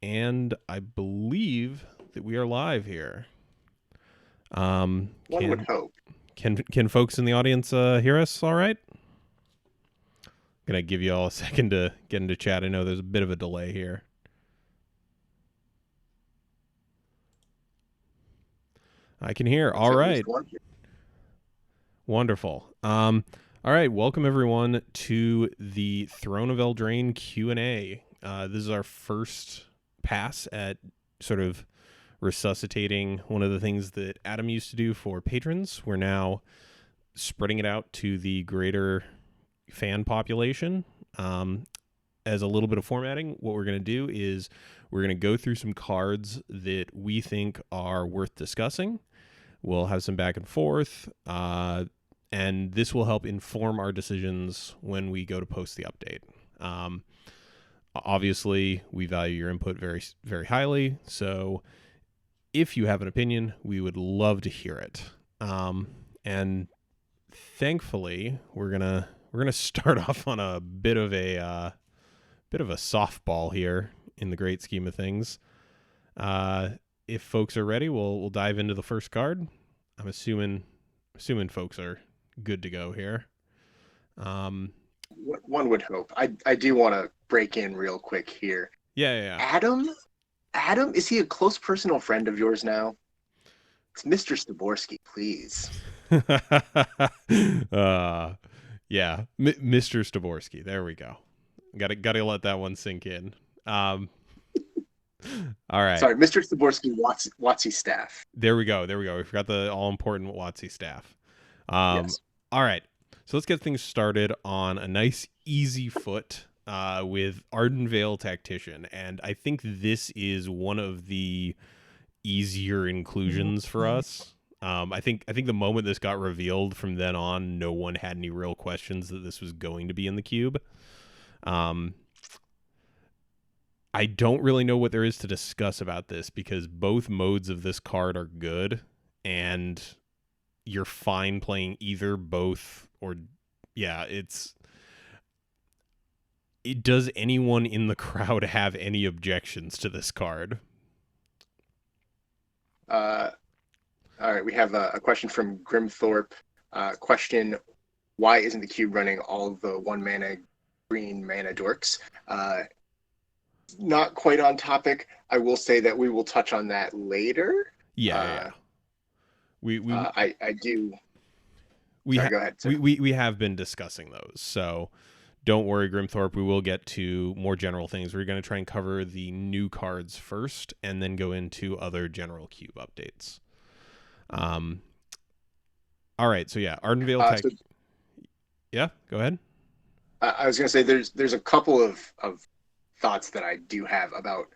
And I believe that we are live here. One would Can hope. can folks in the audience hear us all right? Gonna give you all a second to get into chat. I know there's a bit of a delay here. I can hear. Looks All like there's right. one here. Wonderful. All right. Welcome everyone to the Throne of Eldraine Q&A. This is our first pass at sort of resuscitating one of the things that Adam used to do for patrons. We're now spreading it out to the greater fan population. As a little bit of formatting, what we're going to do is we're going to go through some cards that we think are worth discussing. We'll have some back and forth, and this will help inform our decisions when we go to post the update. Obviously, we value your input very, very highly, so if you have an opinion, we would love to hear it. And thankfully, we're gonna start off on a bit of a softball here in the great scheme of things. If folks are ready, we'll dive into the first card. I'm assuming folks are good to go here. One would hope. I do want to break in real quick here. Yeah. Adam, is he a close personal friend of yours now? It's Mr. Staborski, please. Yeah, Mr. Staborski. There we go. Gotta let that one sink in. All right. Sorry, Mr. Staborski, Watsy staff. There we go. We forgot the all important WotC staff. Yes. All right. So let's get things started on a nice easy foot with Ardenvale Tactician, and I think this is one of the easier inclusions for us. I think the moment this got revealed, from then on, no one had any real questions that this was going to be in the cube. I don't really know what there is to discuss about this because both modes of this card are good, and you're fine playing either, both, or yeah. Does anyone in the crowd have any objections to this card? All right, we have a question from Grimthorpe. Question: why isn't the cube running all the 1 mana green mana dorks? Not quite on topic. I will say that we will touch on that later. Yeah. I do. Go ahead. We have been discussing those, so don't worry, Grimthorpe. We will get to more general things. We're going to try and cover the new cards first, and then go into other general cube updates. All right. So yeah, Ardenvale. Yeah, go ahead. I was going to say there's a couple of thoughts that I do have about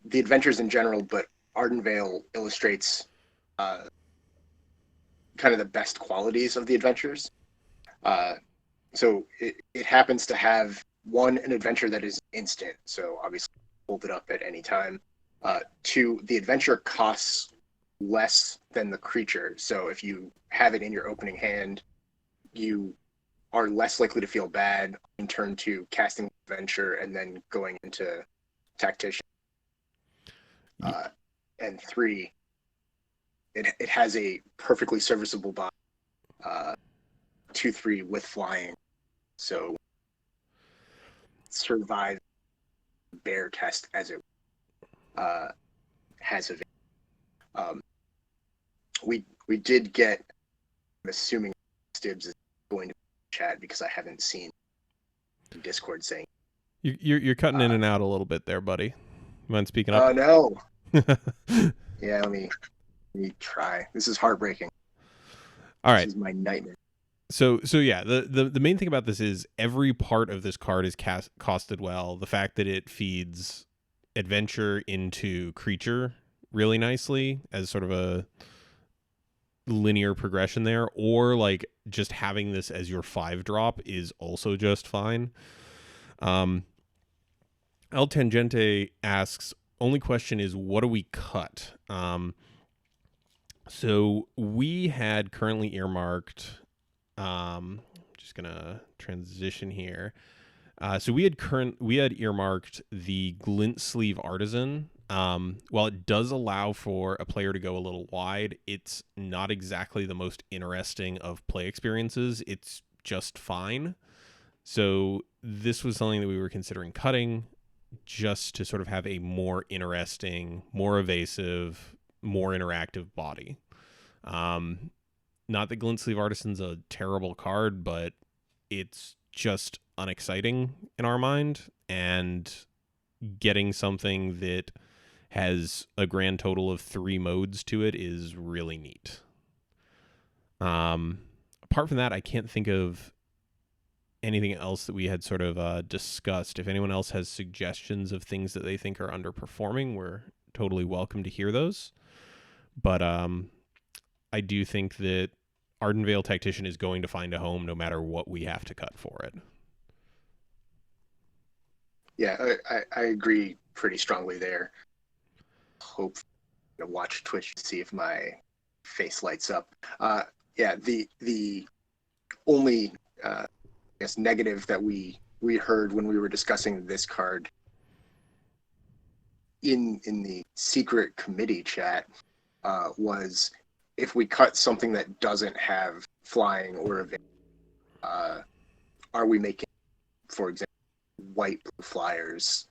the adventures in general, but Ardenvale illustrates kind of the best qualities of the adventures. So it happens to have an adventure that is instant, so obviously hold it up at any time. Two, the adventure costs less than the creature, so if you have it in your opening hand, you are less likely to feel bad in turn to casting adventure and then going into tactician. And three, it has a perfectly serviceable body, 2/3 with flying, so survive bear test as it has a. We did get. I'm assuming Stibbs is going to chat because I haven't seen Discord saying. You're cutting in and out a little bit there, buddy. You mind speaking up? Oh no. Yeah, let me try. This is heartbreaking. All right. This is my nightmare. So yeah, the main thing about this is every part of this card is costed well. The fact that it feeds adventure into creature really nicely as sort of a linear progression there, or like just having this as your 5-drop is also just fine. El Tangente asks, only question is, what do we cut? So we had currently earmarked, just gonna transition here. So we had earmarked the glint sleeve artisan. While it does allow for a player to go a little wide, it's not exactly the most interesting of play experiences. It's just fine. So this was something that we were considering cutting, just to sort of have a more interesting, more evasive, more interactive body. Um, Not that Glint Sleeve Artisan's a terrible card, but it's just unexciting in our mind, and getting something that has a grand total of 3 modes to it is really neat. Apart from that, I can't think of anything else that we had sort of discussed. If anyone else has suggestions of things that they think are underperforming, we're totally welcome to hear those. But I do think that Ardenvale Tactician is going to find a home no matter what we have to cut for it. Yeah, I agree pretty strongly there. Hope to watch Twitch to see if my face lights up. Yeah, the only I guess negative that we heard when we were discussing this card in the secret committee chat was if we cut something that doesn't have flying or evade, are we making, for example, white blue flyers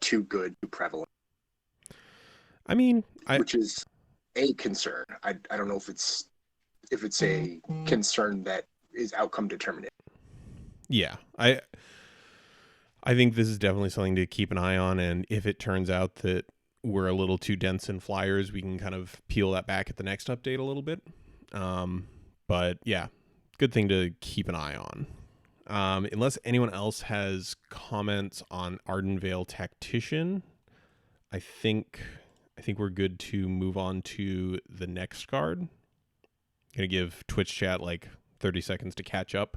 too good, too prevalent? I mean, Which is a concern. I don't know if it's a concern that is outcome determinate. Yeah, I think this is definitely something to keep an eye on, and if it turns out that we're a little too dense in flyers, we can kind of peel that back at the next update a little bit. But yeah, good thing to keep an eye on. Unless anyone else has comments on Ardenvale Tactician, I think we're good to move on to the next card. Gonna give Twitch chat like 30 seconds to catch up.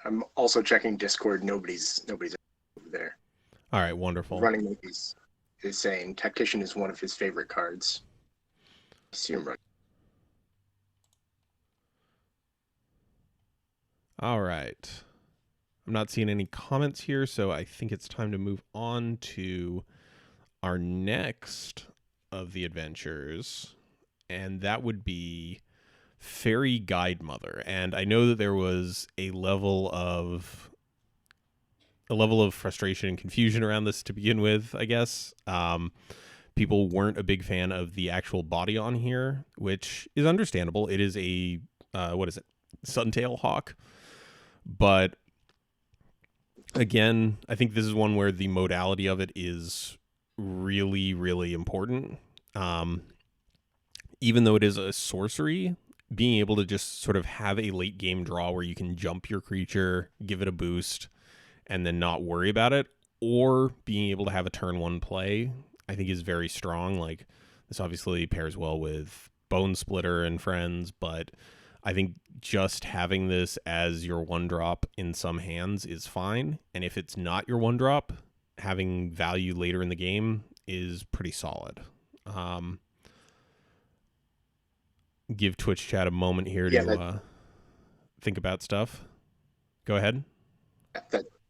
I'm also checking Discord. Nobody's over there. All right, wonderful. Running Movies is saying Tactician is one of his favorite cards. I see him running. All right. I'm not seeing any comments here, so I think it's time to move on to our next of the adventures, and that would be Fairy Guide Mother. And I know that there was a level of frustration and confusion around this to begin with, I guess. People weren't a big fan of the actual body on here, which is understandable. It is a what is it? Suntail hawk. But again, I think this is one where the modality of it is really, really important. Even though it is a sorcery, being able to just sort of have a late game draw where you can jump your creature, give it a boost, and then not worry about it, or being able to have a turn 1 play, I think is very strong. Like, this obviously pairs well with Bone Splitter and friends, but I think just having this as your 1-drop in some hands is fine. And if it's not your 1-drop, having value later in the game is pretty solid. Give Twitch chat a moment here to think about stuff. Go ahead.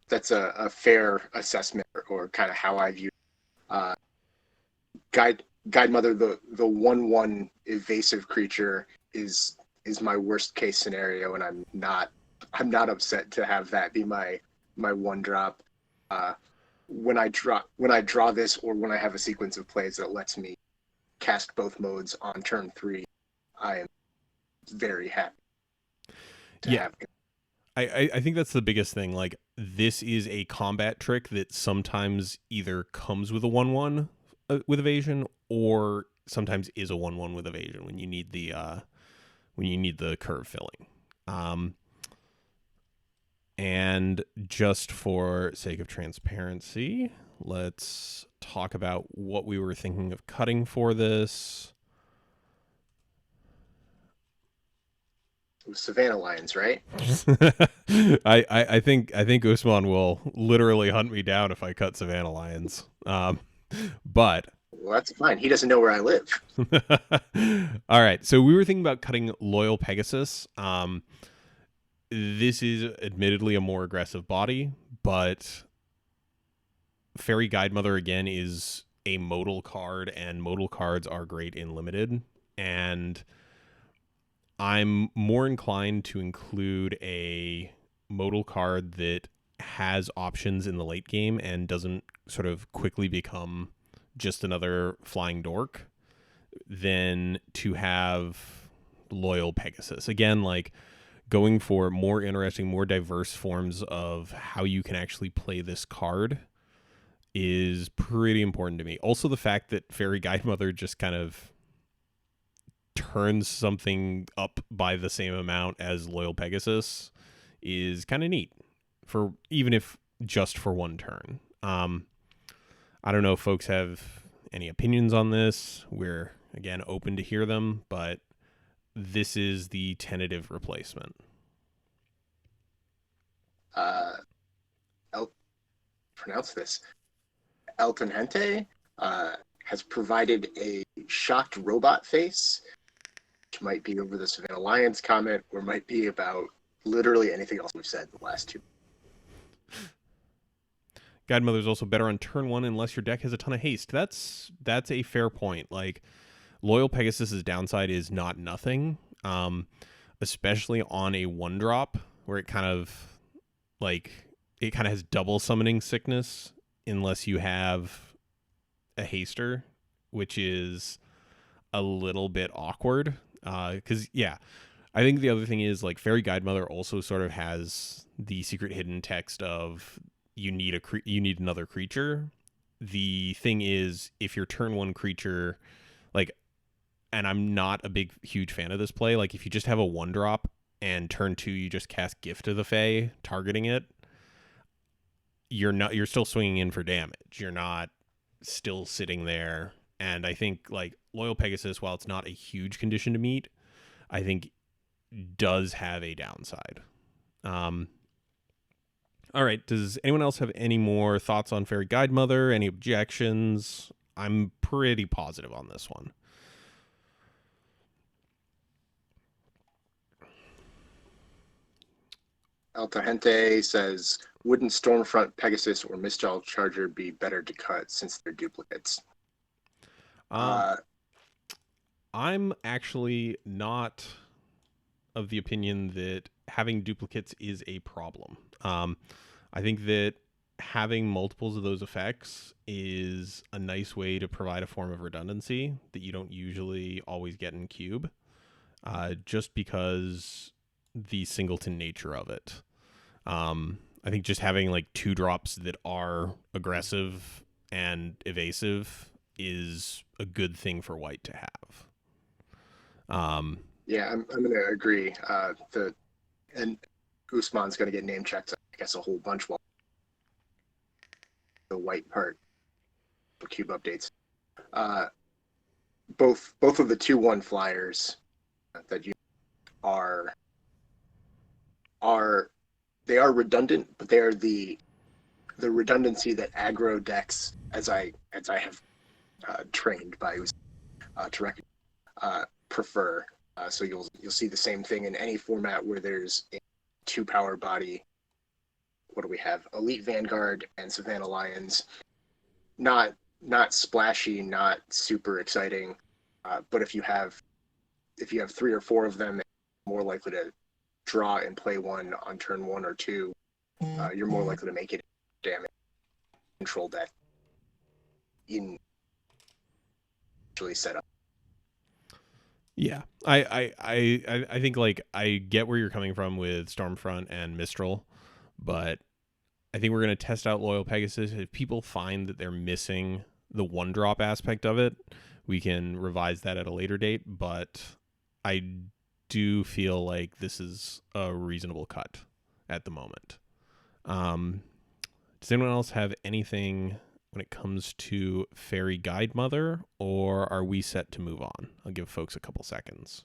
That's a fair assessment, or kind of how I view Guide Mother. The 1/1 evasive creature is my worst case scenario, and I'm not upset to have that be my 1-drop. When I draw this, or when I have a sequence of plays that lets me cast both modes on turn 3, I am very happy to have it. I think that's the biggest thing. Like, this is a combat trick that sometimes either comes with a 1/1 with evasion, or sometimes is a 1/1 with evasion when you need the curve filling. And just for sake of transparency, let's talk about what we were thinking of cutting for this. Savannah Lions, right? I think Usman will literally hunt me down if I cut Savannah Lions. But well, that's fine. He doesn't know where I live. All right. So we were thinking about cutting Loyal Pegasus. this is admittedly a more aggressive body, but Fairy Guidemother again is a modal card, and modal cards are great in limited. And I'm more inclined to include a modal card that has options in the late game and doesn't sort of quickly become just another flying dork than to have Loyal Pegasus. Again, like going for more interesting, more diverse forms of how you can actually play this card is pretty important to me. Also, the fact that Fairy Guidemother just kind of turns something up by the same amount as Loyal Pegasus is kind of neat, for even if just for one turn. I don't know if folks have any opinions on this. We're again open to hear them, but this is the tentative replacement. I'll pronounce this. Eltonhente has provided a shocked robot face, which might be over the Savannah Lions comment, or might be about literally anything else we've said in the last two. Guidemother is also better on turn one unless your deck has a ton of haste. That's a fair point. Like Loyal Pegasus's downside is not nothing, especially on a one drop where it kind of has double summoning sickness unless you have a haster, which is a little bit awkward. Because I think the other thing is like Fairy Guidemother also sort of has the secret hidden text of you need another creature. The thing is, if your turn one creature, like, and I'm not a huge fan of this play, like if you just have a one drop and turn two you just cast Gift of the Fae targeting it, you're still swinging in for damage. You're not still sitting there. And I think like Loyal Pegasus, while it's not a huge condition to meet, I think does have a downside. All right. Does anyone else have any more thoughts on Fairy Guidemother? Any objections? I'm pretty positive on this one. Altahente says, wouldn't Stormfront Pegasus or Mistral Charger be better to cut since they're duplicates? I'm actually not of the opinion that having duplicates is a problem. I think that having multiples of those effects is a nice way to provide a form of redundancy that you don't usually always get in Cube, just because the singleton nature of it. I think just having like two drops that are aggressive and evasive is a good thing for white to have. Yeah, I'm going to agree. And Usman's going to get name checked, I guess, a whole bunch while the white part for Cube updates. Both of the 2/1 flyers that you are they are redundant, but they are the redundancy that aggro decks, as I have trained by to recognize, prefer. So you'll see the same thing in any format where there's a 2-power body. What do we have? Elite Vanguard and Savannah Lions. Not splashy, not super exciting, but if you have 3 or 4 of them, you're more likely to draw and play one on turn 1 or 2. You're more likely to make it damage control deck in actually set up. Yeah, I think like I get where you're coming from with Stormfront and Mistral, but I think we're gonna test out Loyal Pegasus. If people find that they're missing the one drop aspect of it, we can revise that at a later date. But I do feel like this is a reasonable cut at the moment. Does anyone else have anything when it comes to Fairy Guidemother, or are we set to move on? I'll give folks a couple seconds.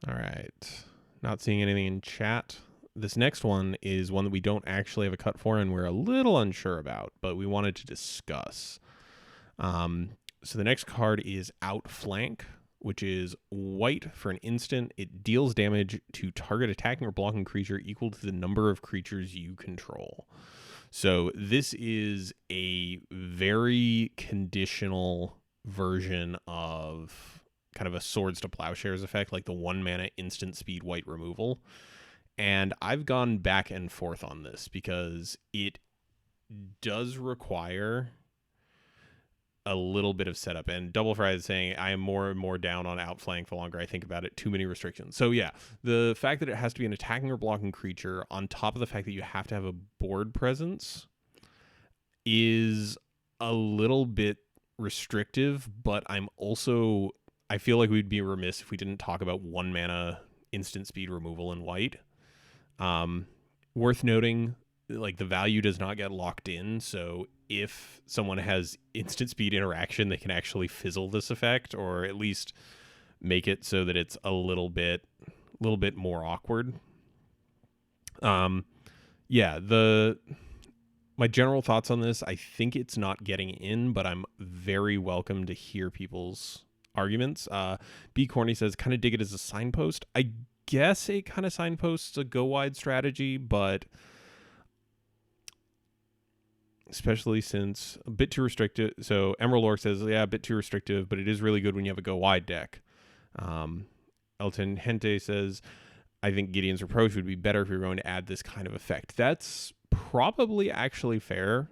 All right. Not seeing anything in chat. this next one is one that we don't actually have a cut for, and we're a little unsure about, but we wanted to discuss. So the next card is Outflank, which is white for an instant. It deals damage to target attacking or blocking creature equal to the number of creatures you control. So this is a very conditional version of kind of a Swords to Plowshares effect, like the 1 mana instant speed white removal. And I've gone back and forth on this because it does require a little bit of setup. And Double Fry is saying I am more and more down on Outflank the longer I think about it. Too many restrictions. So yeah, the fact that it has to be an attacking or blocking creature on top of the fact that you have to have a board presence is a little bit restrictive, but I feel like we'd be remiss if we didn't talk about 1 mana instant speed removal in white. Worth noting, like, the value does not get locked in, so if someone has instant speed interaction, they can actually fizzle this effect, or at least make it so that it's a little bit more awkward. Yeah, my general thoughts on this, I think it's not getting in, but I'm very welcome to hear people's arguments. B Corny says, kind of dig it as a signpost. I guess it kind of signposts a go wide strategy, but especially since a bit too restrictive. So Emerald Orc says, yeah, a bit too restrictive, but it is really good when you have a go wide deck. Elton Hente says, I think Gideon's Reproach would be better if you're going to add this kind of effect. That's probably actually fair.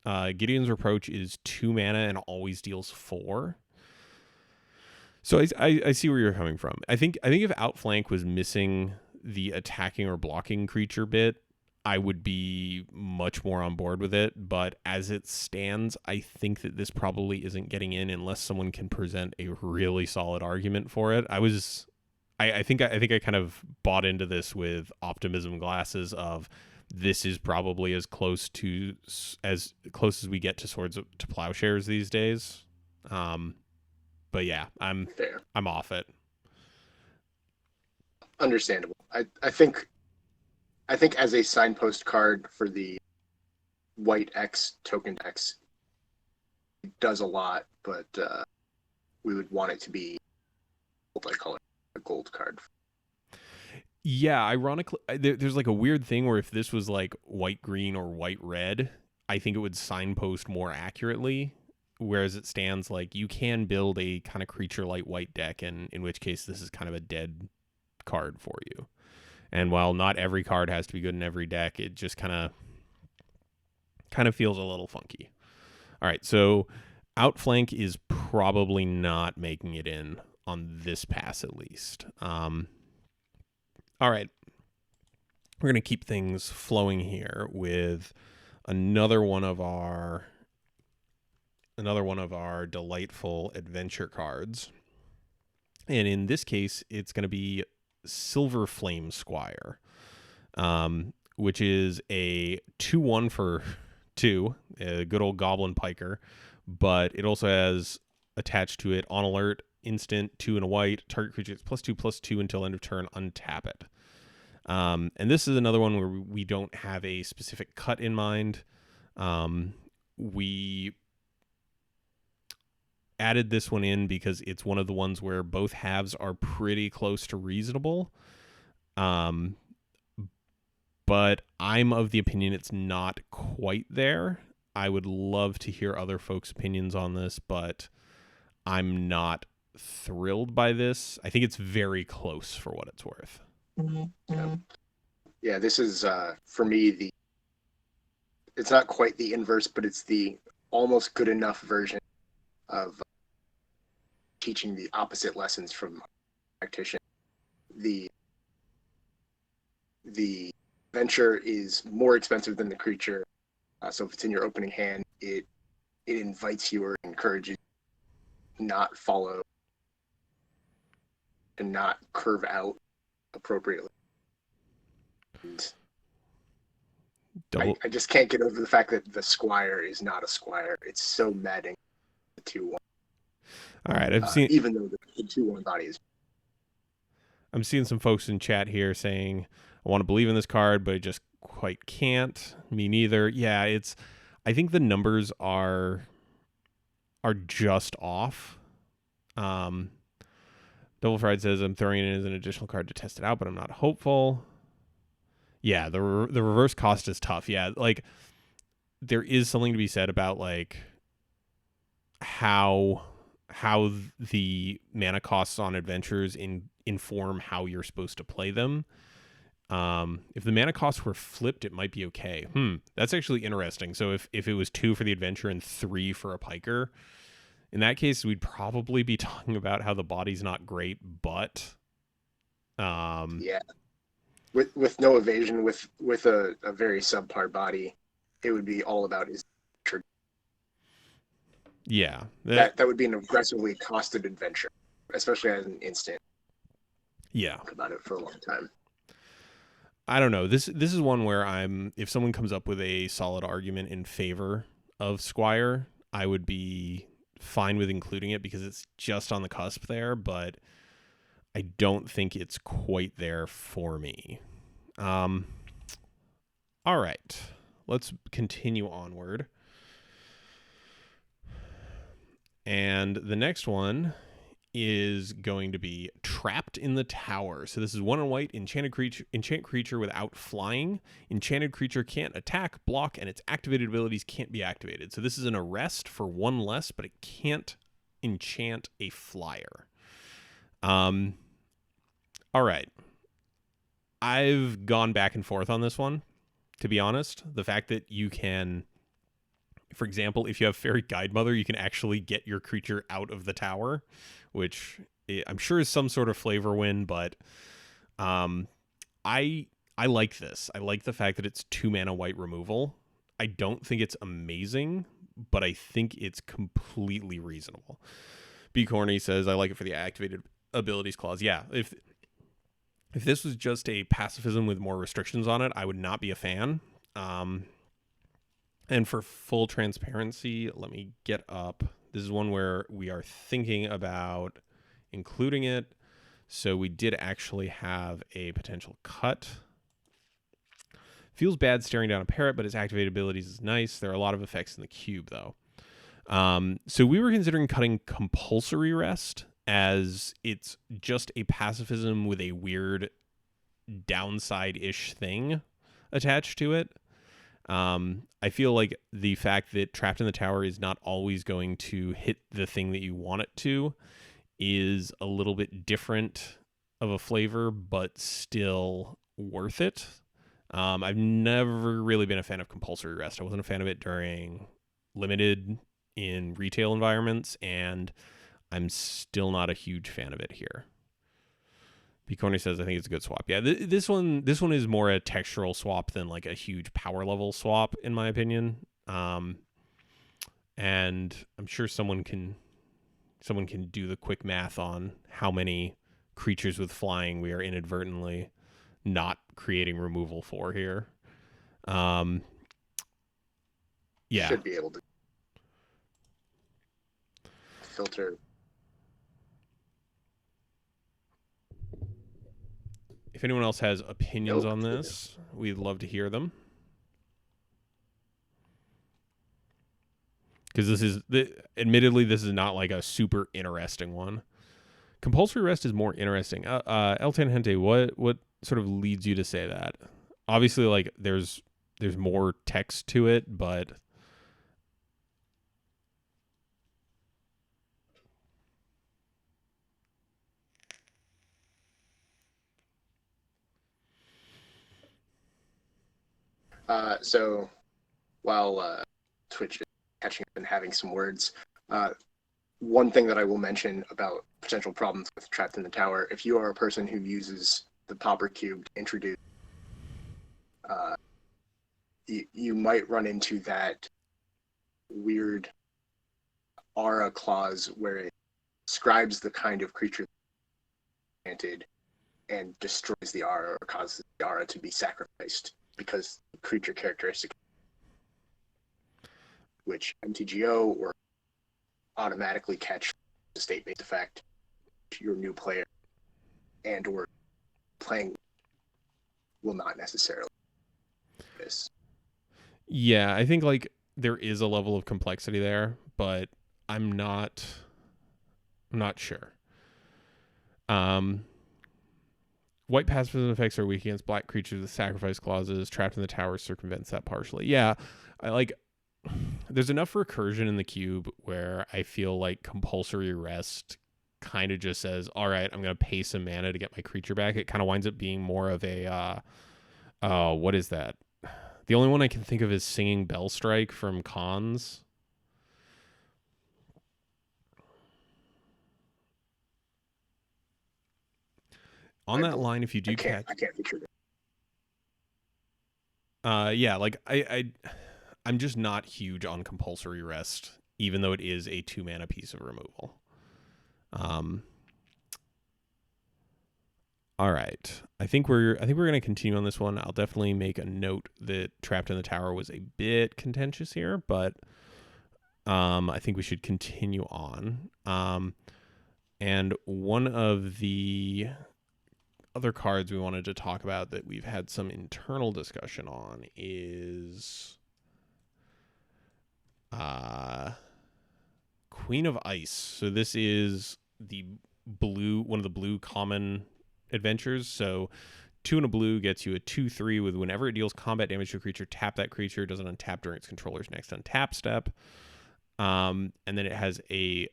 Gideon's Reproach is 2 mana and always deals 4. So I see where you're coming from. I think if Outflank was missing the attacking or blocking creature bit, I would be much more on board with it. But as it stands, I think that this probably isn't getting in unless someone can present a really solid argument for it. I think I kind of bought into this with optimism glasses of this is probably as close as we get to Swords to Plowshares these days. But yeah, I'm Fair. I'm off it. Understandable. I think as a signpost card for the white X token decks, it does a lot, but we would want it to be multicolored, a gold card. Yeah, ironically, there's like a weird thing where if this was like white green or white red, I think it would signpost more accurately. Whereas it stands, like, you can build a kind of creature light white deck, and in which case this is kind of a dead card for you. And while not every card has to be good in every deck, it just kind of feels a little funky. All right, so Outflank is probably not making it in on this pass at least. All right, we're going to keep things flowing here with another one of our delightful adventure cards. And in this case, it's going to be Silver Flame Squire, which is a 2/1 for 2, a good old Goblin Piker, but it also has attached to it on alert, instant, 2 and a white, target creature gets +2/+2 until end of turn, untap it. And this is another one where we don't have a specific cut in mind. We added this one in because it's one of the ones where both halves are pretty close to reasonable. But I'm of the opinion it's not quite there. I would love to hear other folks' opinions on this, but I'm not thrilled by this. I think it's very close for what it's worth. Yeah, this is for me it's not quite the inverse, but it's the almost good enough version of teaching the opposite lessons from practitioner. The venture is more expensive than the creature, so if it's in your opening hand, it invites you or encourages you to not follow and not curve out appropriately. And I just can't get over the fact that the Squire is not a Squire. It's so maddening. The 2/1. All right, I've seen, even though the 2/1 body is. I'm seeing some folks in chat here saying I want to believe in this card, but I just quite can't. Me neither. Yeah, it's. I think the numbers are just off. Um, Double Fried says I'm throwing it in as an additional card to test it out, but I'm not hopeful. Yeah, the reverse cost is tough. Yeah, like there is something to be said about like how the mana costs on adventures inform how you're supposed to play them. If the mana costs were flipped, it might be okay. That's actually interesting. So if it was 2 for the adventure and 3 for a piker, in that case, we'd probably be talking about how the body's not great, but Yeah, with no evasion, with a very subpar body, it would be all about his. yeah, That would be an aggressively costed adventure, especially as an instant. yeah. Think about it for a long time. I don't know. This is one where if someone comes up with a solid argument in favor of Squire, I would be fine with including it because it's just on the cusp there, but I don't think it's quite there for me. All right. Let's continue onward. And the next one is going to be Trapped in the Tower. So this is 1 and white, enchant creature without flying. Enchanted creature can't attack, block, and its activated abilities can't be activated. So this is an arrest for 1 less, but it can't enchant a flyer. All right. I've gone back and forth on this one, to be honest. The fact that you can, for example, if you have Fairy Guidemother, you can actually get your creature out of the tower, which I'm sure is some sort of flavor win, but I like this. I like the fact that it's 2 mana white removal. I don't think it's amazing, but I think it's completely reasonable. B Corny says I like it for the activated abilities clause. Yeah, if this was just a pacifism with more restrictions on it, I would not be a fan. And for full transparency, let me get up. This is one where we are thinking about including it. So we did actually have a potential cut. Feels bad staring down a parrot, but its activated abilities is nice. There are a lot of effects in the cube, though. So we were considering cutting Compulsory Rest, as it's just a pacifism with a weird downside-ish thing attached to it. I feel like the fact that Trapped in the Tower is not always going to hit the thing that you want it to is a little bit different of a flavor, but still worth it. I've never really been a fan of Compulsory Rest. I wasn't a fan of it during Limited in retail environments, and I'm still not a huge fan of it here. Piconi says I think it's a good swap. Yeah, this one is more a textural swap than like a huge power level swap, in my opinion. And I'm sure someone can do the quick math on how many creatures with flying we are inadvertently not creating removal for here. Yeah. Should be able to filter. If anyone else has opinions on this, we'd love to hear them. Because admittedly, this is not like a super interesting one. Compulsory Rest is more interesting. El Tangente, what sort of leads you to say that? Obviously, like there's more text to it, but So while Twitch is catching up and having some words, one thing that I will mention about potential problems with Trapped in the Tower, if you are a person who uses the Pauper Cube to introduce, you might run into that weird aura clause where it describes the kind of creature planted and destroys the aura or causes the aura to be sacrificed because the creature characteristic, which MTGO or automatically catch the state-based effect to your new player and or playing will not necessarily this. Yeah, I think like there is a level of complexity there, but I'm not I'm not sure. Um, white pacifism effects are weak against black creatures with sacrifice clauses. Trapped in the tower circumvents that partially. Yeah, I like. There's enough recursion in the cube where I feel like compulsory rest kind of just says, "All right, I'm gonna pay some mana to get my creature back." It kind of winds up being more of a, what is that? The only one I can think of is Singing Bell Strike from Cons. On I that believe line, if you do catch, I can't picture it. yeah, like I'm just not huge on compulsory rest, even though it is a 2 mana piece of removal. Um, all right, I think we're gonna continue on this one. I'll definitely make a note that Trapped in the Tower was a bit contentious here, but I think we should continue on. And one of the other cards we wanted to talk about that we've had some internal discussion on is Queen of Ice. So this is the one of the blue common adventures. So 2 and a blue gets you a 2/3 with whenever it deals combat damage to a creature, tap that creature. It doesn't untap during its controller's next untap step. And then it has a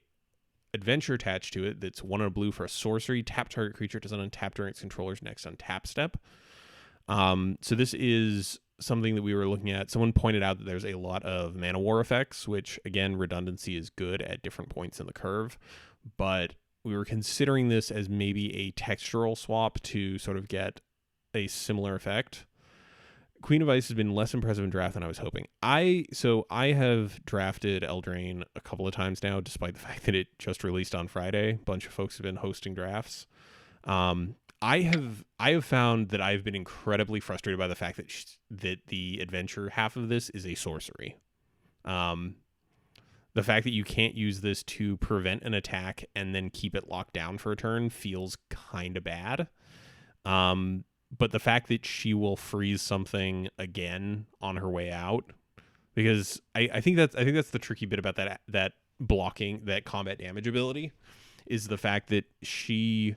adventure attached to it that's 1 and a blue for a sorcery. Tap target creature, doesn't untap during its controller's next untap step. So this is something that we were looking at. Someone pointed out that there's a lot of mana war effects, which again, redundancy is good at different points in the curve, but we were considering this as maybe a textural swap to sort of get a similar effect. Queen of Ice has been less impressive in draft than I was hoping. I have drafted Eldraine a couple of times now, despite the fact that it just released on Friday. A bunch of folks have been hosting drafts. I have found that I've been incredibly frustrated by the fact that the adventure half of this is a sorcery. The fact that you can't use this to prevent an attack and then keep it locked down for a turn feels kind of bad. But the fact that she will freeze something again on her way out, because I think that's the tricky bit about that blocking, that combat damage ability, is the fact that she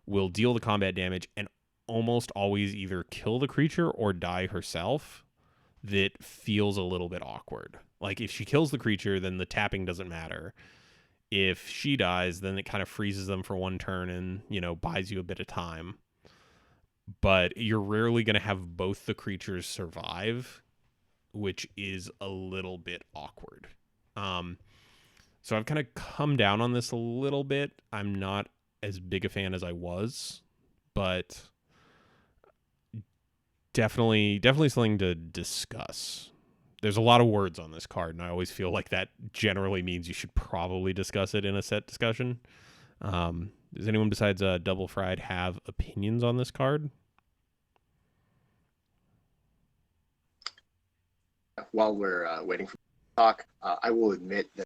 will deal the combat damage and almost always either kill the creature or die herself. That feels a little bit awkward. Like if she kills the creature, then the tapping doesn't matter. If she dies, then it kind of freezes them for 1 turn and, buys you a bit of time. But you're rarely going to have both the creatures survive, which is a little bit awkward. So I've kind of come down on this a little bit. I'm not as big a fan as I was, but definitely something to discuss. There's a lot of words on this card, and I always feel like that generally means you should probably discuss it in a set discussion. Does anyone besides Double Fried have opinions on this card? While we're waiting for talk, I will admit that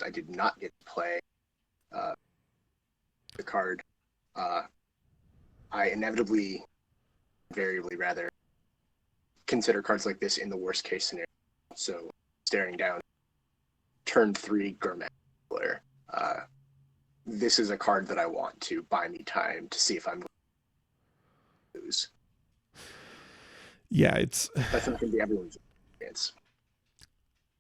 I did not get to play the card. I inevitably, invariably rather, consider cards like this in the worst case scenario. So staring down turn 3 Gourmet player. This is a card that I want to buy me time to see if I'm going to lose. Yeah, that's not going to be everyone's experience.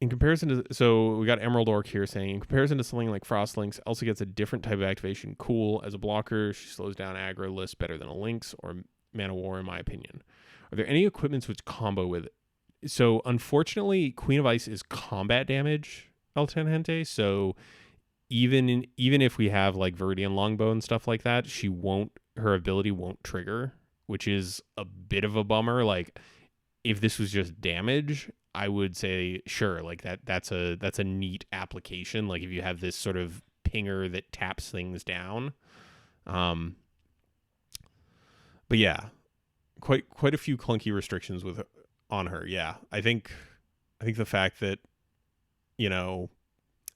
In comparison to, so we got Emerald Orc here saying, in comparison to something like Frostlinks, Elsa gets a different type of activation. Cool. As a blocker, she slows down aggro lists better than a Lynx or Mana War, in my opinion. Are there any equipments which combo with it? So, unfortunately, Queen of Ice is combat damage, El Tangente. So, even if we have like Viridian Longbow and stuff like that, her ability won't trigger, which is a bit of a bummer. Like, if this was just damage, I would say sure, like that's a neat application. Like if you have this sort of pinger that taps things down. But yeah, quite a few clunky restrictions on her. Yeah, I think the fact that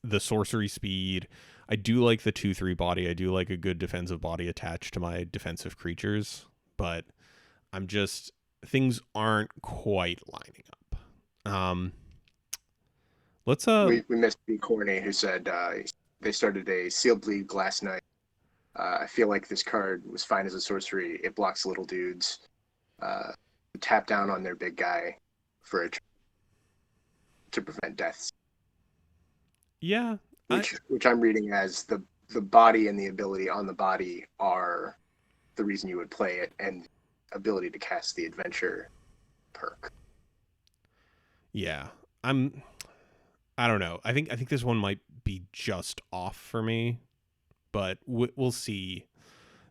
the sorcery speed, I do like the 2/3 body. I do like a good defensive body attached to my defensive creatures, but I'm just things aren't quite lining up. Let's We missed B Corney, who said they started a sealed league last night. I feel like this card was fine as a sorcery. It blocks little dudes. Uh, Tap down on their big guy for it to prevent deaths. yeah, I Which I'm reading as the body and the ability on the body are the reason you would play it, and ability to cast the adventure perk. yeah. I'm I don't know. I think this one might be just off for me, but we'll see.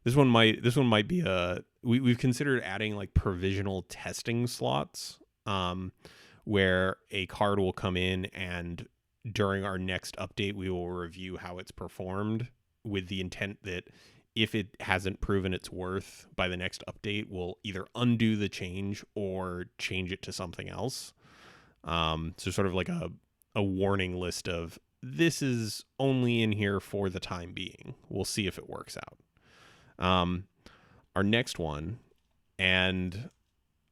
This one might be a we've considered adding like provisional testing slots, where a card will come in and during our next update we will review how it's performed with the intent that if it hasn't proven its worth by the next update, we'll either undo the change or change it to something else. So sort of like a warning list of this is only in here for the time being. We'll see if it works out. Our next one, and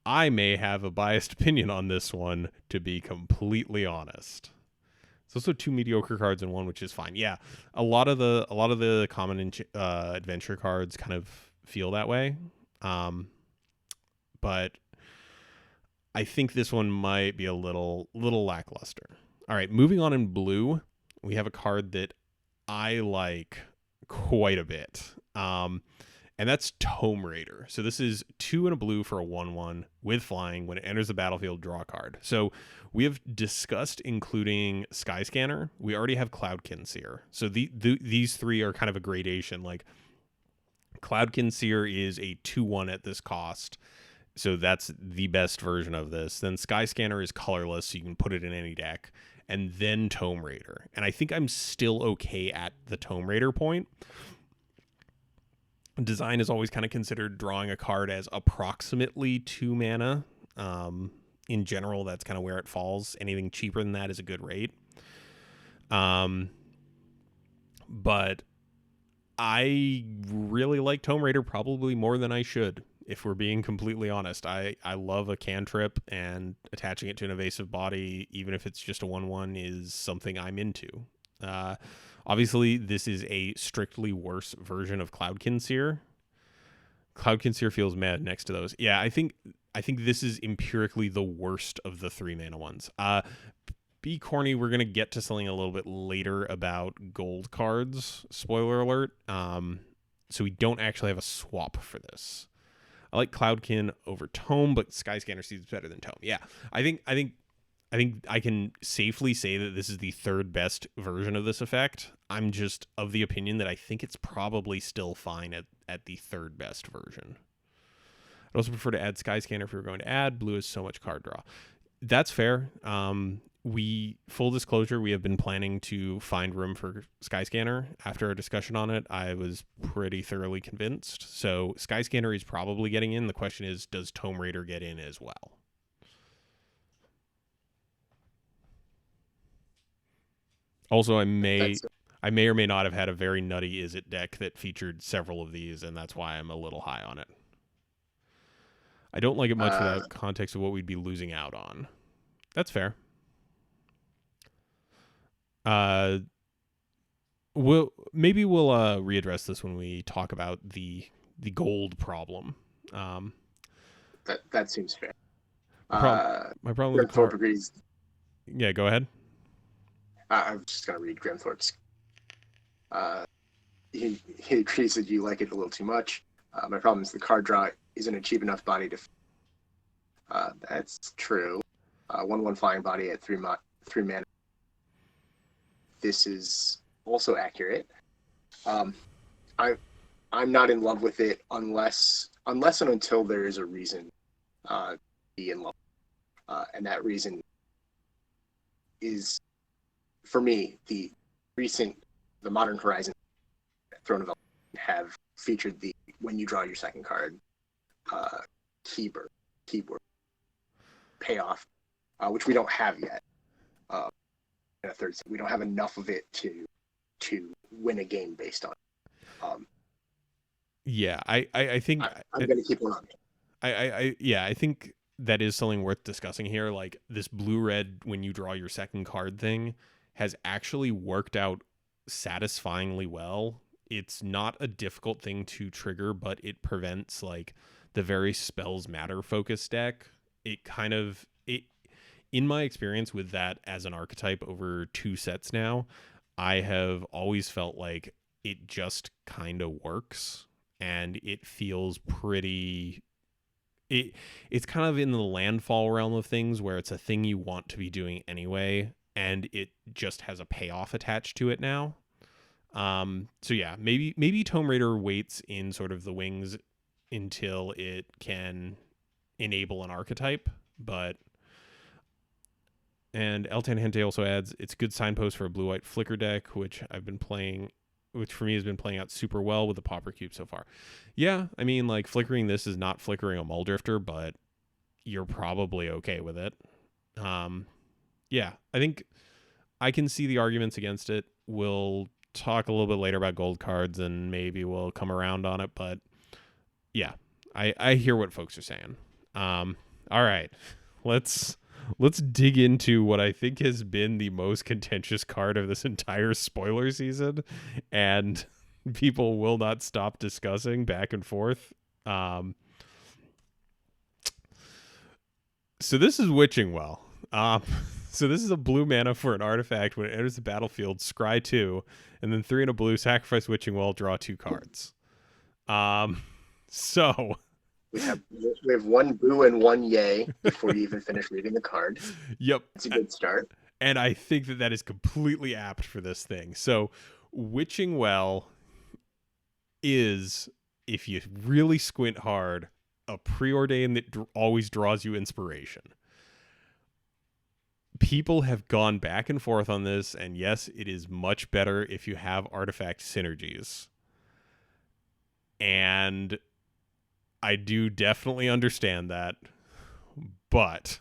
I may have a biased opinion on this one, to be completely honest. It's also two mediocre cards in one, which is fine. Yeah, a lot of the common adventure cards kind of feel that way, but I think this one might be a little lackluster. All right, moving on in blue, we have a card that I like quite a bit. And that's Tome Raider. So this is 2 and a blue for a 1/1 with flying. When it enters the battlefield, draw a card. So we have discussed including Skyscanner. We already have Cloudkin Seer. So these three are kind of a gradation. Like Cloudkin Seer is a 2/1 at this cost. So that's the best version of this. Then Skyscanner is colorless, so you can put it in any deck. And then Tome Raider. And I think I'm still okay at the Tome Raider point. Design is always kind of considered drawing a card as approximately 2 mana. In general, that's kind of where it falls. Anything cheaper than that is a good rate. But I really like Tome Raider probably more than I should, if we're being completely honest. I love a cantrip, and attaching it to an evasive body, even if it's just a 1/1, is something I'm into. Obviously, this is a strictly worse version of Cloudkin Seer. Cloudkin Seer feels mad next to those. Yeah, I think this is empirically the worst of the 3 mana ones. Be corny. We're gonna get to something a little bit later about gold cards. Spoiler alert. So we don't actually have a swap for this. I like Cloudkin over Tome, but Skyscanner seems better than Tome. Yeah, I think I can safely say that this is the third best version of this effect. I'm just of the opinion that I think it's probably still fine at the third best version. I'd also prefer to add Skyscanner if we were going to add. Blue is so much card draw. That's fair. Full disclosure, we have been planning to find room for Skyscanner. After our discussion on it, I was pretty thoroughly convinced. So Skyscanner is probably getting in. The question is, does Tome Raider get in as well? Also, I may or may not have had a very nutty Is It deck that featured several of these, and that's why I'm a little high on it. I don't like it much without context of what we'd be losing out on. That's fair. We'll readdress this when we talk about the gold problem. That seems fair. My problem with Grimthorpe agrees. Yeah, go ahead. I'm just gonna read Grimthorpe's. He agrees that you like it a little too much. My problem is the card draw isn't a cheap enough body to. That's true. 1/1 flying body at 3 mana. This is also accurate. I'm not in love with it unless and until there is a reason to be in love, and that reason is, for me, the Modern Horizon Throne of Eldraine have featured the when you draw your second card keyword payoff, which we don't have yet. In a third set, we don't have enough of it to win a game based on. Yeah, I think I'm going to keep one on me. yeah, I think that is something worth discussing here. Like this blue red when you draw your second card thing has actually worked out satisfyingly well. It's not a difficult thing to trigger, but it prevents like the very spells matter focus deck. It kind of it in my experience with that as an archetype over two sets now, I have always felt like it just kind of works and it feels pretty it it's kind of in the landfall realm of things where it's a thing you want to be doing anyway and it just has a payoff attached to it now. So yeah, maybe Tomb Raider waits in sort of the wings until it can enable an archetype, but and El Tangente also adds it's a good signpost for a blue white flicker deck, which I've been playing, which for me has been playing out super well with the Pauper Cube so far. Yeah, I mean, like flickering this is not flickering a Muldrifter, but you're probably okay with it. Um, yeah, I think I can see the arguments against it. We'll talk a little bit later about gold cards and maybe we'll come around on it, but yeah, I hear what folks are saying. All right, let's let's dig into what I think has been the most contentious card of this entire spoiler season, and people will not stop discussing back and forth. Um, so this is Witching Well. So this is a blue mana for an artifact. When it enters the battlefield, scry 2, and then 3 in a blue, sacrifice Witching Well, draw 2 cards. So We have one boo and one yay before you even finish reading the card. yep. It's a good start. And I think that that is completely apt for this thing. So Witching Well is, if you really squint hard, a preordain that always draws you inspiration. People have gone back and forth on this, and yes, it is much better if you have artifact synergies. And I do definitely understand that, but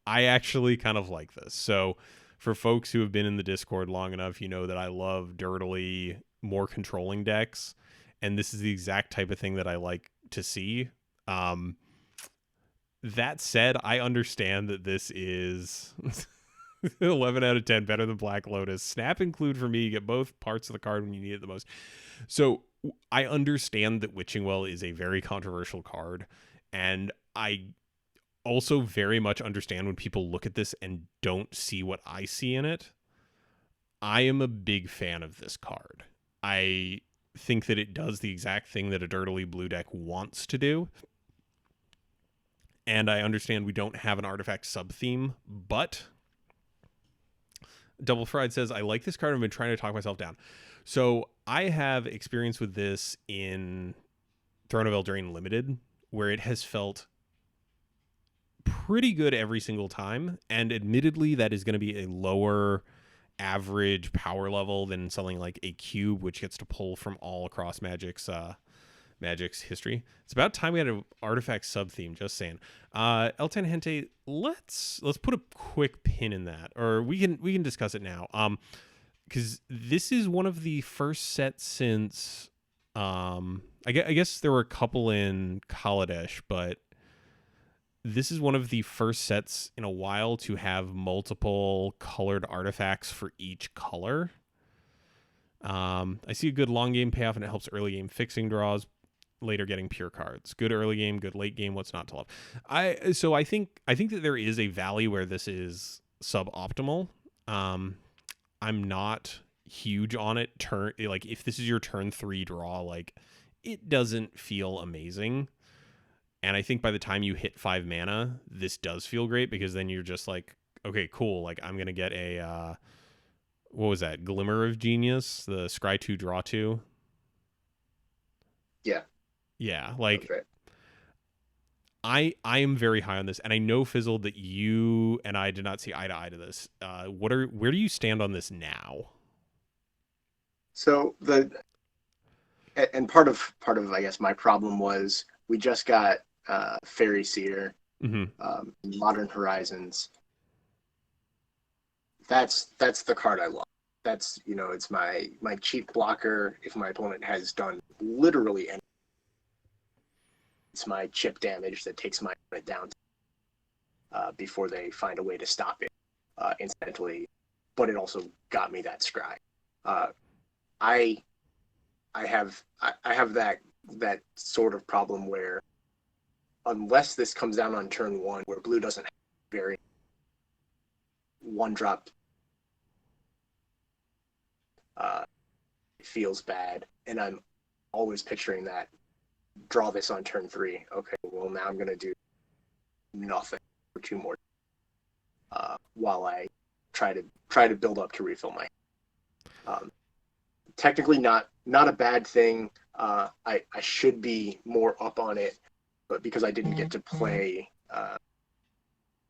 I actually kind of like this. So, for folks who have been in the Discord long enough, you know that I love dirtily more controlling decks, and this is the exact type of thing that I like to see. Um, that said, I understand that this is 11 out of 10 better than Black Lotus. Snap include for me, you get both parts of the card when you need it the most. So I understand that Witching Well is a very controversial card, and I also very much understand when people look at this and don't see what I see in it. I am a big fan of this card. I think that it does the exact thing that a dirtily blue deck wants to do. And I understand we don't have an artifact sub-theme, but Double Fried says, I like this card. I've been trying to talk myself down. So I have experience with this in Throne of Eldraine Limited, where it has felt pretty good every single time. And admittedly, that is going to be a lower average power level than something like a cube, which gets to pull from all across Magic's history. It's about time we had an artifact sub theme. Just saying. El Tangente, let's put a quick pin in that, or we can discuss it now. Because this is one of the first sets since I guess there were a couple in Kaladesh, but this is one of the first sets in a while to have multiple colored artifacts for each color. I see a good long game payoff, and it helps early game fixing draws, later getting pure cards. Good early game, good late game. What's not to love? I think that there is a valley where this is suboptimal. I'm not huge on it. Like if this is your turn 3 draw, like it doesn't feel amazing. And I think by the time you hit 5 mana, this does feel great because then you're just like, okay, cool. Like I'm gonna get a what was that? Glimmer of Genius, the scry 2 draw 2. Yeah. Yeah, like right. I am very high on this, and I know Fizzle that you and I did not see eye to eye to this. Where do you stand on this now? So part of I guess my problem was we just got Fairy Seer, Modern Horizons. That's the card I love. That's it's my cheap blocker if my opponent has done literally any. It's my chip damage that takes my opponent down before they find a way to stop it incidentally. But it also got me that scry. Uh, I I have that sort of problem where unless this comes down on turn one, where blue doesn't have very one drop, it feels bad, and I'm always picturing that. Draw this on turn three. Okay, well now I'm gonna do nothing for two more while I try to build up to refill my. Technically not a bad thing. I should be more up on it, but because I didn't get to play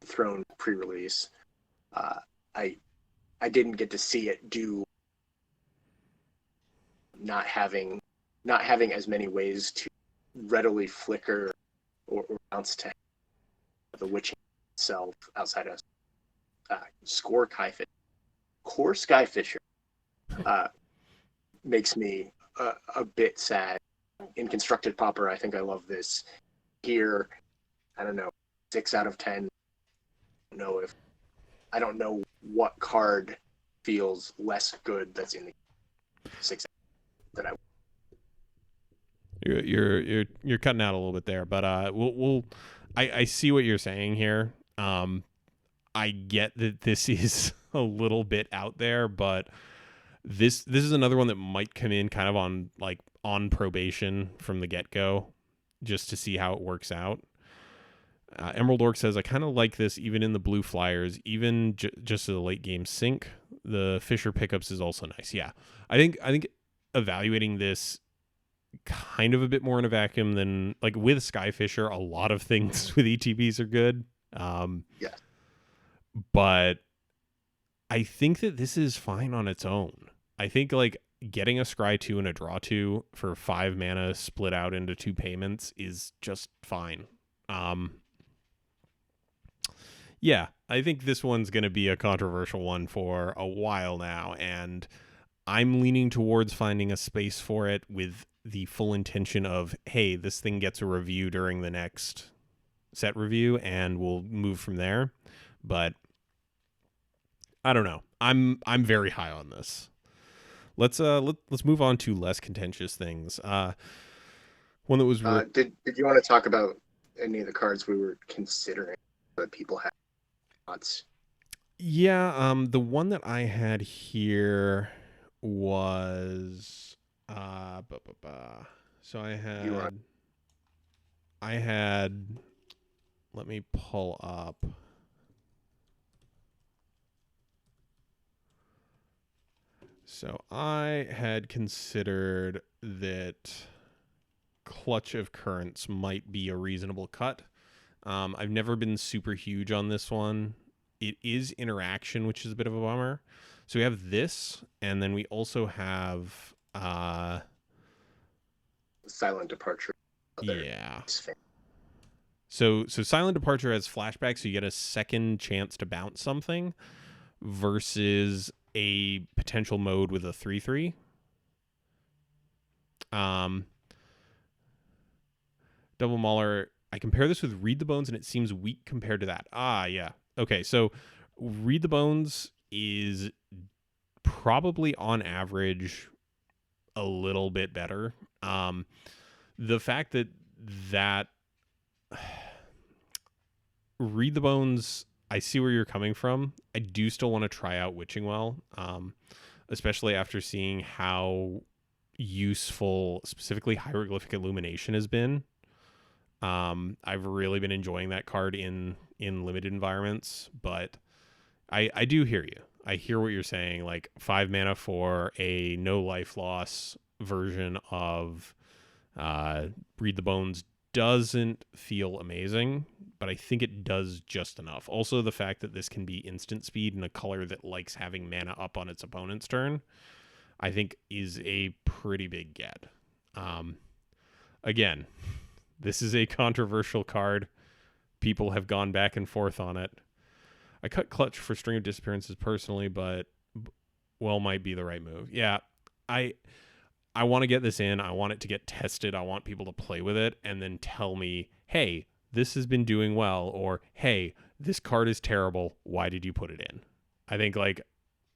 Throne pre-release, uh, I I didn't get to see it do not having as many ways to readily flicker or bounce to the witching itself outside of score Skyfish. Core Skyfisher makes me a bit sad. In Constructed Pauper, I think I love this. Here, I don't know, 6 out of 10. I don't know what card feels less good that's in the 6 that I. You're cutting out a little bit there, but I see what you're saying here. I get that this is a little bit out there, but this is another one that might come in kind of on probation from the get-go, just to see how it works out. Emerald Orc says, I kind of like this even in the blue flyers, even just as a late game sync. The Fisher pickups is also nice. Yeah, I think evaluating this kind of a bit more in a vacuum than like with Skyfisher, a lot of things with ETBs are good. Yeah. But I think that this is fine on its own. I think like getting a scry 2 and a draw 2 for 5 mana split out into 2 payments is just fine. Yeah, I think this one's going to be a controversial one for a while now, and I'm leaning towards finding a space for it with the full intention of, hey, this thing gets a review during the next set review, and we'll move from there. But I don't know. I'm very high on this. Let's move on to less contentious things. One that was did you want to talk about any of the cards we were considering that people have thoughts? Yeah, the one that I had here was so I had let me pull up. So I had considered that Clutch of Currents might be a reasonable cut. I've never been super huge on this one. It is interaction, which is a bit of a bummer. So we have this, and then we also have Silent Departure. Yeah. So Silent Departure has flashback, so you get a second chance to bounce something versus a potential mode with a 3/3. Double Mauler, I compare this with Read the Bones, and it seems weak compared to that. Yeah. Okay, so Read the Bones is probably on average a little bit better. The fact that Read the Bones, I see where you're coming from. I do still want to try out Witching Well, especially after seeing how useful specifically Hieroglyphic Illumination has been. I've really been enjoying that card in limited environments, but I do hear you. I hear what you're saying. Like 5 mana for a no life loss version of Read the Bones doesn't feel amazing, but I think it does just enough. Also, the fact that this can be instant speed in a color that likes having mana up on its opponent's turn, I think is a pretty big get. Again, this is a controversial card. People have gone back and forth on it. I cut Clutch for String of Disappearances personally, but well might be the right move. Yeah, I want to get this in. I want it to get tested. I want people to play with it and then tell me, hey, this has been doing well, or hey, this card is terrible. Why did you put it in? I think like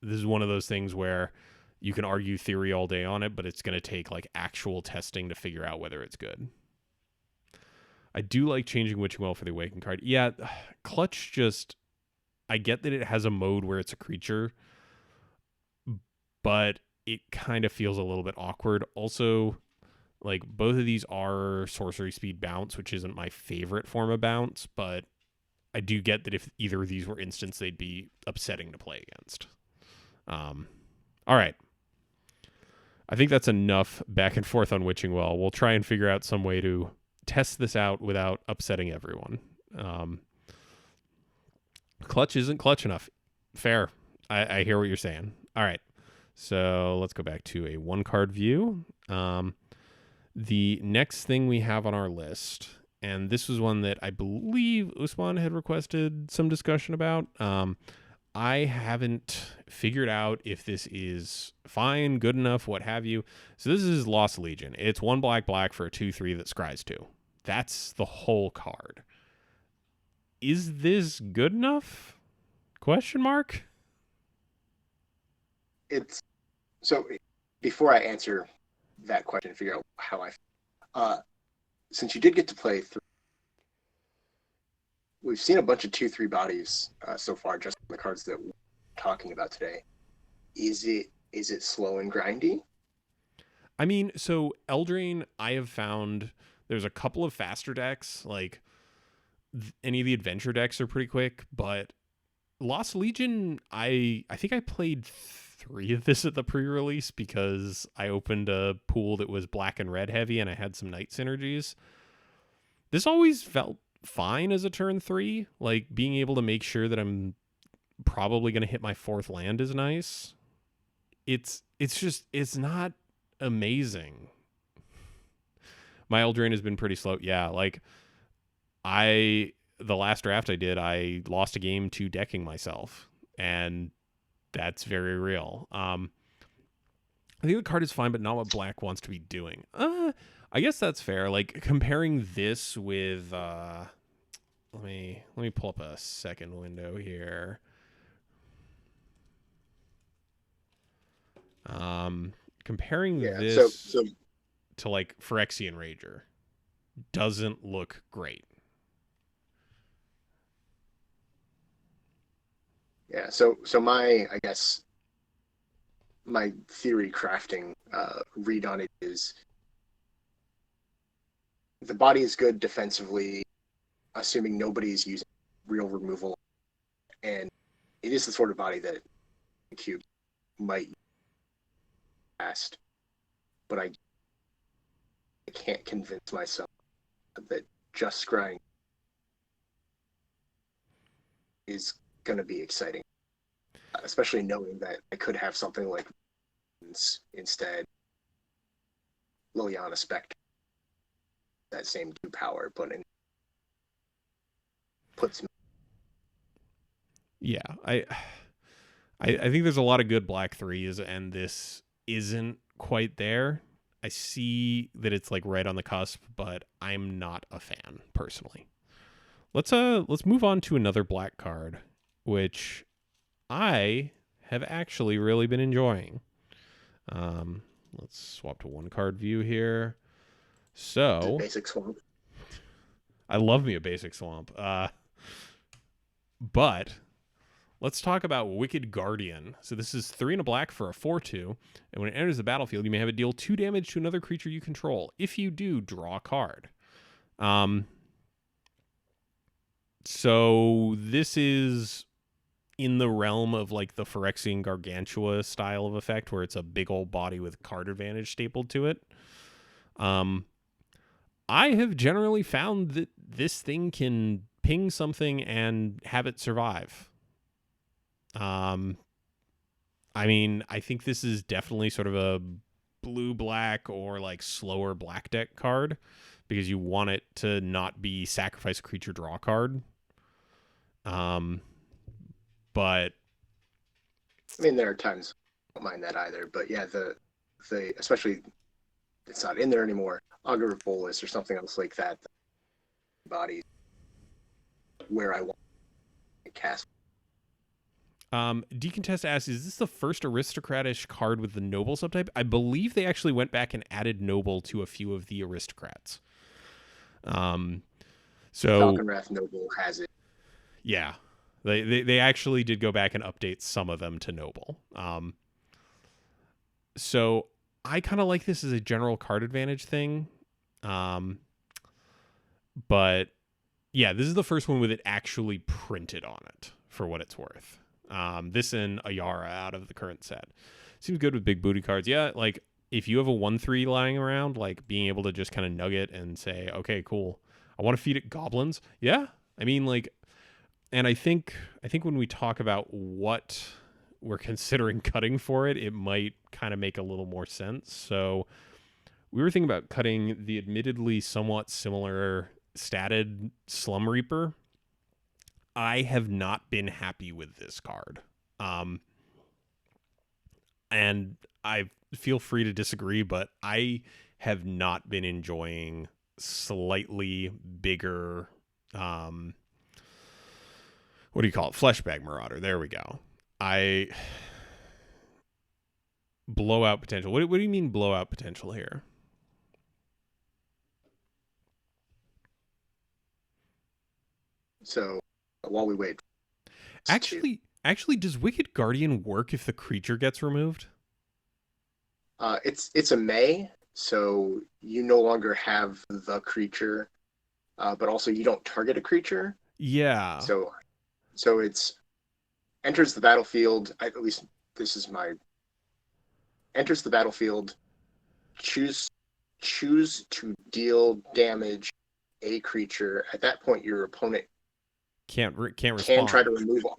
this is one of those things where you can argue theory all day on it, but it's going to take like actual testing to figure out whether it's good. I do like changing Witching Well for the Awakened card. Yeah, Clutch just, I get that it has a mode where it's a creature, but it kind of feels a little bit awkward. Also, like both of these are sorcery speed bounce, which isn't my favorite form of bounce, but I do get that if either of these were instants, they'd be upsetting to play against. All right. I think that's enough back and forth on Witching Well. We'll try and figure out some way to test this out without upsetting everyone. Clutch isn't clutch enough. Fair. I hear what you're saying. All right. So let's go back to a one card view. The next thing we have on our list, and this was one that I believe Usman had requested some discussion about. I haven't figured out if this is fine, good enough, what have you. So this is Lost Legion. It's 1 black for a 2/3 that scries 2. That's the whole card. Is this good enough? Question mark? It's so before I answer that question, figure out how since you did get to play through, we've seen a bunch of 2/3 bodies so far, just the cards that we're talking about today. Is it slow and grindy? I mean, so Eldraine, I have found there's a couple of faster decks, like any of the adventure decks are pretty quick, but Lost Legion, I think I played 3 of this at the pre-release because I opened a pool that was black and red heavy and I had some night synergies. This always felt fine as a turn 3, like being able to make sure that I'm probably going to hit my 4th land is nice. It's just it's not amazing. My Eldraine has been pretty slow. Yeah, like the last draft I did, I lost a game to decking myself, and that's very real. I think the card is fine, but not what black wants to be doing. I guess that's fair. Like comparing this with let me pull up a second window here. Comparing Yeah. So this to like Phyrexian Rager doesn't look great. yeah. So my I guess my theory crafting read on it is the body is good defensively, assuming nobody's using real removal, and it is the sort of body that the cube might cast, but I can't convince myself that just scrying is going to be exciting, especially knowing that I could have something like instead Liliana Spectre, that same 2 power, but it puts me. Yeah, I think there's a lot of good black threes, and this isn't quite there. I see that it's like right on the cusp, but I'm not a fan personally. Let's move on to another black card, which I have actually really been enjoying. Let's swap to one card view here. So Basic swamp. I love me a basic swamp. But let's talk about Wicked Guardian. So this is 3 and a black for a 4/2, and when it enters the battlefield, you may have it deal 2 damage to another creature you control. If you do, draw a card. So this is in the realm of like the Phyrexian Gargantua style of effect, where it's a big old body with card advantage stapled to it. I have generally found that this thing can ping something and have it survive. I mean, I think this is definitely sort of a blue-black or like slower black deck card because you want it to not be sacrifice a creature, draw a card. But I mean, there are times I don't mind that either, but yeah, the especially it's not in there anymore. Augur Bolus or something else like that. Body where I want to cast. Decontest asks, is this the first aristocratish card with the noble subtype? I believe they actually went back and added noble to a few of the aristocrats. So Falconwrath Noble has it. yeah, they actually did go back and update some of them to noble. So I kind of like this as a general card advantage thing. But yeah, this is the first one with it actually printed on it for what it's worth. This and Ayara out of the current set. Seems good with big booty cards. Yeah, like if you have a 1/3 lying around, like being able to just kind of nugget and say, okay, cool, I want to feed it goblins. Yeah. I mean, like, and I think when we talk about what we're considering cutting for it, it might kind of make a little more sense. So we were thinking about cutting the admittedly somewhat similar statted Slum Reaper. I have not been happy with this card. And I feel free to disagree, but I have not been enjoying slightly bigger what do you call it? Fleshbag Marauder. There we go. I blowout potential. What do you mean blowout potential here? So while we wait, Actually, does Wicked Guardian work if the creature gets removed? it's a May, so you no longer have the creature, but also you don't target a creature. Yeah. So it's enters the battlefield. At least this is my enters the battlefield. Choose to deal damage a creature. At that point, your opponent Can't respond. can try to remove all.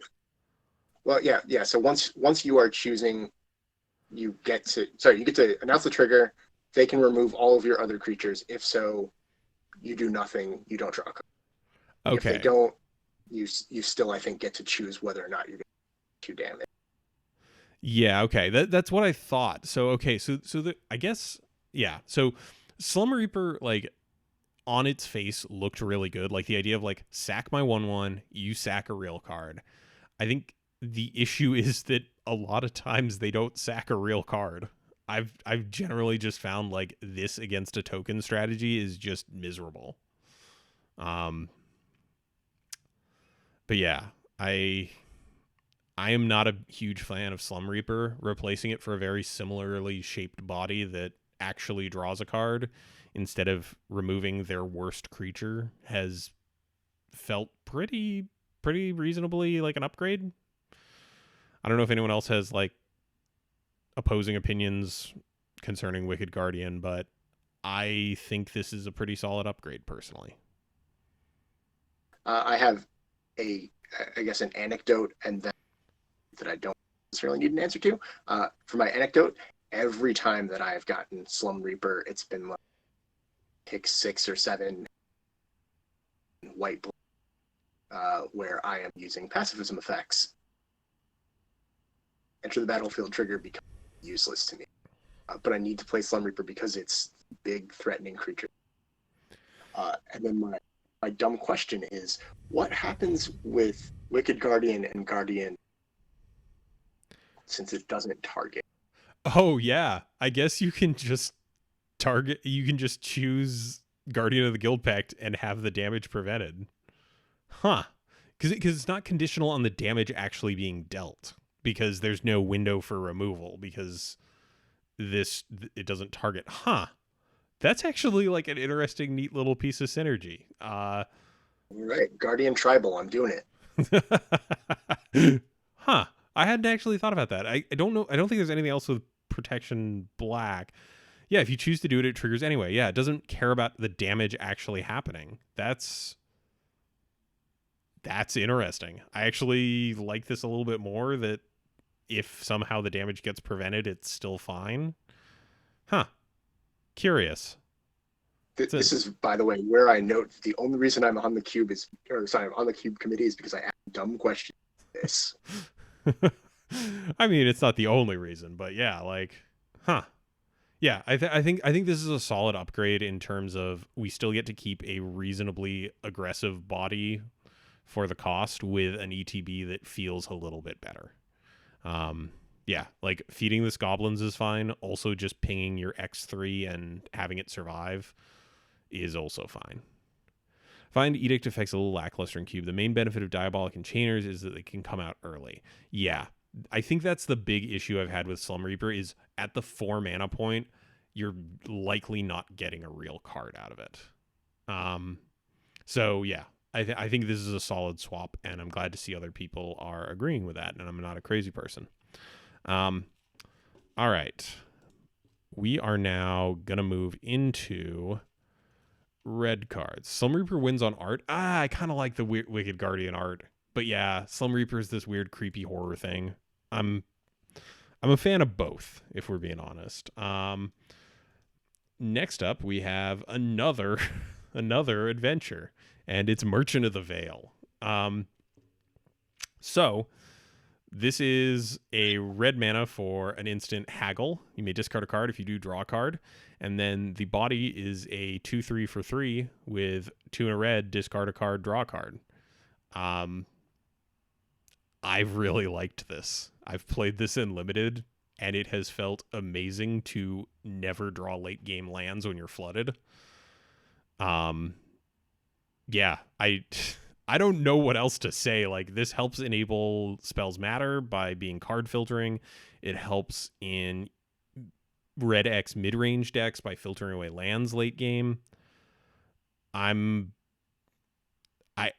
Well, yeah. So once you are choosing, you get to announce the trigger. They can remove all of your other creatures. If so, you do nothing. You don't draw a card. If they Okay. don't, you still, I think, get to choose whether or not you're going to do damage. Yeah, okay. That's what I thought. So okay, so I guess yeah. So Slum Reaper, like, on its face looked really good. Like the idea of like sack my 1/1, you sack a real card. I think the issue is that a lot of times they don't sack a real card. I've generally just found like this against a token strategy is just miserable. Um but yeah, I am not a huge fan of Slum Reaper. Replacing it for a very similarly shaped body that actually draws a card instead of removing their worst creature has felt pretty reasonably like an upgrade. I don't know if anyone else has like opposing opinions concerning Wicked Guardian, but I think this is a pretty solid upgrade personally. I have I guess, an anecdote, and then that I don't necessarily need an answer to. For my anecdote, every time that I've gotten Slum Reaper, it's been like pick 6 or 7 white, where I am using pacifism effects. Enter the battlefield trigger becomes useless to me. But I need to play Slum Reaper because it's big, threatening creature. And then my dumb question is, what happens with Wicked Guardian and Guardian since it doesn't target? Oh yeah, I guess you can just target. You can just choose Guardian of the Guild Pact and have the damage prevented. Huh? Because it's not conditional on the damage actually being dealt. Because there's no window for removal. Because it doesn't target. Huh? That's actually like an interesting, neat little piece of synergy. All right, Guardian Tribal, I'm doing it. Huh? I hadn't actually thought about that. I don't know. I don't think there's anything else with protection black. Yeah, if you choose to do it, it triggers anyway. Yeah, it doesn't care about the damage actually happening. That's interesting. I actually like this a little bit more, that if somehow the damage gets prevented, it's still fine. Huh. Curious. This is, by the way, where I note the only reason I'm on the cube I'm on the cube committee is because I asked dumb questions. This. I mean, it's not the only reason, but yeah, like, huh. Yeah, I think this is a solid upgrade in terms of we still get to keep a reasonably aggressive body for the cost with an ETB that feels a little bit better. Um, yeah, like feeding this goblins is fine. Also, just pinging your X3 and having it survive is also fine. Find Edict effects a little lackluster in Cube. The main benefit of Diabolic Enchainers is that they can come out early. Yeah, I think that's the big issue I've had with Slum Reaper is at the 4 mana point, you're likely not getting a real card out of it. Um, so yeah, I think this is a solid swap, and I'm glad to see other people are agreeing with that, and I'm not a crazy person. Um, all right, we are now gonna move into red cards. Slum Reaper wins on art. I kind of like the Wicked Guardian art, but yeah, Slum Reaper is this weird, creepy horror thing. I'm I'm a fan of both, if we're being honest. Next up, we have another another adventure, and it's Merchant of the Veil. Um, so this is a red mana for an instant haggle. You may discard a card. If you do, draw a card. And then the body is a 2/3 for 3 with 2 in a red, discard a card, draw a card. Um, I've really liked this. I've played this in limited, and it has felt amazing to never draw late game lands when you're flooded. Um, yeah, I don't know what else to say. Like, this helps enable spells matter by being card filtering. It helps in red X mid range decks by filtering away lands late game. I'm I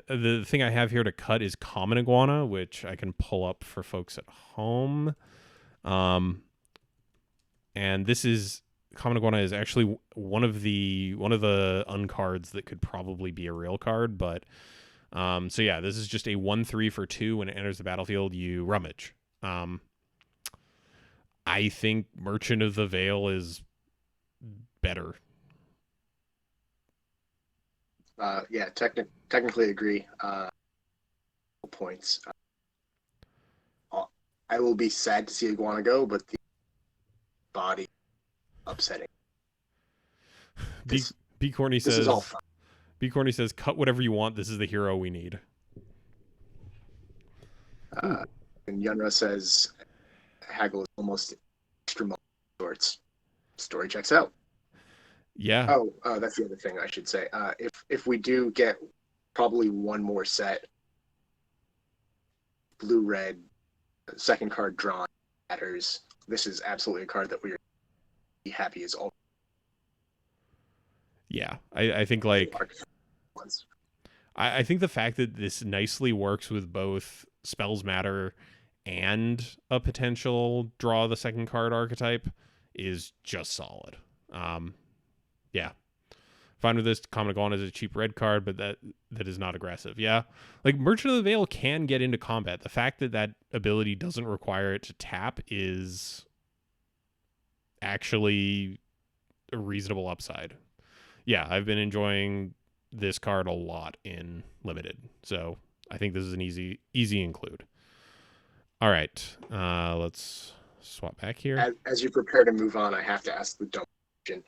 the thing I have here to cut is Common Iguana, which I can pull up for folks at home. Um, and this is Common Iguana is actually one of the uncards that could probably be a real card, but so yeah, this is just a 1/3 for 2. When it enters the battlefield, you rummage. Um, I think Merchant of the Veil is better. Yeah, technically agree. Points. I will be sad to see Iguana go, but the body upsetting. B This B Corny this is all says fun. B Corny says cut whatever you want. This is the hero we need. Uh, Ooh, and Yunra says Haggle is almost extra sorts. Story checks out. yeah, Oh, that's the other thing I should say. If we do get probably one more set, blue red, second card drawn matters. This is absolutely a card that we are happy is all yeah. I think like ones. I think the fact that this nicely works with both spells matter and a potential draw the second card archetype is just solid. Um, yeah, fine with this. Common Iguana is a cheap red card, but that is not aggressive. Yeah, like Merchant of the Veil can get into combat. The fact that that ability doesn't require it to tap is actually a reasonable upside. Yeah, I've been enjoying this card a lot in limited, so I think this is an easy include. All right, let's swap back here. As you prepare to move on, I have to ask the dumb question: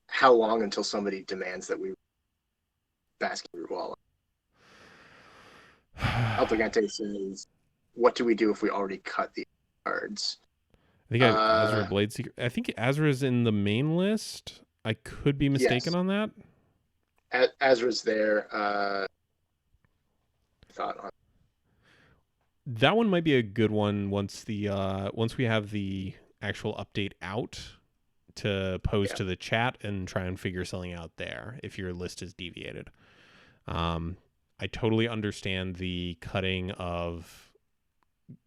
how long until somebody demands that we basket root wall? I Alpagante says, "What do we do if we already cut the cards?" think I have Azra Uh, Blade Seeker. I think Azra is in the main list. I could be mistaken yes, on that. Azra's there. Thought on That one might be a good one once we have the actual update out to pose yeah. to the chat and try and figure something out there if your list is deviated. Um, I totally understand the cutting of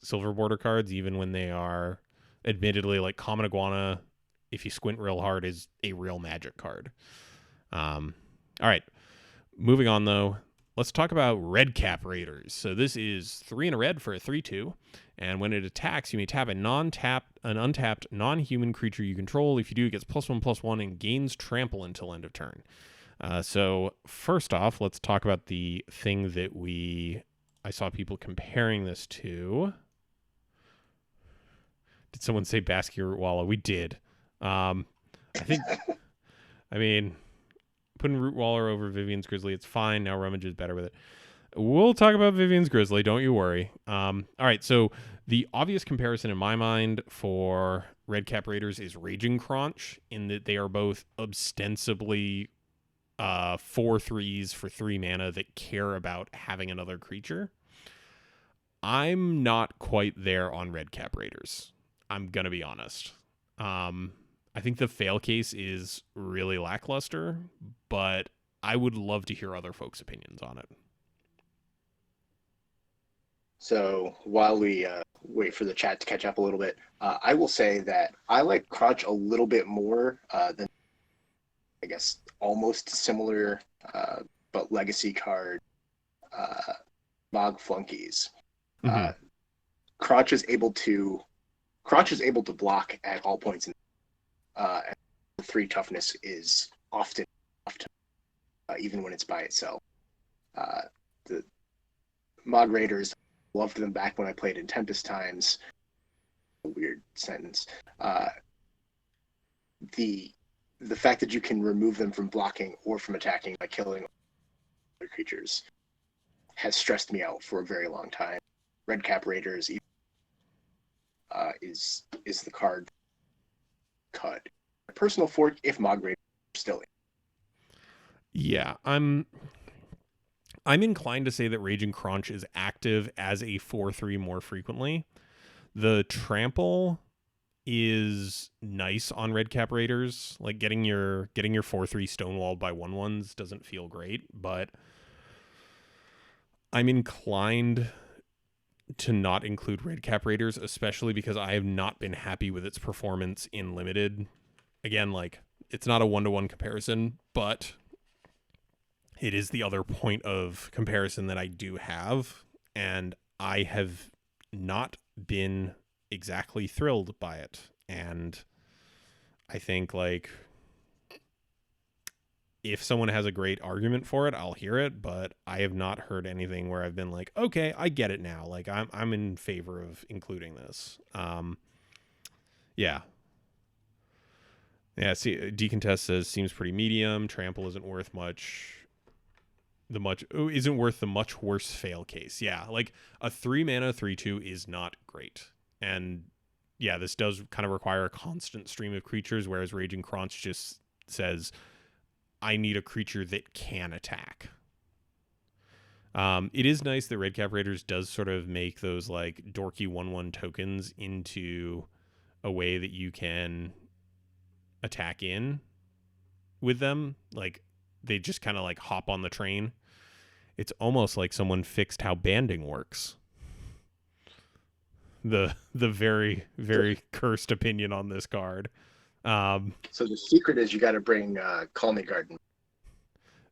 silver border cards, even when they are admittedly like Common Iguana. If you squint real hard, is a real magic card. All right, moving on though. Let's talk about Red Cap Raiders. So this is 3 in a red for a 3/2, and when it attacks, you may tap an untapped non-human creature you control. If you do, it gets +1/+1 and gains trample until end of turn. So first off, let's talk about the thing that I saw people comparing this to. Did someone say Basquiat Walla? We did. Um, I think, I mean, putting Root Waller over Vivian's Grizzly, it's fine. Now Rummage is better with it. We'll talk about Vivian's Grizzly. Don't you worry. All right. So the obvious comparison in my mind for Redcap Raiders is Raging Crunch, in that they are both ostensibly 4/3s for 3 mana that care about having another creature. I'm not quite there on Redcap Raiders. I'm gonna be honest. I think the fail case is really lackluster, but I would love to hear other folks' opinions on it. So while we wait for the chat to catch up a little bit, I will say that I like Crunch a little bit more than, I guess, almost similar but legacy card Mog Flunkies. Mm-hmm. Uh, Crotch is able to Crotch is able to block at all points, and 3 toughness is often even when it's by itself. The Mod Raiders, loved them back when I played in Tempest times. Weird sentence. The the fact that you can remove them from blocking or from attacking by killing other creatures has stressed me out for a very long time. Redcap Raiders is the card cut. A personal fork if Mod Raiders are still in. Yeah, I'm inclined to say that Raging Crunch is active as a 4/3 more frequently. The trample is nice on Redcap Raiders. Like getting your 4/3 stonewalled by 1/1s doesn't feel great, but I'm inclined to not include Redcap Raiders, especially because I have not been happy with its performance in limited. Again, like it's not a 1-to-1 comparison, but it is the other point of comparison that I do have, and I have not been exactly thrilled by it. And I think, like, if someone has a great argument for it, I'll hear it, but I have not heard anything where I've been like, okay, I get it now. Like I'm in favor of including this. Yeah. Yeah, see, Decontest says seems pretty medium. Trample isn't worth much. Isn't worth the much worse fail case. Yeah, like a 3 mana 3/2 is not great. And yeah, this does kind of require a constant stream of creatures, whereas Raging Crunch just says, I need a creature that can attack. It is nice that Redcap Raiders does sort of make those like dorky 1/1 tokens into a way that you can attack in with them. Like they just kind of like hop on the train. It's almost like someone fixed how banding works. The very very cursed opinion on this card. So the secret is you got to bring Call Me Garden.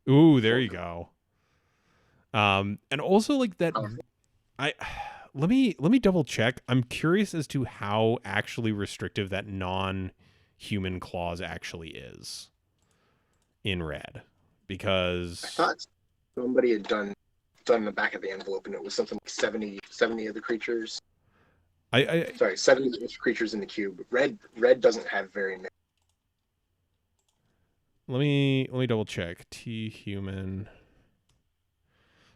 Ooh, there you go. And also like that. I let me double check. I'm curious as to how actually restrictive that non-human clause actually is in red, because I thought somebody had done the back of the envelope, and it was something like 70 of the creatures. I Sorry, 70 creatures in the cube. Red doesn't have very many. let me double check. T human.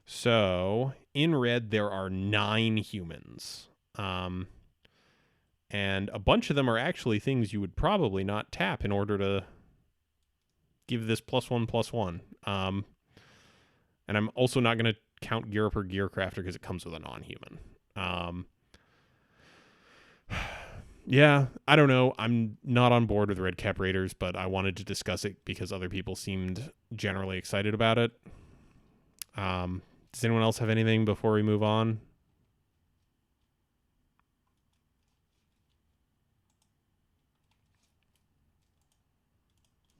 So in red there are 9 humans. And a bunch of them are actually things you would probably not tap in order to give this +1/+1. And I'm also not going to count Gear Up or Gear Crafter because it comes with a non-human. Yeah, I don't know. I'm not on board with Redcap Raiders, but I wanted to discuss it because other people seemed generally excited about it. Does anyone else have anything before we move on?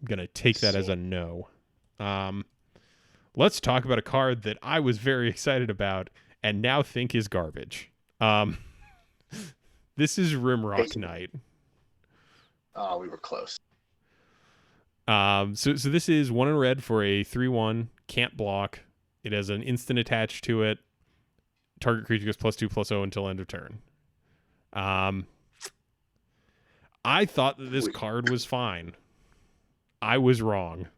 I'm going to take that as a no. Let's talk about a card that I was very excited about and now think is garbage. This is Rimrock Knight. Oh, we were close. So this is 1 in red for a 3/1, can't block. It has an instant attached to it. Target creature gets +2/+0 until end of turn. I thought that this We, card was fine. I was wrong.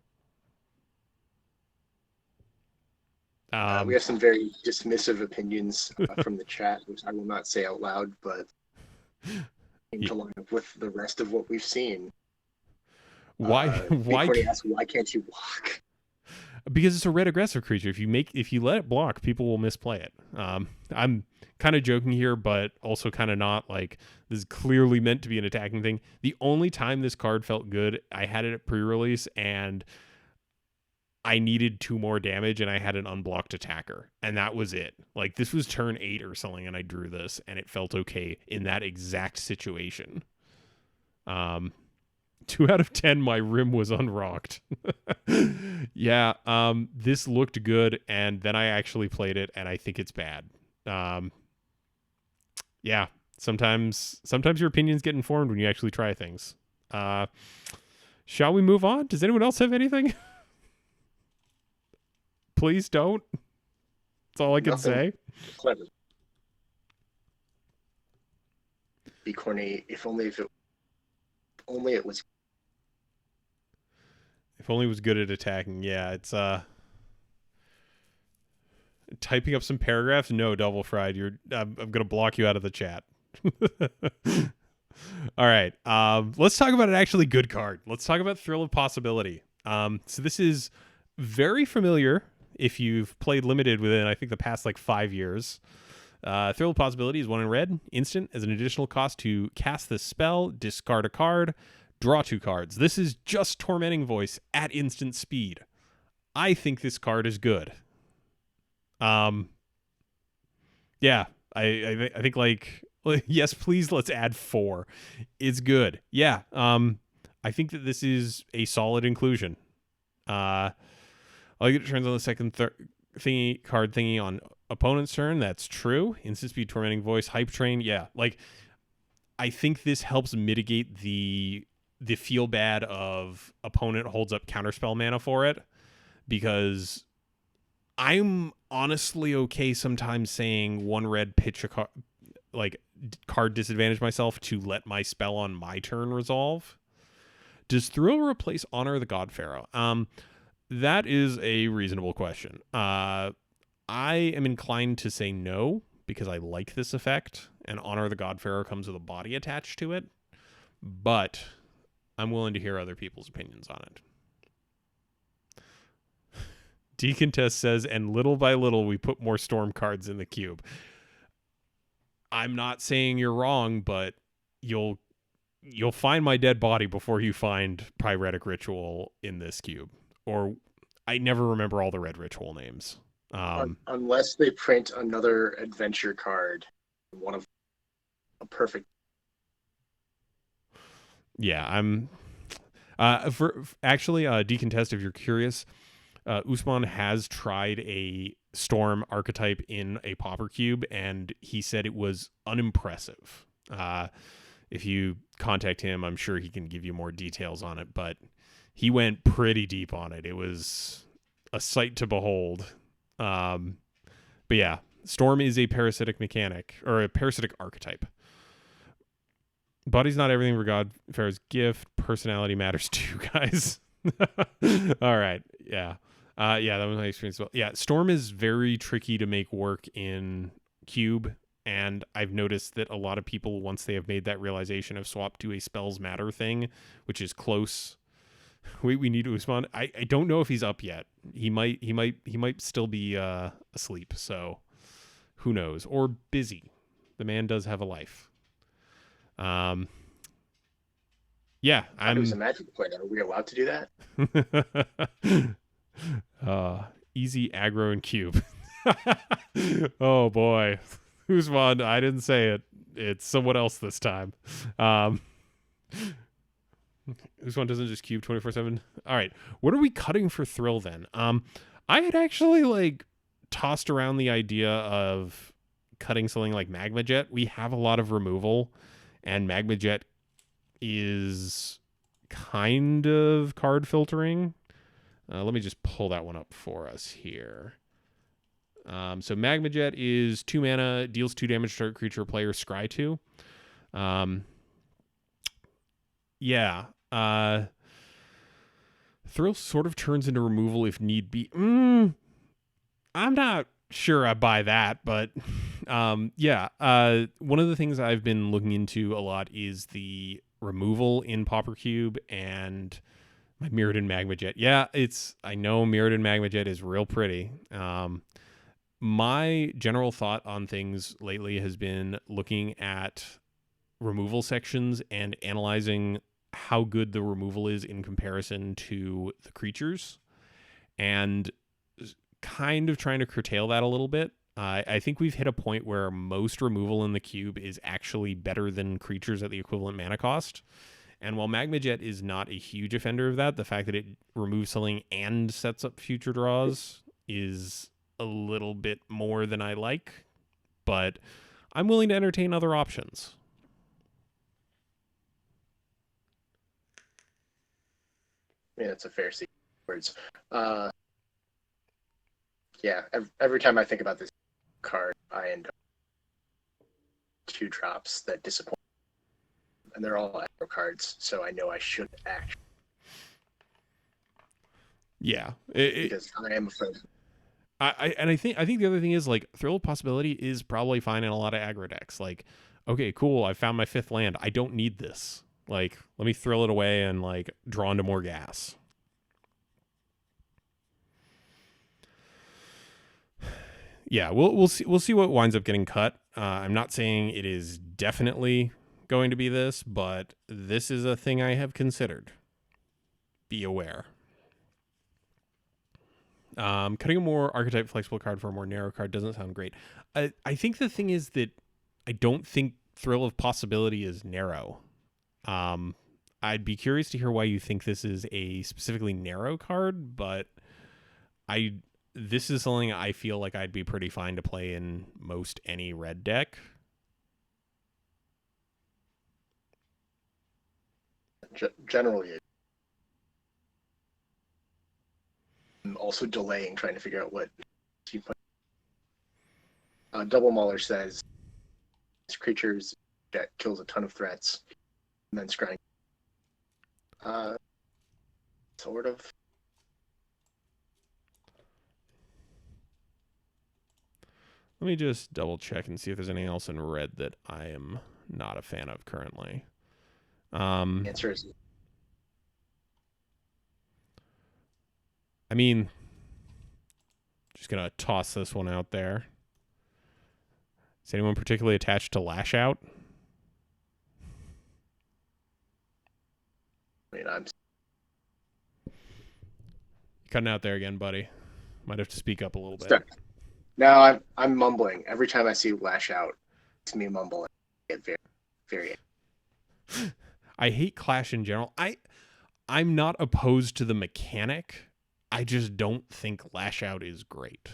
we have some very dismissive opinions from the chat, which I will not say out loud, but seem to line up with the rest of what we've seen. Why? Big Why? Corny asks, why can't you block? Because it's a red aggressive creature. If you let it block, people will misplay it. I'm kind of joking here, but also kind of not. Like, this is clearly meant to be an attacking thing. The only time this card felt good, I had it at pre-release, and I needed 2 more damage, and I had an unblocked attacker, and that was it. Like, this was turn 8 or something, and I drew this, and it felt okay in that exact situation. 2 out of 10, my rim was unrocked. Yeah, this looked good, and then I actually played it, and I think it's bad. Yeah, sometimes your opinions get informed when you actually try things. Shall we move on? Does anyone else have anything? Please don't. That's all I can Nothing say. clever. Big Corny, if only it was. If only it was good at attacking. Yeah, it's typing up some paragraphs. No, Double Fried. I'm gonna block you out of the chat. All right. Let's talk about an actually good card. Let's talk about Thrill of Possibility. So this is very familiar if you've played Limited within, I think, the past like 5 years. Thrill of Possibility is 1 in red, instant, as an additional cost to cast this spell, discard a card, draw 2 cards. This is just Tormenting Voice at instant speed. I think this card is good. Yeah, I think like, yes, please, let's add 4. It's good. Yeah. I think that this is a solid inclusion. I like it turns on the second card thingy on opponent's turn. That's true. Instant speed, Tormenting Voice, Hype Train. Yeah, like, I think this helps mitigate the feel bad of opponent holds up counterspell mana for it, because I'm honestly okay sometimes saying 1 red, pitch a card, like card disadvantage myself to let my spell on my turn resolve. Does Thrill replace Honor the God Pharaoh? That is a reasonable question. I am inclined to say no, because I like this effect, and Honor the God Pharaoh comes with a body attached to it. But I'm willing to hear other people's opinions on it. Decontest says, and little by little, we put more storm cards in the cube. I'm not saying you're wrong, but you'll find my dead body before you find Pyretic Ritual in this cube. Or I never remember all the red ritual names. Unless they print another adventure card, one of a perfect. Yeah, I'm. Actually, Decontest, if you're curious, Usman has tried a storm archetype in a pauper cube, and he said it was unimpressive. If you contact him, I'm sure he can give you more details on it, but he went pretty deep on it. It was a sight to behold. But yeah, Storm is a parasitic mechanic, or a parasitic archetype. Body's not everything for God Pharaoh's gift. Personality matters too, guys. All right. Yeah. Yeah, that was my experience. Well, yeah, Storm is very tricky to make work in Cube, and I've noticed that a lot of people, once they have made that realization, have swapped to a spells matter thing, which is close. We need to respond. I don't know if he's up yet. He might still be asleep. So who knows? Or busy. The man does have a life. Yeah, It was a Magic player. Are we allowed to do that? Easy aggro and cube. Oh boy, who's won? I didn't say it. It's someone else this time. This one doesn't just cube 24/7. All right, what are we cutting for Thrill then? I had actually like tossed around the idea of cutting something like Magma Jet. We have a lot of removal, and Magma Jet is kind of card filtering. Let me just pull that one up for us here. So Magma Jet is 2 mana, deals 2 damage to target creature or player, scry 2. Yeah. Thrill sort of turns into removal if need be. I'm not sure I buy that, but yeah. One of the things I've been looking into a lot is the removal in Pauper Cube and my Mirrodin Magma Jet. Yeah, I know Mirrodin Magma Jet is real pretty. My general thought on things lately has been looking at removal sections and analyzing how good the removal is in comparison to the creatures, and kind of trying to curtail that a little bit. I think we've hit a point where most removal in the cube is actually better than creatures at the equivalent mana cost. And while Magma Jet is not a huge offender of that, the fact that it removes something and sets up future draws is a little bit more than I like. But I'm willing to entertain other options. Yeah, it's a fair sequence of words. Yeah, every time I think about this card, I end up two drops that disappoint, and they're all aggro cards, so I know I should act Yeah, because I am afraid. I think the other thing is like Thrill of Possibility is probably fine in a lot of aggro decks. Like, okay, cool, I found my fifth land. I don't need this. Like, let me thrill it away and like draw into more gas. Yeah, we'll see what winds up getting cut. I'm not saying it is definitely going to be this, but this is a thing I have considered. Be aware. Cutting a more archetype flexible card for a more narrow card doesn't sound great. I think the thing is that I don't think Thrill of Possibility is narrow. Um, I'd be curious to hear why you think this is a specifically narrow card, but I this is something I feel like I'd be pretty fine to play in most any red deck. Generally, I'm also delaying trying to figure out what team put. Double Mauler says creatures that kills a ton of threats and then scrying. Sort of. Let me just double check and see if there's anything else in red that I am not a fan of currently. Answer is I mean, just gonna toss this one out there. Is anyone particularly attached to Lash Out? I'm Cutting out there again, buddy. Might have to speak up a little bit. stuck. Now I'm mumbling every time I see Lash Out. It's me mumbling. I get very. I hate Clash in general. I'm not opposed to the mechanic. I just don't think Lash Out is great.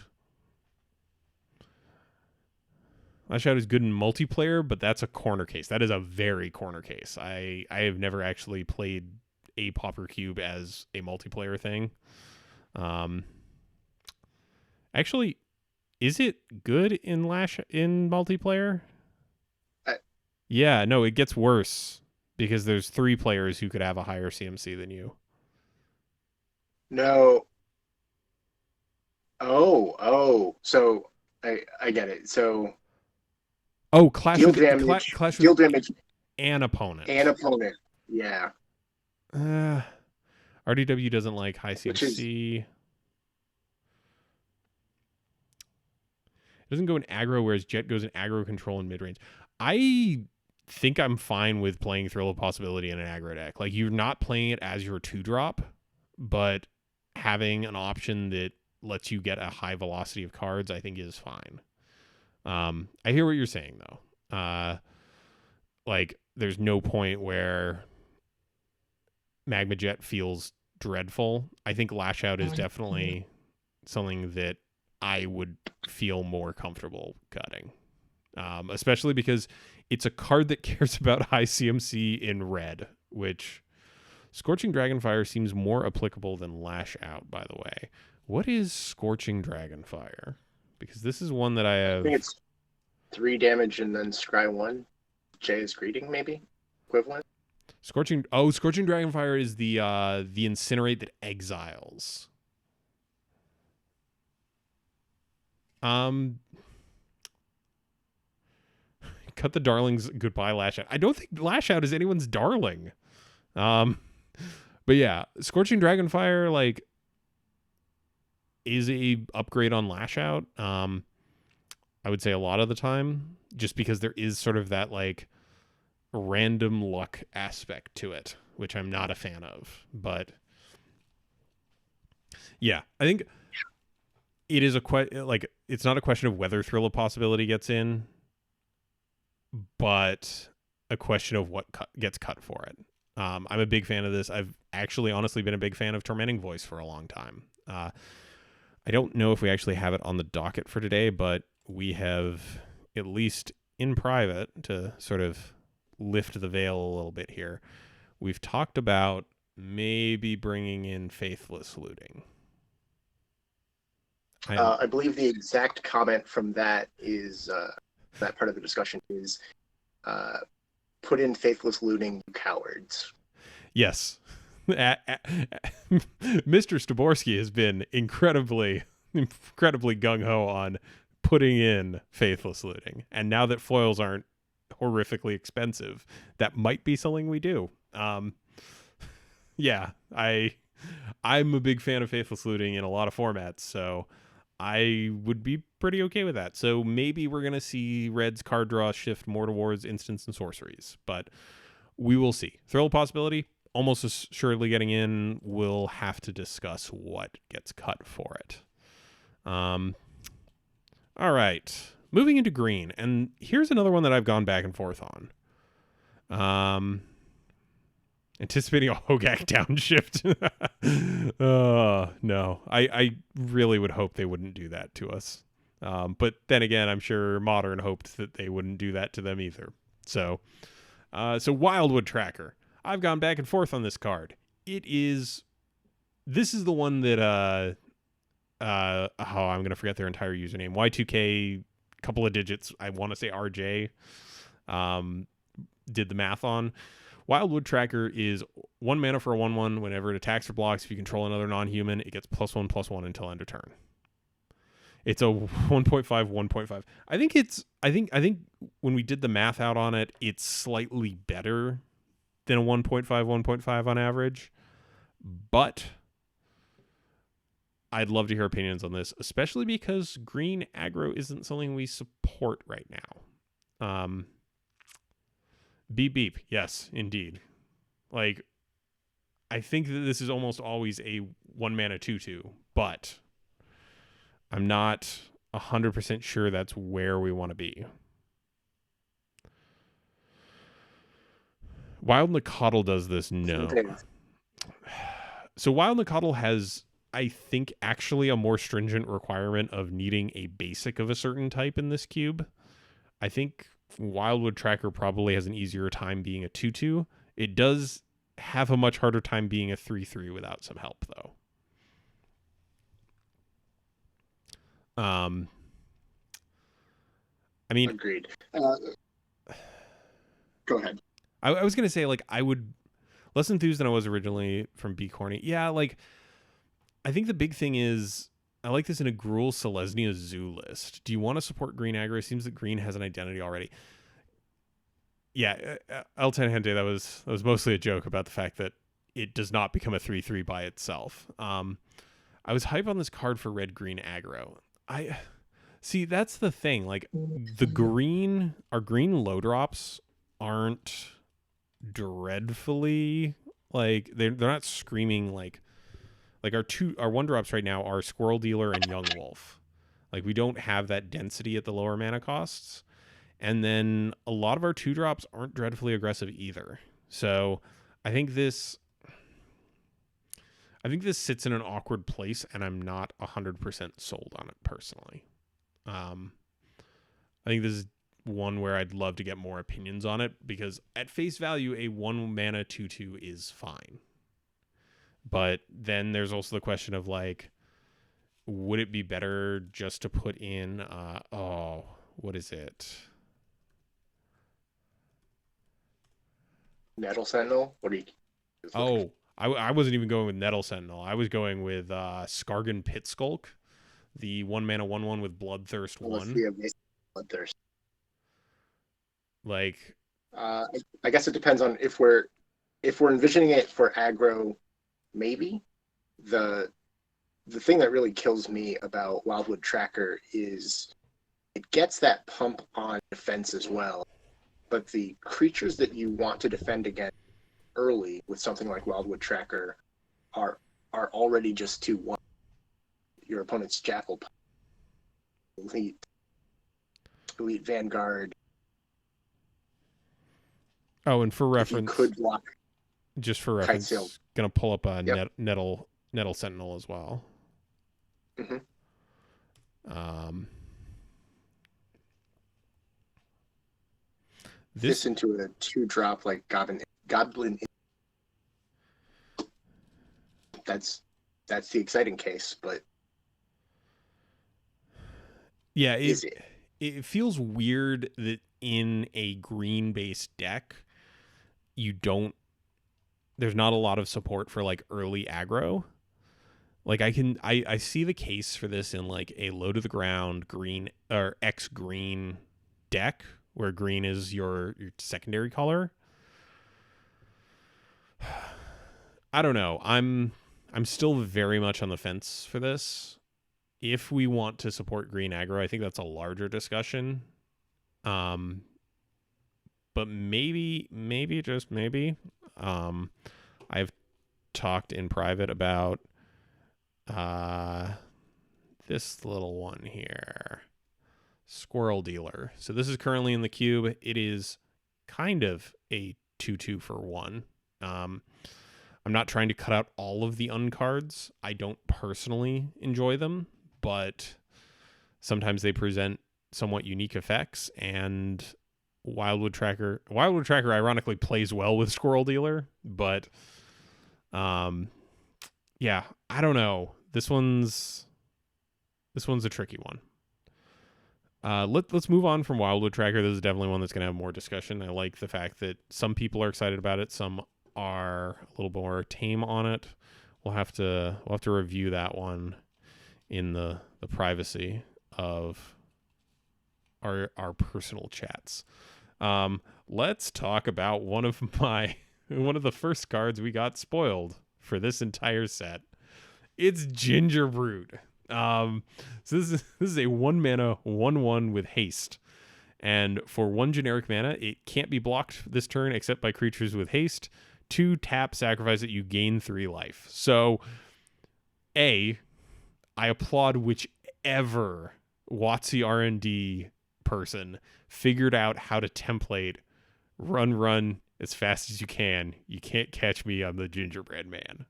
Lash Out is good in multiplayer, but that's a corner case. That is a very corner case. I have never actually played a Pauper Cube as a multiplayer thing. Actually, is it good in multiplayer? Yeah, no, it gets worse because there's 3 players who could have a higher CMC than you. No. Oh. So I get it. So Oh, Clash deal with damage, Clash deal with damage, an opponent. and opponent. Yeah. RDW doesn't like high Which is CMC. It doesn't go in aggro, whereas Jet goes in aggro control and mid range. I think I'm fine with playing Thrill of Possibility in an aggro deck. Like, you're not playing it as your 2-drop, but having an option that lets you get a high velocity of cards, I think is fine. I hear what you're saying, though. Like, there's no point where Magma Jet feels dreadful. I think Lash Out is definitely something that I would feel more comfortable cutting. Especially because it's a card that cares about high CMC in red, which Scorching Dragonfire seems more applicable than Lash Out, by the way. What is Scorching Dragonfire? Because this is one that I I have... think it's 3 damage and then scry 1. J is greeting, maybe equivalent. Scorching Dragonfire is the incinerate that exiles. Um, cut the darlings goodbye, Lash Out. I don't think Lash Out is anyone's darling. But yeah, Scorching Dragonfire like is a upgrade on Lash Out. I would say a lot of the time, just because there is sort of that like random luck aspect to it, which I'm not a fan of. But yeah, I think it is like it's not a question of whether Thrill of Possibility gets in, but a question of what gets cut for it. I'm a big fan of this. I've actually honestly been a big fan of Tormenting Voice for a long time. I don't know if we actually have it on the docket for today, but we have, at least in private, to sort of lift the veil a little bit here, we've talked about maybe bringing in Faithless Looting. I believe the exact comment from that is that part of the discussion is put in Faithless Looting, you cowards. Yes. Mr. Staborski has been incredibly gung-ho on putting in Faithless Looting. And now that foils aren't horrifically expensive, that might be something we do. Yeah, I'm a big fan of Faithless Looting in a lot of formats, so I would be pretty okay with that. So maybe we're going to see Red's card draw shift more towards instants and sorceries, but we will see. Thrill of Possibility, almost assuredly getting in. We'll have to discuss what gets cut for it. All right. Moving into green, and here's another one that I've gone back and forth on. Anticipating a Hogak downshift. No. I really would hope they wouldn't do that to us. But then again, I'm sure Modern hoped that they wouldn't do that to them either. So Wildwood Tracker. I've gone back and forth on this card. This is the one that I'm gonna forget their entire username. Y2K, couple of digits. I want to say RJ. Did the math on. Wildwood Tracker is 1 mana for a 1/1. Whenever it attacks or blocks, if you control another non-human, it gets +1/+1 until end of turn. It's a 1.5, 1.5. I think when we did the math out on it, it's slightly better than a 1.5, 1.5 on average. But I'd love to hear opinions on this, especially because green aggro isn't something we support right now. Beep beep. Yes, indeed. Like, I think that this is almost always a 1 mana 2/2, but I'm not 100% sure that's where we want to be. Wild Nacatl does this? No. So Wild Nacatl has, I think, actually a more stringent requirement of needing a basic of a certain type in this cube. I think Wildwood Tracker probably has an easier time being a 2/2. It does have a much harder time being a 3/3 without some help, though. I mean, agreed. Go ahead. I was gonna say, like, I would less enthused than I was originally from B Corny. Yeah, like, I think the big thing is I like this in a Gruul Selesnya Zoo list. Do you want to support green aggro? It seems that green has an identity already. Yeah, El Tangente, that was mostly a joke about the fact that it does not become a 3/3 by itself. I was hype on this card for red green aggro. I see, that's the thing. Like, our green low drops aren't dreadfully, like, they're not screaming like our 1 drops right now are Squirrel Dealer and Young Wolf. Like, we don't have that density at the lower mana costs. And then a lot of our 2 drops aren't dreadfully aggressive either. So I think this sits in an awkward place, and I'm not 100% sold on it personally. I think this is one where I'd love to get more opinions on it, because at face value, a 1 mana 2/2 is fine. But then there's also the question of, like, would it be better just to put in, what is it? Nettle Sentinel. What are you just looking for? Oh, I wasn't even going with Nettle Sentinel. I was going with Skargan Pit Skulk, the 1 mana 1/1 with Bloodthirst Well, let's 1. see a basic Bloodthirst. Like, I guess it depends on if we're envisioning it for aggro, maybe. The the thing that really kills me about Wildwood Tracker is it gets that pump on defense as well, but the creatures that you want to defend against early with something like Wildwood Tracker are are already just too one. Your opponent's Jackal, Elite, Elite Vanguard. oh, and for If you reference, could block just for Kite Sail, reference, gonna pull up a yep. Nettle Sentinel as well. Mm-hmm. Um, This this, into a 2-drop like Goblin. That's that's the exciting case, but yeah, is it? it feels weird that in a green based deck, you don't. There's not a lot of support for like early aggro. Like I see the case for this in like a low to the ground green or X green deck where green is your secondary color. I don't know. I'm still very much on the fence for this. If we want to support green aggro, I think that's a larger discussion. Um, but maybe just maybe, um, I've talked in private about uh this little one here, Squirrel Dealer. So this is currently in the cube. It is kind of a 2/2 for 1. Um, I'm not trying to cut out all of the uncards. I don't personally enjoy them, but sometimes they present somewhat unique effects. And Wildwood Tracker, ironically plays well with Squirrel Dealer, but um, yeah, I don't know. This one's a tricky one. Let's move on from Wildwood Tracker. This is definitely one that's going to have more discussion. I like the fact that some people are excited about it, some are a little more tame on it. We'll have to review that one in the privacy of our personal chats. Let's talk about one of the first cards we got spoiled for this entire set. It's Ginger Brute. So this is a 1 mana 1/1 with haste. And for 1 generic mana, it can't be blocked this turn except by creatures with haste. 2 tap, sacrifice it, you gain 3 life. So I applaud whichever WotC R&D person figured out how to template run as fast as you can. You can't catch me, I'm the gingerbread man.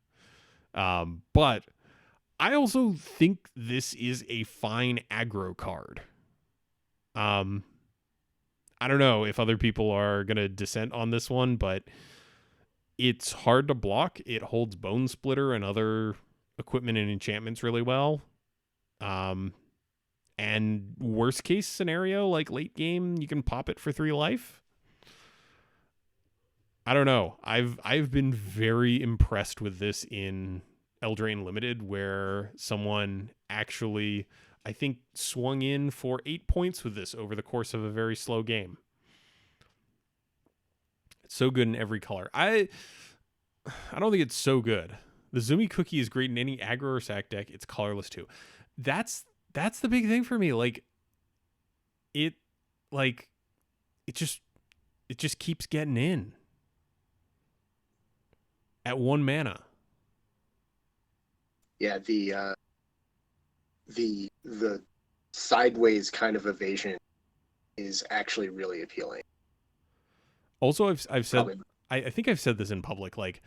But I also think this is a fine aggro card. I don't know if other people are going to dissent on this one, but it's hard to block. It holds Bone Splitter and other equipment and enchantments really well. And worst case scenario, like late game, you can pop it for 3 life. I don't know. I've been very impressed with this in Eldraine Limited, where someone actually, I think, swung in for 8 points with this over the course of a very slow game. It's so good in every color. I don't think it's so good. The Zumi Cookie is great in any aggro or sack deck. It's colorless too. That's the big thing for me. It like it just keeps getting in at 1 mana. Yeah, the sideways kind of evasion is actually really appealing. Also, I've said Probably. I think I've said this in public. Like,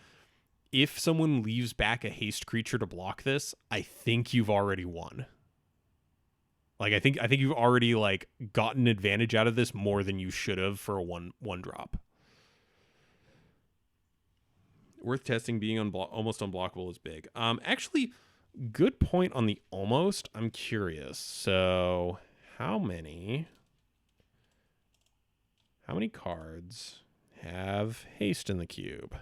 if someone leaves back a haste creature to block this, I think you've already won. Like, I think you've already like gotten advantage out of this more than you should have for a one drop. Worth testing. Being almost unblockable is big. Actually, good point on the almost. I'm curious. So, how many cards have haste in the cube.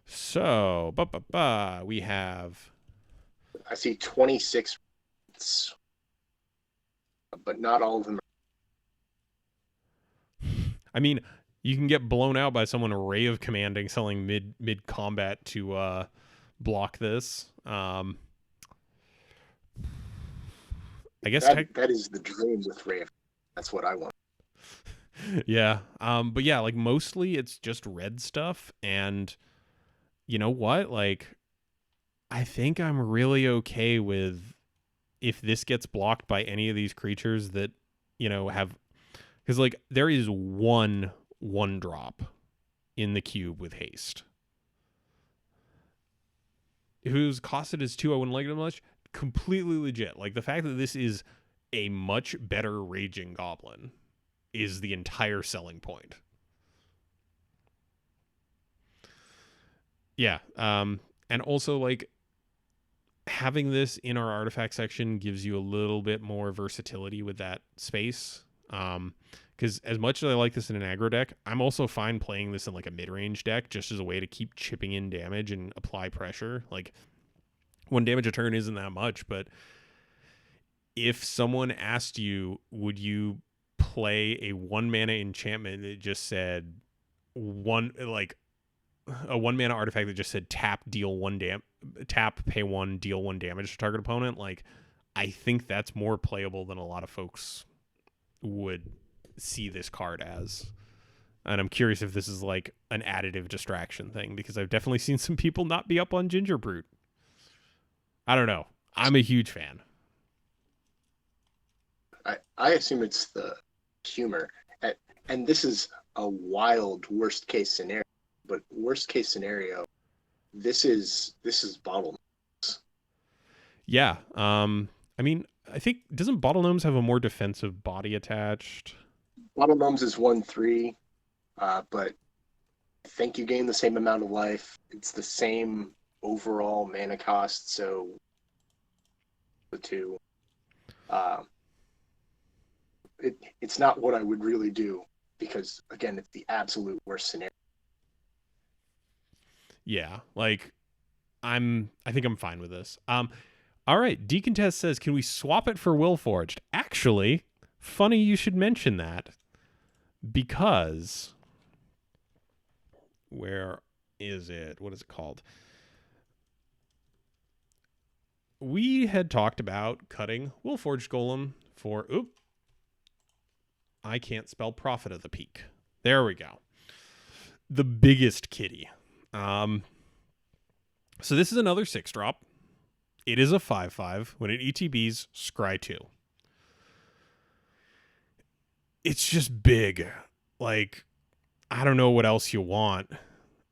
So, we have. I see 26, but not all of them. I mean, you can get blown out by someone Ray of Commanding selling mid combat to block this. I guess That is the dream with Ray. That's what I want. yeah. But yeah, like mostly it's just red stuff, and you know what? Like, I think I'm really okay with if this gets blocked by any of these creatures that have, because like there is one drop in the cube with haste whose costed is 2. I wouldn't like it much. Completely legit. Like the fact that this is a much better raging goblin is the entire selling point. Yeah. And also like having this in our artifact section gives you a little bit more versatility with that space. Because as much as I like this in an aggro deck, I'm also fine playing this in like a mid-range deck just as a way to keep chipping in damage and apply pressure. Like 1 damage a turn isn't that much, but if someone asked you, would you play a 1 mana enchantment that just said a 1 mana artifact that just said tap, pay 1, deal 1 damage to target opponent? Like, I think that's more playable than a lot of folks would see this card as. And I'm curious if this is like an additive distraction thing, because I've definitely seen some people not be up on Ginger Brute. I don't know. I'm a huge fan. I assume it's the humor, and this is a wild worst case scenario. But worst case scenario, this is bottlenecks. Yeah. I mean, I think doesn't Bottle Gnomes have a more defensive body attached? Bottle Gnomes is 1/3, but I think you gain the same amount of life. It's the same overall mana cost, so the two. It's not what I would really do because again, it's the absolute worst scenario. Yeah, like I think I'm fine with this. All right, Decontest says, can we swap it for Willforged? Actually, funny you should mention that, because where is it? What is it called? We had talked about cutting Willforged Golem for I can't spell Prophet of the Peak. There we go. The biggest kitty. So this is another 6-drop. It is a 5/5. When it ETBs, scry 2. It's just big. Like, I don't know what else you want.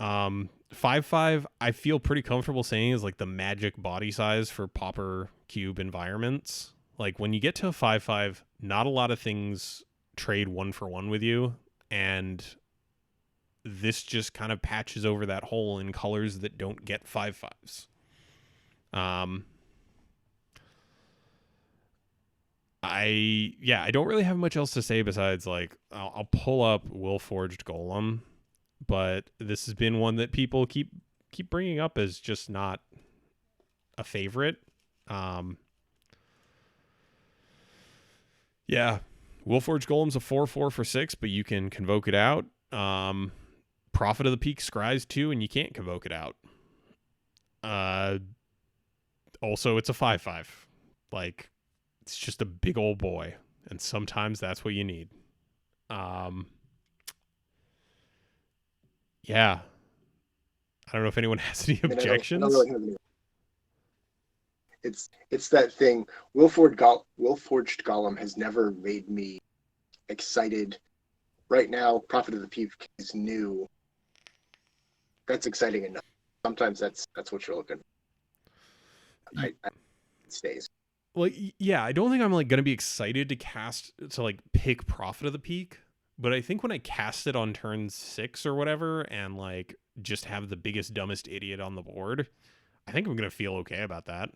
5/5, I feel pretty comfortable saying is like the magic body size for Pauper Cube environments. Like when you get to a 5/5, not a lot of things trade 1-for-1 with you, and this just kind of patches over that hole in colors that don't get 5/5s. I don't really have much else to say besides like I'll pull up Willforged Golem, but this has been one that people keep bringing up as just not a favorite. Yeah, Willforged Golem's a 4/4 for 6, but you can convoke it out. Prophet of the Peak scries 2, and you can't convoke it out. Also, it's a 5/5. Like, it's just a big old boy, and sometimes that's what you need. Yeah. I don't know if anyone has any objections. I don't really have any. It's that thing. Willforged Golem has never made me excited. Right now, Prophet of the Peak is new. That's exciting enough. Sometimes that's what you're looking for. It stays. Like, yeah, I don't think I'm like gonna be excited to like pick Prophet of the Peak, but I think when I cast it on turn 6 or whatever, and like just have the biggest dumbest idiot on the board, I think I'm gonna feel okay about that.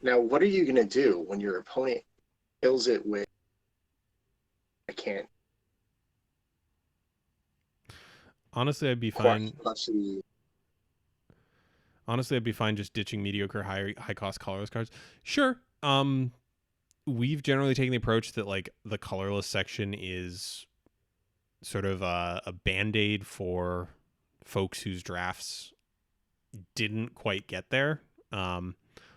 Now, what are you gonna do when your opponent kills it with I can't Honestly, I'd be quite fine. custody. Honestly, I'd be fine just ditching mediocre high cost colorless cards. Sure. We've generally taken the approach that like the colorless section is sort of a band-aid for folks whose drafts didn't quite get there. Um,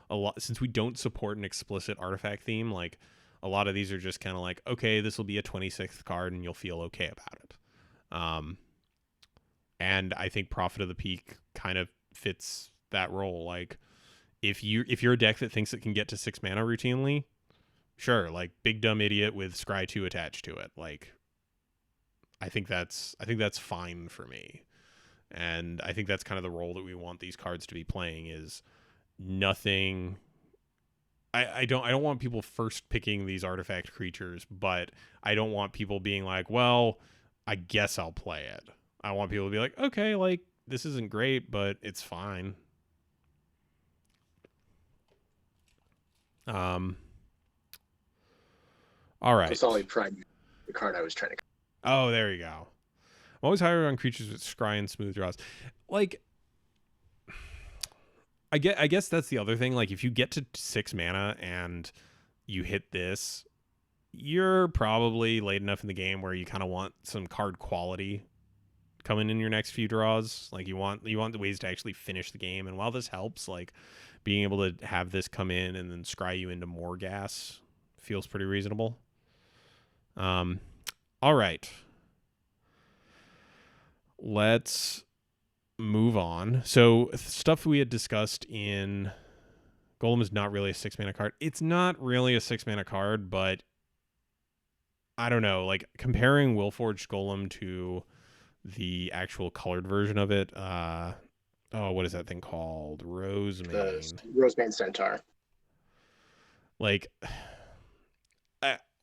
a lot since we don't support an explicit artifact theme, like a lot of these are just kind of like, okay, this will be a 26th card and you'll feel okay about it. And I think Prophet of the Peak kind of fits that role. Like if you're a deck that thinks it can get to 6 mana routinely, sure, like big dumb idiot with Scry 2 attached to it. Like I think that's fine for me. And I think that's kind of the role that we want these cards to be playing is nothing. I don't want people first picking these artifact creatures, but I don't want people being like, well, I guess I'll play it. I want people to be like, okay, like this isn't great, but it's fine. Um all So right. Solid Pride, the card I was trying to. Oh, there you go. I'm always higher on creatures with scry and smooth draws. Like I guess that's the other thing. Like if you get to 6 mana and you hit this, you're probably late enough in the game where you kind of want some card quality coming in your next few draws. Like you want the ways to actually finish the game. And while this helps, like being able to have this come in and then scry you into more gas feels pretty reasonable. Um, all right, let's move on. So stuff we had discussed in Golem is not really a 6 mana card. It's not really a 6 mana card, but I don't know. Like comparing Willforged Golem to the actual colored version of it. Oh, what is that thing called? The Rosemane. Rosebane Centaur. Like,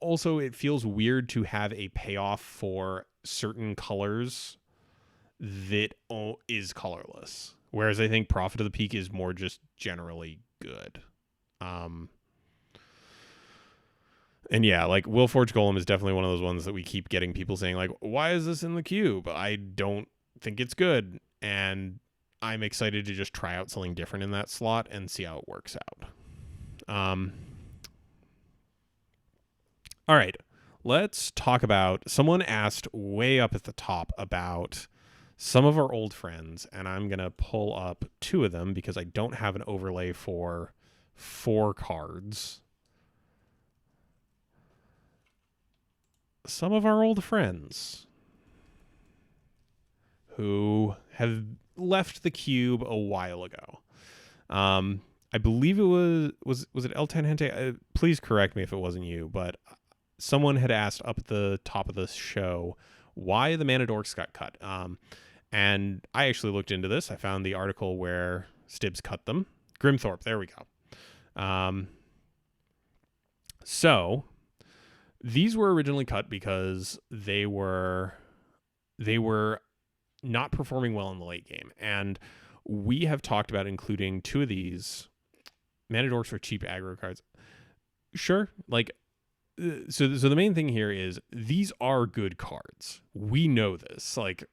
also, it feels weird to have a payoff for certain colors that is colorless. Whereas I think Prophet of the Peak is more just generally good. Um, and yeah, like Willforged Golem is definitely one of those ones that we keep getting people saying, like, why is this in the cube? I don't think it's good. And I'm excited to just try out something different in that slot and see how it works out. All right, let's talk about someone asked way up at the top about some of our old friends, and I'm going to pull up two of them because I don't have an overlay for 4 cards. Some of our old friends who have left the cube a while ago. I believe it was it El Tangente? Please correct me if it wasn't you, but someone had asked up at the top of the show why the Mana Dorks got cut. And I actually looked into this. I found the article where Stibbs cut them. Grimthorpe, there we go. So these were originally cut because they were not performing well in the late game. And we have talked about including 2 of these. Mana Dorks are cheap aggro cards. Sure, like so the main thing here is these are good cards. We know this, like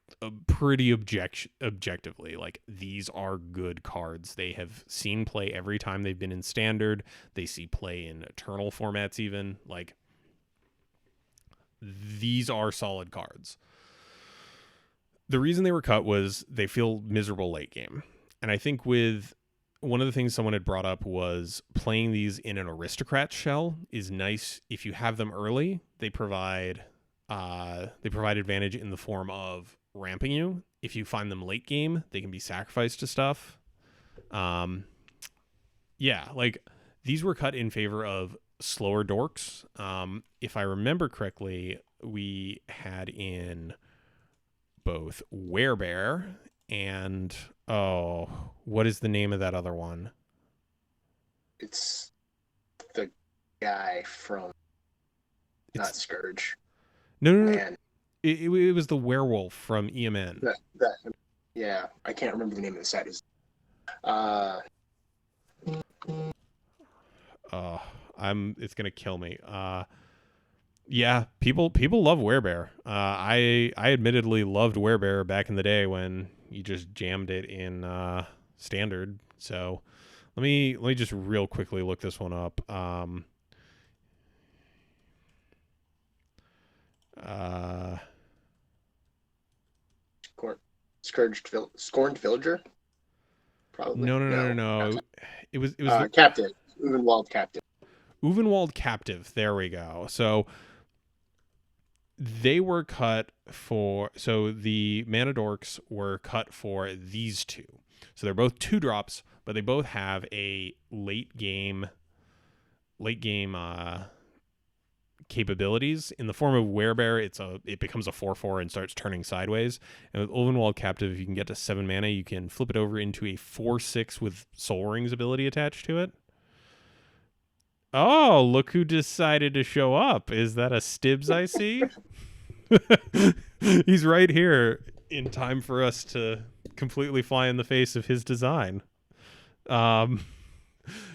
pretty objectively. Like these are good cards. They have seen play every time they've been in standard. They see play in eternal formats even. Like these are solid cards. The reason they were cut was they feel miserable late game. And I think with one of the things someone had brought up was playing these in an aristocrat shell is nice if you have them early. They provide advantage in the form of ramping you. If you find them late game, they can be sacrificed to stuff. Yeah, like these were cut in favor of slower dorks. If I remember correctly, we had in both Werebear and what is the name of that other one? It's the guy from not It's Scourge. no. Man, It was the werewolf from EMN. that yeah, I can't remember the name of the set. Is uh Uh, It's gonna kill me. Yeah, people love Werebear. I admittedly loved Werebear back in the day when you just jammed it in standard. So let me just real quickly look this one up. Uh, Scorned Villager? Probably. no, no, no, no, No. no. It was Captive. Uvenwald Captive. Uvenwald Captive. There we go. So they were cut for. So the Mana Dorks were cut for these two. So they're both 2-drops, but they both have a late game capabilities. In the form of Werebear, it becomes a 4/4 and starts turning sideways. And with Ulvenwald Captive, if you can get to 7 mana, you can flip it over into a 4/6 with Soul Rings ability attached to it. Oh, look who decided to show up. Is that a Stibbs I see? He's right here in time for us to completely fly in the face of his design.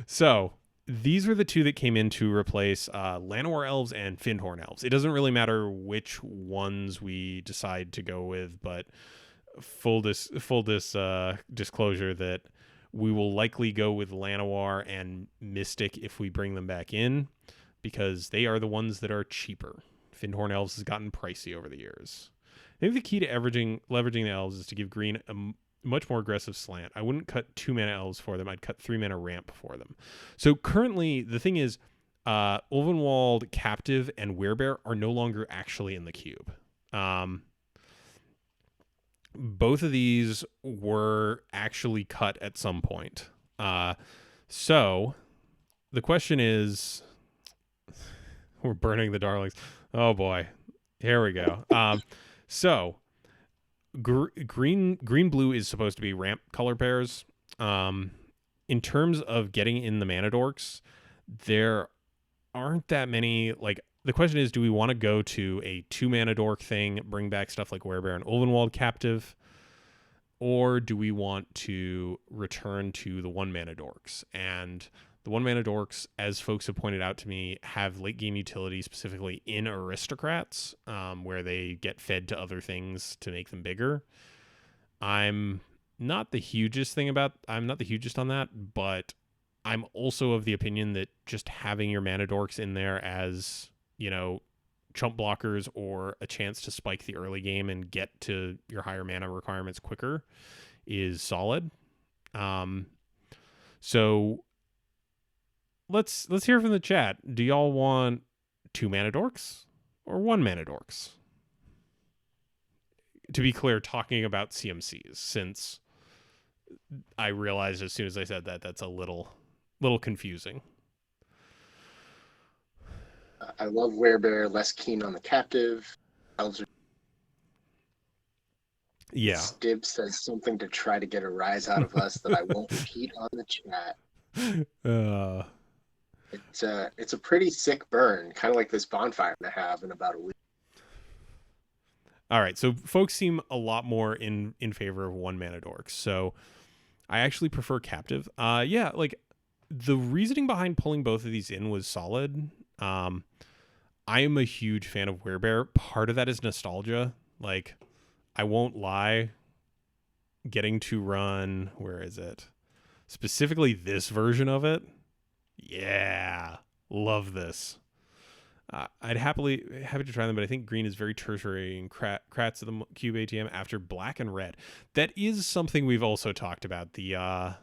So these were the two that came in to replace Llanowar Elves and Fyndhorn Elves. It doesn't really matter which ones we decide to go with, but full disclosure that we will likely go with Llanowar and Mystic if we bring them back in, because they are the ones that are cheaper. Fyndhorn Elves has gotten pricey over the years. I think the key to leveraging the elves is to give green a much more aggressive slant. I wouldn't cut 2 mana elves for them. I'd cut 3 mana ramp for them. So currently, the thing is, Ulvenwald Captive and Werebear are no longer actually in the cube. Both of these were actually cut at some point. So the question is, we're burning the darlings. Oh boy, here we go. So green blue is supposed to be ramp color pairs. In terms of getting in the Mana Dorks, there aren't that many. Like, the question is, do we want to go to a 2 Mana Dork thing, bring back stuff like Werebear and Ulvenwald Captive, or do we want to return to the 1 Mana Dorks? And the 1 Mana Dorks, as folks have pointed out to me, have late game utility, specifically in Aristocrats, where they get fed to other things to make them bigger. I'm not the hugest on that, but I'm also of the opinion that just having your Mana Dorks in there as, chump blockers or a chance to spike the early game and get to your higher mana requirements quicker is solid. So let's hear from the chat. Do y'all want 2 Mana Dorks or 1 Mana Dorks? To be clear, talking about CMCs, since I realized as soon as I said that that's a little confusing. I love Werebear, less keen on the Captive. Elves are... Yeah. Stib says something to try to get a rise out of us that I won't repeat on the chat. It's a pretty sick burn, kind of like this bonfire I have in about a week. All right, so folks seem a lot more in favor of 1 Mana Dorks. So I actually prefer Captive. Yeah, like, the reasoning behind pulling both of these in was solid. I am a huge fan of Werebear. Part of that is nostalgia. Like, I won't lie, getting to run, where is it? Specifically this version of it. Yeah, love this. I'd happy to try them, but I think green is very tertiary and crats of the cube ATM after black and red. That is something we've also talked about. The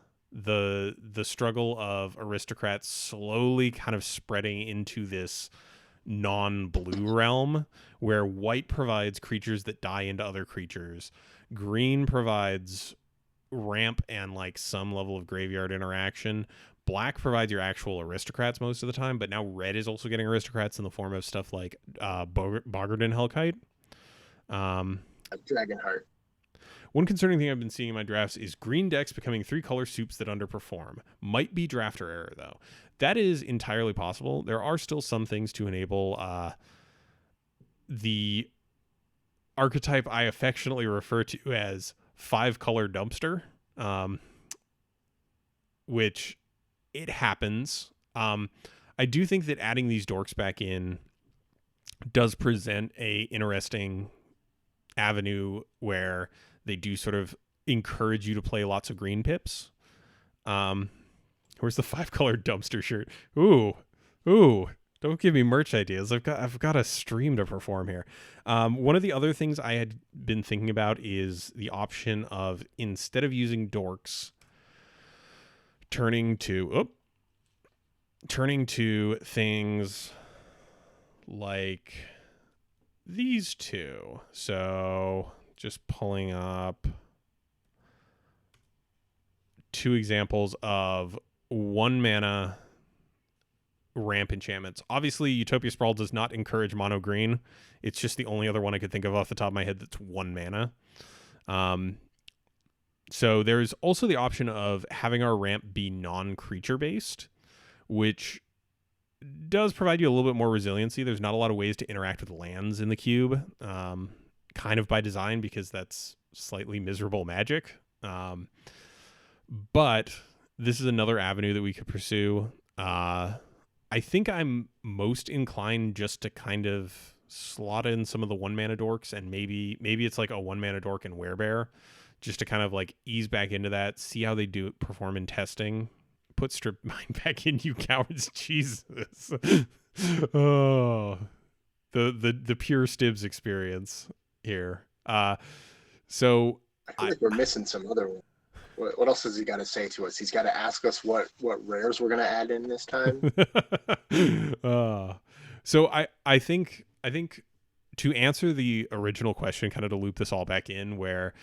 struggle of Aristocrats slowly kind of spreading into this non-blue realm, where white provides creatures that die into other creatures, green provides ramp and like some level of graveyard interaction, black provides your actual Aristocrats most of the time, but now red is also getting Aristocrats in the form of stuff like Boggart and Hellkite. Dragonheart. One concerning thing I've been seeing in my drafts is green decks becoming 3-color soups that underperform. Might be drafter error, though. That is entirely possible. There are still some things to enable the archetype I affectionately refer to as 5-color dumpster, which it happens. I do think that adding these dorks back in does present a interesting avenue where they do sort of encourage you to play lots of green pips. Where's the 5-color dumpster shirt? Ooh, don't give me merch ideas. I've got a stream to perform here. One of the other things I had been thinking about is the option of, instead of using dorks, turning to things like these two. So just pulling up 2 examples of 1 mana ramp enchantments. Obviously, Utopia Sprawl does not encourage mono green. It's just the only other one I could think of off the top of my head that's 1 mana. So there's also the option of having our ramp be non-creature based, which does provide you a little bit more resiliency. There's not a lot of ways to interact with lands in the cube, kind of by design, because that's slightly miserable magic. But this is another avenue that we could pursue. I think I'm most inclined just to kind of slot in some of the 1 mana dorks, and maybe it's like a 1 mana dork and werebear, just to kind of like ease back into that, see how they do perform in testing. Put strip mine back in, you cowards. Jesus. Oh, the pure Stibs experience here. So I feel like we're missing some other one. What else has he got to say to us? He's got to ask us what rares we're going to add in this time. So I think to answer the original question, kind of to loop this all back in, where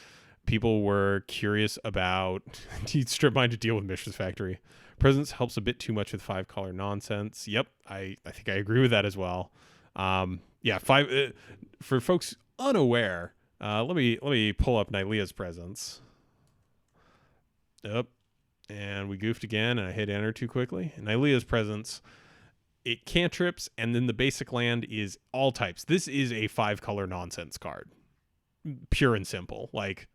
people were curious about need strip mine to deal with Mishra's Factory. Presence helps a bit too much with 5-color nonsense. Yep, I think I agree with that as well. Yeah, 5 for folks unaware. Let me pull up Nylea's Presence. Yep, and we goofed again, and I hit enter too quickly. And Nylea's Presence, it cantrips, and then the basic land is all types. This is a 5-color nonsense card, pure and simple. Like,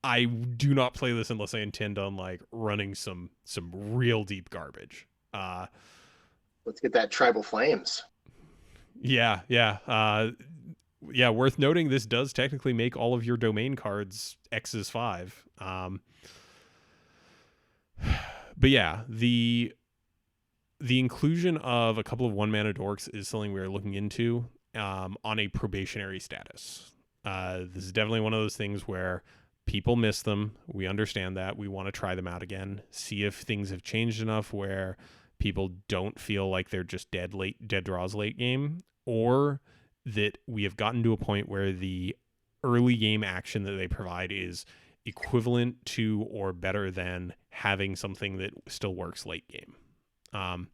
I do not play this unless I intend on like running some real deep garbage. Let's get that Tribal Flames. Yeah. Worth noting, this does technically make all of your domain cards X's 5. But yeah, the inclusion of a couple of 1 mana dorks is something we are looking into on a probationary status. This is definitely one of those things where people miss them. We understand that. We want to try them out again, see if things have changed enough where people don't feel like they're just dead draws late game, or that we have gotten to a point where the early game action that they provide is equivalent to or better than having something that still works late game. So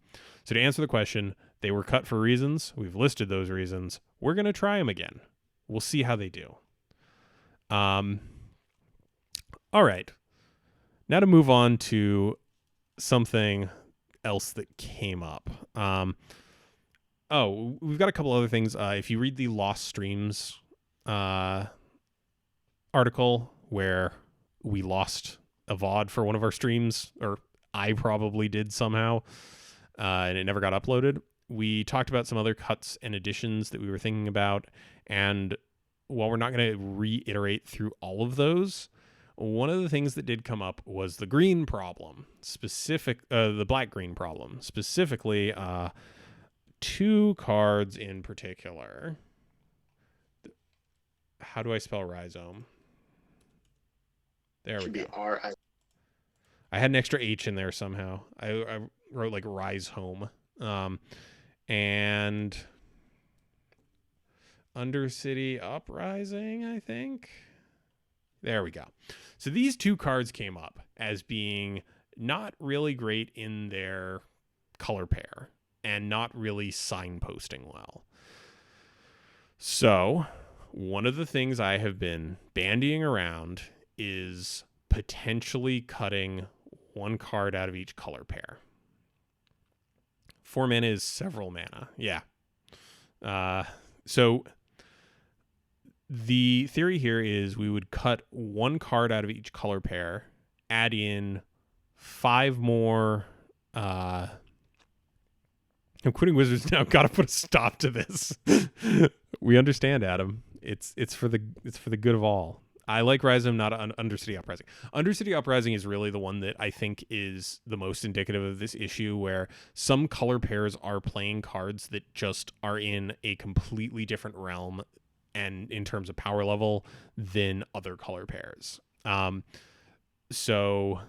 to answer the question, they were cut for reasons. We've listed those reasons. We're going to try them again. We'll see how they do. All right. Now to move on to something else that came up. We've got a couple other things. If you read the Lost Streams article where we lost a VOD for one of our streams, or I probably did somehow, and it never got uploaded, we talked about some other cuts and additions that we were thinking about. And while we're not going to reiterate through all of those, one of the things that did come up was the green problem, the black-green problem, specifically 2 cards in particular. How do I spell rhizome? There we go. I had an extra H in there somehow. I wrote like rise home. And Undercity Uprising, I think. There we go. So these 2 cards came up as being not really great in their color pair and not really signposting well. So one of the things I have been bandying around is potentially cutting 1 card out of each color pair. 4 mana is several mana. Yeah. So the theory here is we would cut 1 card out of each color pair, add in 5 more I'm quitting Wizards now. Gotta put a stop to this. We understand, Adam. It's for the good of all. I like Rise of not Undercity Uprising. Undercity Uprising is really the one that I think is the most indicative of this issue, where some color pairs are playing cards that just are in a completely different realm and in terms of power level than other color pairs. So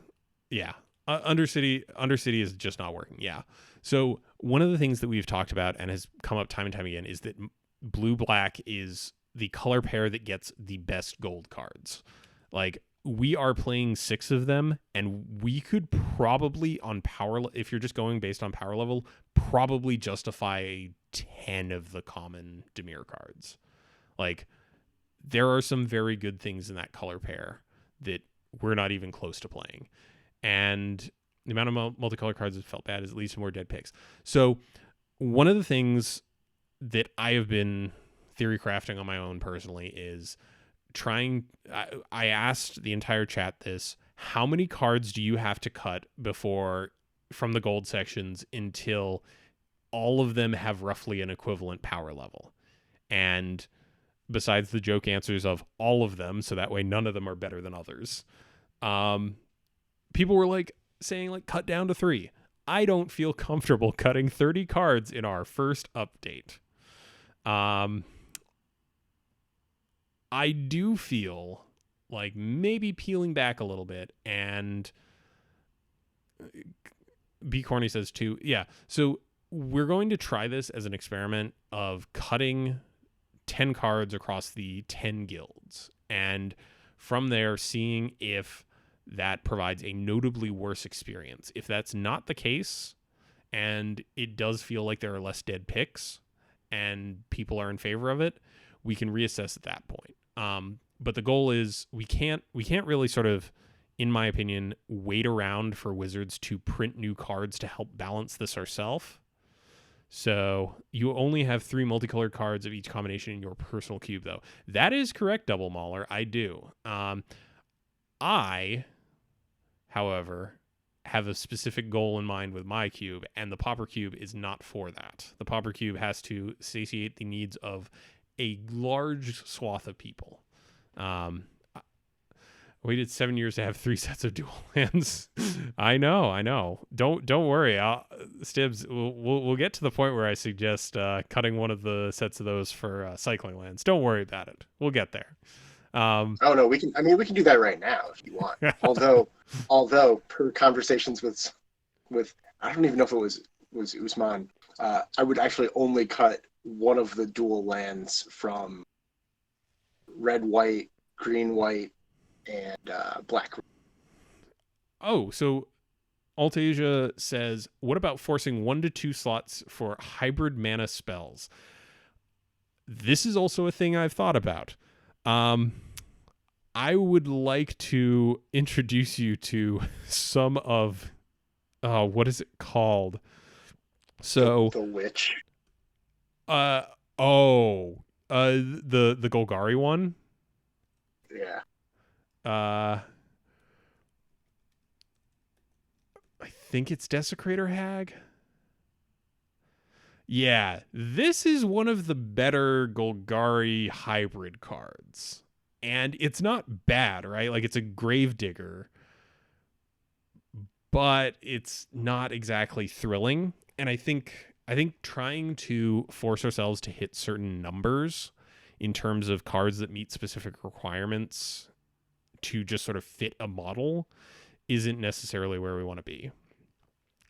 yeah, Undercity is just not working. Yeah. So one of the things that we've talked about and has come up time and time again is that blue black is the color pair that gets the best gold cards. Like, we are playing 6 of them, and we could probably on power, if you're just going based on power level, probably justify 10 of the common Dimir cards. Like, there are some very good things in that color pair that we're not even close to playing. And the amount of multicolor cards that felt bad is at least more dead picks. So one of the things that I have been theory crafting on my own personally is trying. I asked the entire chat this: how many cards do you have to cut before from the gold sections until all of them have roughly an equivalent power level? And besides the joke answers of all of them, so that way none of them are better than others, people were like saying like cut down to 3. I don't feel comfortable cutting 30 cards in our first update. I do feel like maybe peeling back a little bit, and B Corny says too. Yeah. So we're going to try this as an experiment of cutting 10 cards across the 10 guilds, and from there seeing if that provides a notably worse experience. If that's not the case, and it does feel like there are less dead picks and people are in favor of it, we can reassess at that point. But the goal is we can't really sort of, in my opinion, wait around for Wizards to print new cards to help balance this ourselves. So you only have 3 multicolored cards of each combination in your personal cube, though. That is correct, Double Mauler. I do. I, however, have a specific goal in mind with my cube, and the Pauper Cube is not for that. The Pauper Cube has to satiate the needs of a large swath of people. Waited 7 years to have 3 sets of dual lands. I know. Don't worry. Stibs, we'll get to the point where I suggest cutting one of the sets of those for cycling lands. Don't worry about it. We'll get there. Oh no, we can. I mean, we can do that right now if you want. although per conversations with I don't even know if it was Usman. I would actually only cut one of the dual lands from red, white, green, white, and black. Oh, so Altasia says, what about forcing 1 to 2 slots for hybrid mana spells? This is also a thing I've thought about. I would like to introduce you to some of what is it called? So the witch. The Golgari one. Yeah. I think it's Desecrator Hag. Yeah, this is one of the better Golgari hybrid cards. And it's not bad, right? Like, it's a Gravedigger, but it's not exactly thrilling. And I think trying to force ourselves to hit certain numbers in terms of cards that meet specific requirements to just sort of fit a model isn't necessarily where we want to be.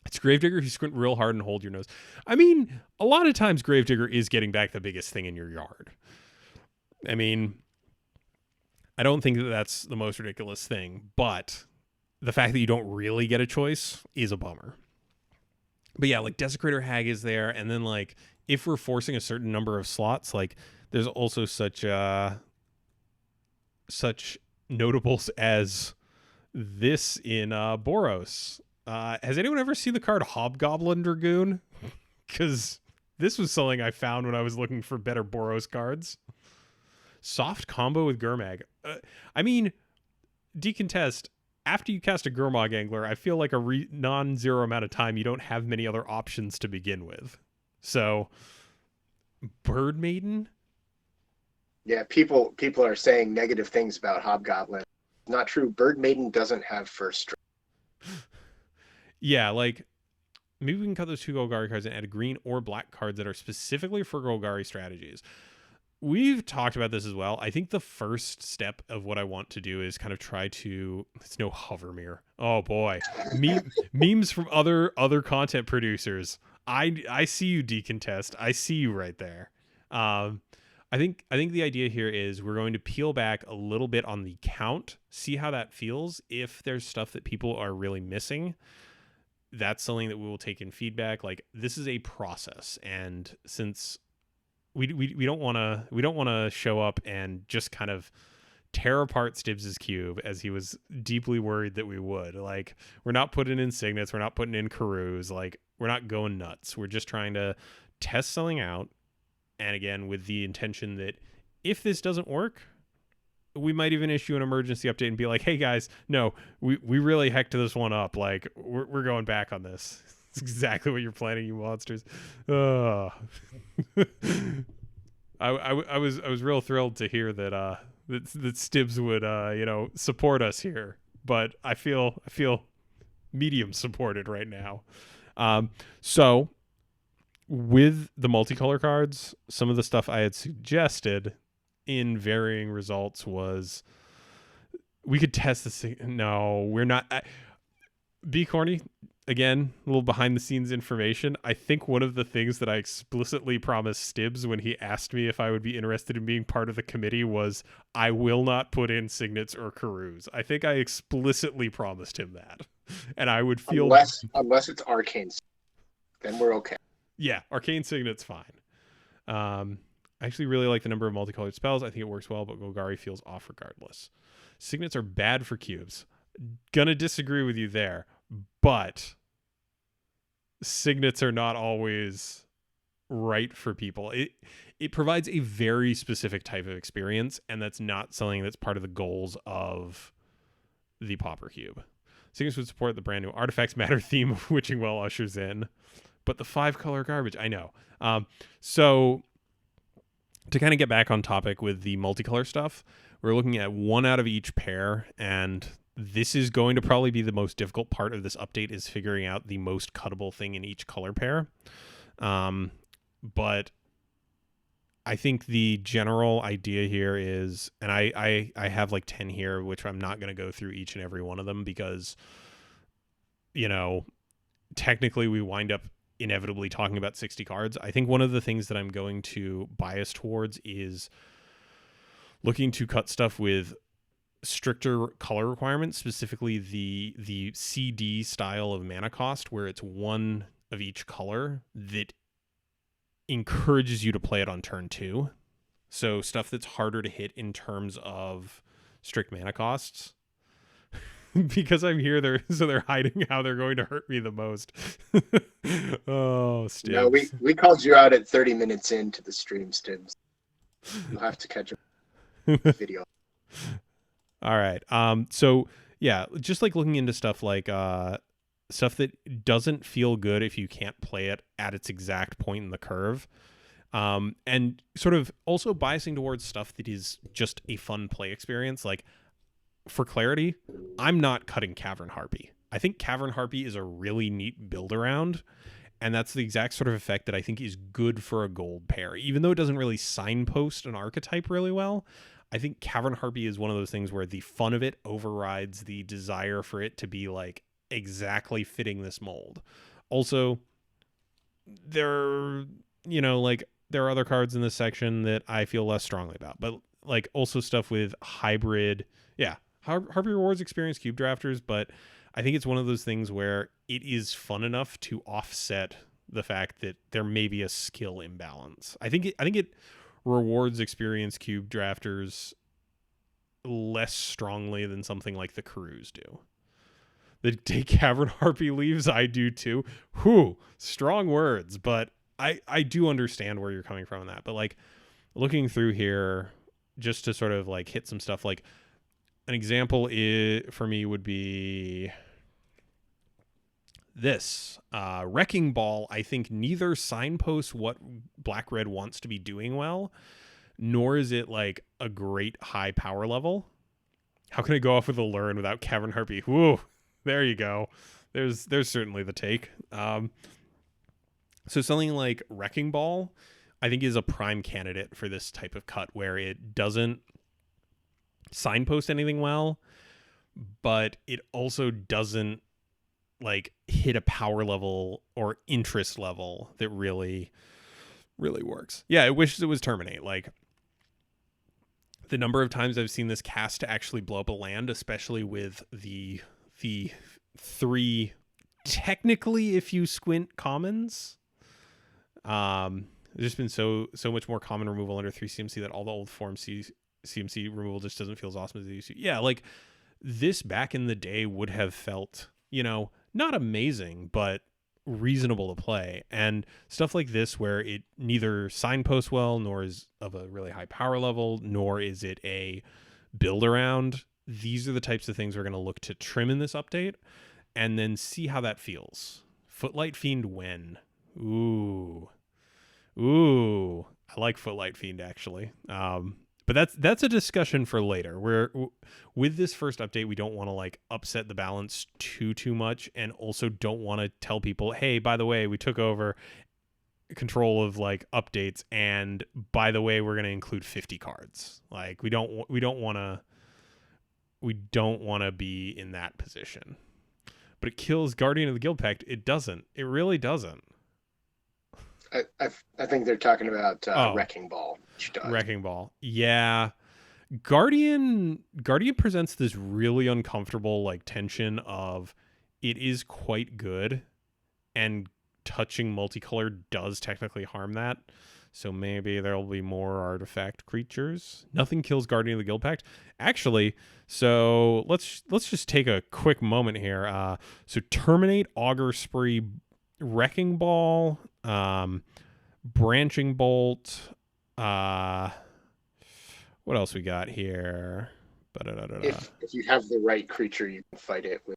It's Gravedigger who squint real hard and hold your nose. I mean, a lot of times Gravedigger is getting back the biggest thing in your yard. I mean, I don't think that that's the most ridiculous thing, but the fact that you don't really get a choice is a bummer. But yeah, like Desecrator Hag is there, and then like if we're forcing a certain number of slots, like there's also such notables as this in Boros. Has anyone ever seen the card Hobgoblin Dragoon? Because this was something I found when I was looking for better Boros cards. Soft combo with Gurmag. I mean, decontest. After you cast a Gurmag Angler, I feel like a non-zero amount of time, you don't have many other options to begin with. So Bird Maiden. Yeah, people are saying negative things about Hobgoblin. Not true. Bird Maiden doesn't have first strike. Yeah, like maybe we can cut those two Golgari cards and add green or black cards that are specifically for Golgari strategies. We've talked about this as well. I think the first step of what I want to do is kind of try to. It's no Hovermere. Oh boy, memes from other content producers. I see you, Decontest. I see you right there. Um, I think the idea here is we're going to peel back a little bit on the count, see how that feels. If there's stuff that people are really missing, that's something that we will take in feedback. Like this is a process, and since we don't want to show up and just kind of tear apart Stibbs's cube as he was deeply worried that we would. Like we're not putting in signets, we're not putting in Karus, like we're not going nuts. We're just trying to test something out, and again with the intention that if this doesn't work, we might even issue an emergency update and be like, hey guys, no, we really hecked this one up. Like we're going back on this. It's exactly what you're planning, you monsters. Oh. I was real thrilled to hear that Stibbs would support us here, but I feel medium supported right now. So with the multicolor cards, some of the stuff I had suggested in varying results was we could test this. No, we're not. Be corny again, a little behind the scenes information. I think one of the things that I explicitly promised Stibbs when he asked me if I would be interested in being part of the committee was I will not put in signets or Karus. I think I explicitly promised him that. And I would feel Unless it's arcane, then we're okay. yeah, arcane signet's fine. I actually really like the number of multicolored spells. I think it works well, but Golgari feels off regardless. Signets are bad for cubes. Gonna disagree with you there, but signets are not always right for people. It provides a very specific type of experience, and that's not something that's part of the goals of the Pauper Cube. Signets would support the brand new Artifacts Matter theme of Witching Well ushers in, but the 5-color garbage, I know. So to kind of get back on topic with the multicolor stuff, we're looking at one out of each pair, and this is going to probably be the most difficult part of this update is figuring out the most cuttable thing in each color pair. But I think the general idea here is, and I have like 10 here, which I'm not going to go through each and every one of them because, technically we wind up inevitably talking about 60 cards. I think one of the things that I'm going to bias towards is looking to cut stuff with stricter color requirements, specifically the CD style of mana cost, where it's one of each color that encourages you to play it on turn 2. So stuff that's harder to hit in terms of strict mana costs. Because I'm here, they're hiding how they're going to hurt me the most. Oh, Stibbs. No, we called you out at 30 minutes into the stream, Stibbs. You'll have to catch up with the video. All right. So yeah, just like looking into stuff like stuff that doesn't feel good if you can't play it at its exact point in the curve. And sort of also biasing towards stuff that is just a fun play experience. Like, for clarity, I'm not cutting Cavern Harpy. I think Cavern Harpy is a really neat build around, and that's the exact sort of effect that I think is good for a gold pair. Even though it doesn't really signpost an archetype really well, I think Cavern Harpy is one of those things where the fun of it overrides the desire for it to be like exactly fitting this mold. Also, there are other cards in this section that I feel less strongly about, but like also stuff with hybrid. Yeah, Harpy rewards experienced cube drafters, but I think it's one of those things where it is fun enough to offset the fact that there may be a skill imbalance. I think it rewards experienced cube drafters less strongly than something like the Karus do. The day Cavern Harpy leaves, I do too. Whew, strong words, but I do understand where you're coming from on that. But like looking through here, just to sort of like hit some stuff, like an example for me would be this Wrecking Ball, I think neither signposts what Black Red wants to be doing well, nor is it like a great high power level. How can I go off with a Learn without Cavern Harpy? Whoa, there you go. There's certainly the take. So something like Wrecking Ball, I think, is a prime candidate for this type of cut where it doesn't signpost anything well, but it also doesn't like hit a power level or interest level that really works. Yeah, it wishes it was Terminate. Like the number of times I've seen this cast to actually blow up a land, especially with the three, technically if you squint, commons. There's just been so much more common removal under 3 CMC that all the old form CMC removal just doesn't feel as awesome as it used to. Yeah, like this back in the day would have felt, not amazing, but reasonable to play. And stuff like this where it neither signposts well, nor is of a really high power level, nor is it a build around. These are the types of things we're going to look to trim in this update and then see how that feels. Footlight Fiend when? Ooh, I like Footlight Fiend actually. But that's a discussion for later. Where with this first update, we don't want to like upset the balance too much, and also don't want to tell people, hey, by the way, we took over control of like updates, and by the way, we're going to include 50 cards. Like we don't want to be in that position. But it kills Guardian of the Guild Pact. It doesn't. It really doesn't. I think they're talking about Wrecking Ball. Wrecking Ball. Yeah. Guardian presents this really uncomfortable like tension of it is quite good and touching multicolor does technically harm that. So maybe there'll be more artifact creatures. Nothing kills Guardian of the Guild Pact. Actually, so let's just take a quick moment here. So Terminate, Augur Spree, Wrecking Ball, Branching Bolt, what else we got here? If you have the right creature, you can fight it with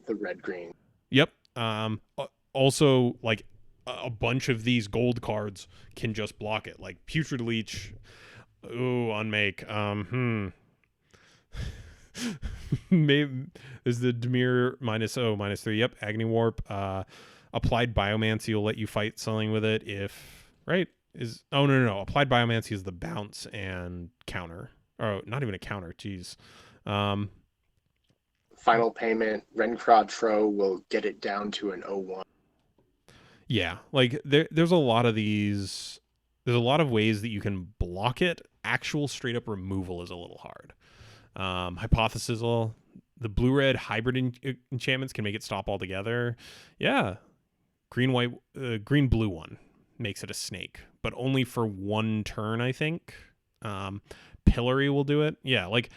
the red-green. Yep. Also, like a bunch of these gold cards can just block it, like Putrid Leech. Ooh, unmake. Maybe is the Dimir -3. Yep. Agni Warp. Applied Biomancy will let you fight something with it if right is no. Applied Biomancy is the bounce and counter. Oh, not even a counter. Jeez. Final payment. Rencrod Tro will get it down to an 0-1. Yeah, like there's a lot of these. There's a lot of ways that you can block it. Actual straight up removal is a little hard. Hypothesizal. The blue-red hybrid enchantments can make it stop altogether. Yeah. Green-white, green-blue one makes it a snake, but only for one turn, I think. Pillory will do it. Yeah, like,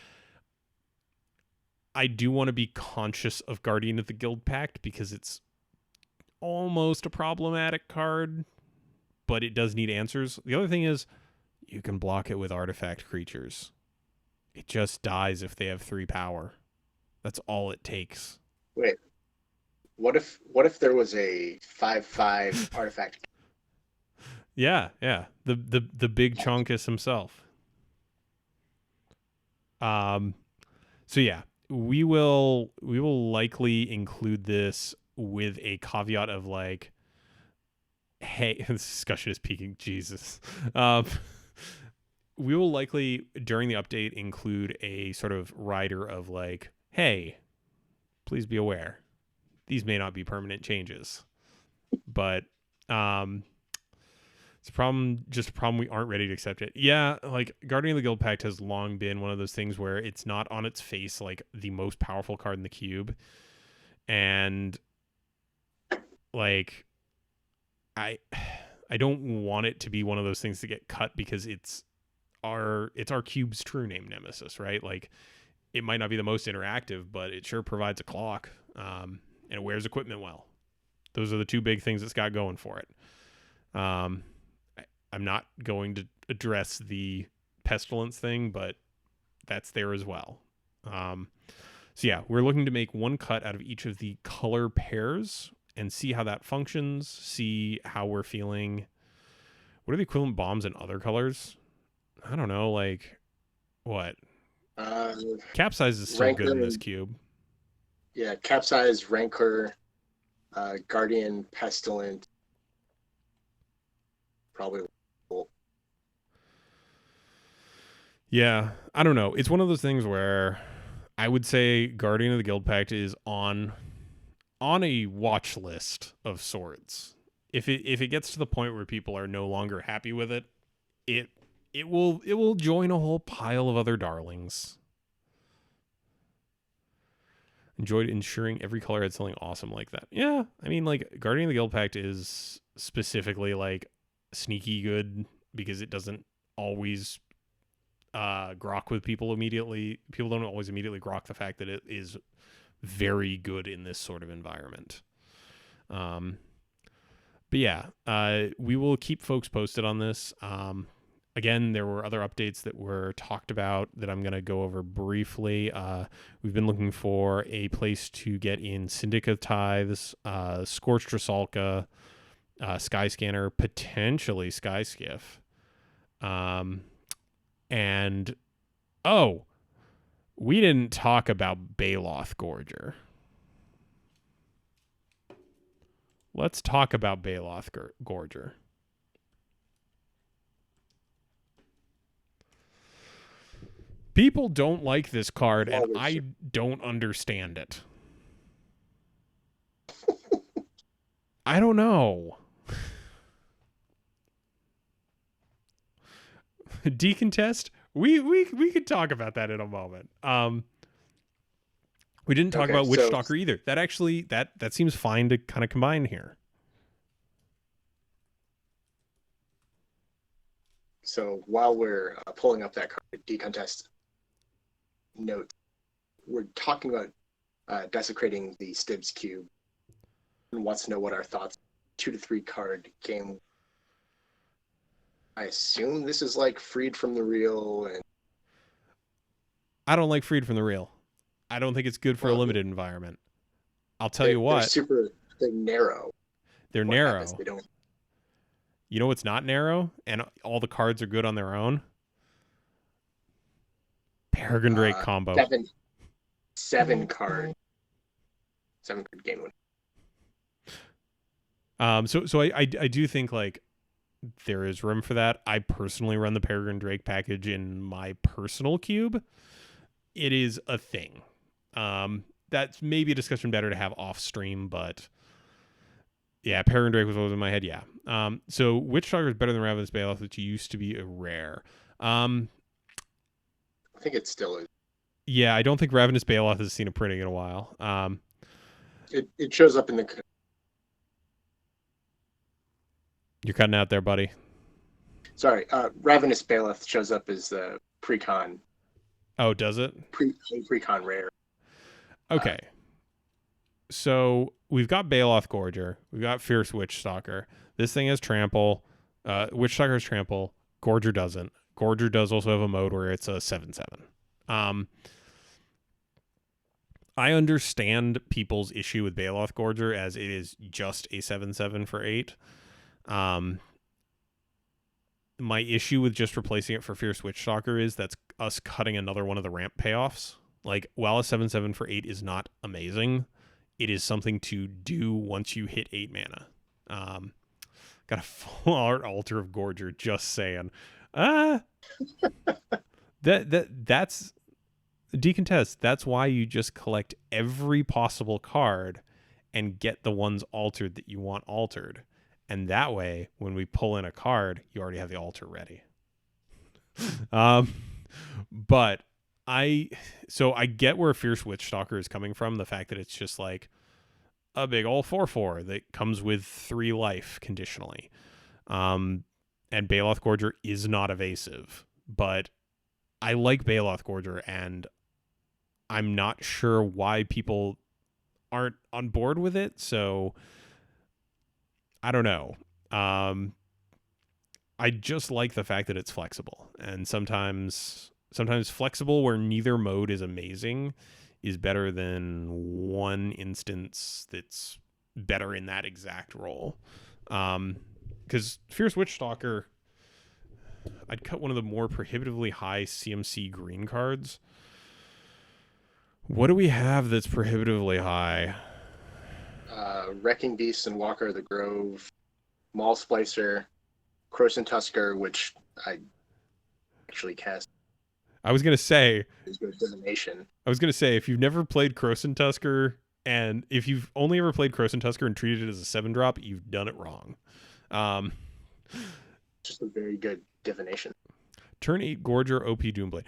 I do want to be conscious of Guardian of the Guild Pact because it's almost a problematic card, but it does need answers. The other thing is, you can block it with artifact creatures. It just dies if they have 3 power. That's all it takes. Wait, what if there was a 5/5 artifact? Yeah. The big Chonkus himself. So yeah, we will likely include this with a caveat of like, hey, this discussion is peaking. Jesus. We will likely during the update include a sort of rider of like, hey, please be aware, these may not be permanent changes, but it's a problem we aren't ready to accept it. Yeah, like Guardian of the Guild Pact has long been one of those things where it's not on its face like the most powerful card in the cube, and like I don't want it to be one of those things to get cut because it's our cube's true name nemesis, right? Like it might not be the most interactive, but it sure provides a clock, and it wears equipment well. Those are the two big things it's got going for it. I'm not going to address the pestilence thing, but that's there as well. So yeah, we're looking to make one cut out of each of the color pairs and see how that functions, see how we're feeling. What are the equivalent bombs in other colors? I don't know, like what? Uh, Capsize is still good in Rancor, this cube. yeah, Capsize, Rancor, Guardian, Pestilent, probably. Cool. Yeah, I don't know. It's one of those things where I would say Guardian of the Guild Pact is on a watch list of sorts. If it gets to the point where people are no longer happy with it, it it will join a whole pile of other darlings. Enjoyed ensuring every color had something awesome like that. Yeah, I mean, like Guardian of the Guild Pact is specifically like sneaky good because it doesn't always grok with people immediately. People don't always immediately grok the fact that it is very good in this sort of environment. Um, but yeah, we will keep folks posted on this. Again, there were other updates that were talked about that I'm going to go over briefly. We've been looking for a place to get in Syndicate Tithes, Scorched Rusalka, Skyscanner, potentially Skyskiff. And, oh, we didn't talk about Baloth Gorger. Let's talk about Baloth Gorger. People don't like this card, and I don't understand it. I don't know. Decontest? We could talk about that in a moment. We didn't talk about Witchstalker either. That actually that seems fine to kind of combine here. So while we're pulling up that card, Decontest note, we're talking about desecrating the Stibs cube and wants to know what our thoughts 2 to 3 card game. I assume this is like Freed from the Real, and I don't like Freed from the Real. I don't think it's good for a limited environment. I'll tell you what. They're narrow. They're narrow. They don't. You know what's not narrow, and all the cards are good on their own? Peregrine Drake combo. 7 card game win. So I do think like there is room for that. I personally run the Peregrine Drake package in my personal cube. It is a thing. That's maybe a discussion better to have off stream, but yeah, Peregrine Drake was always in my head. Yeah. So Witchstalker is better than Ravenous Baloth, which used to be a rare. I think it still is. Yeah, I don't think Ravenous Baloth has seen a printing in a while. It shows up in the. You're cutting out there, buddy. Sorry, Ravenous Baloth shows up as the precon. Oh, does it? Precon rare. Okay. So we've got Baloth Gorger. We've got Fierce Witchstalker. This thing has trample. Witchstalker has trample. Gorger doesn't. Gorger does also have a mode where it's a 7/7. I understand people's issue with Baloth Gorger as it is just a 7/7 for 8. My issue with just replacing it for Fierce Witchstalker is that's us cutting another one of the ramp payoffs. Like, while a 7/7 for 8 is not amazing, it is something to do once you hit 8 mana. Got a full art altar of Gorger, just saying. That's Decontest. That's why you just collect every possible card and get the ones altered that you want altered. And that way, when we pull in a card, you already have the altar ready. But I get where Fierce Witchstalker is coming from. The fact that it's just like a big old 4/4 that comes with 3 life conditionally. And Baloth Gorger is not evasive, but I like Baloth Gorger, and I'm not sure why people aren't on board with it. So I don't know. I just like the fact that it's flexible, and sometimes flexible where neither mode is amazing is better than one instance that's better in that exact role. Because Fierce Witchstalker, I'd cut one of the more prohibitively high CMC green cards. What do we have that's prohibitively high? Wrecking Beast and Walker of the Grove, Maul Splicer, Croson Tusker, which I actually cast I was gonna say, is good divination. if you've never played Croson Tusker, and if you've only ever played Croson Tusker and treated it as a 7-drop, you've done it wrong. Um, Just a very good divination. Turn 8 Gorger OP Doomblade.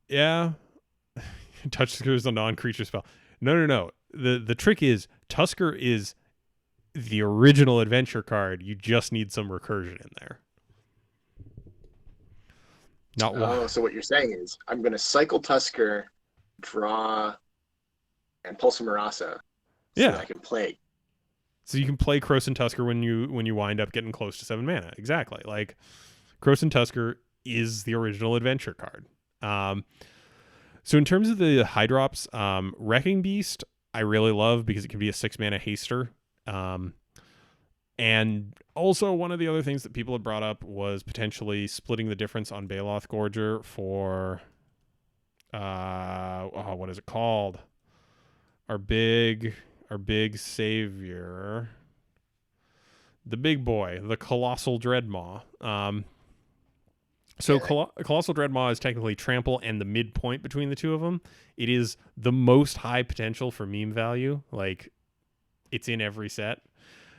Yeah. Tusker is a non-creature spell. No. The trick is Tusker is the original adventure card. You just need some recursion in there. Not one. So what you're saying is I'm going to cycle Tusker, draw, and Pulse of Marasa so that I can play. So you can play Croson Tusker when you wind up getting close to 7 mana. Exactly. Like Croson Tusker is the original adventure card. So in terms of the high drops, Wrecking Beast I really love because it can be a 6 mana haster. And also one of the other things that people had brought up was potentially splitting the difference on Baloth Gorger for what is it called? Our big savior. The big boy, the Colossal Dreadmaw. Colossal Dreadmaw is technically trample and the midpoint between the two of them. It is the most high potential for meme value. Like, it's in every set.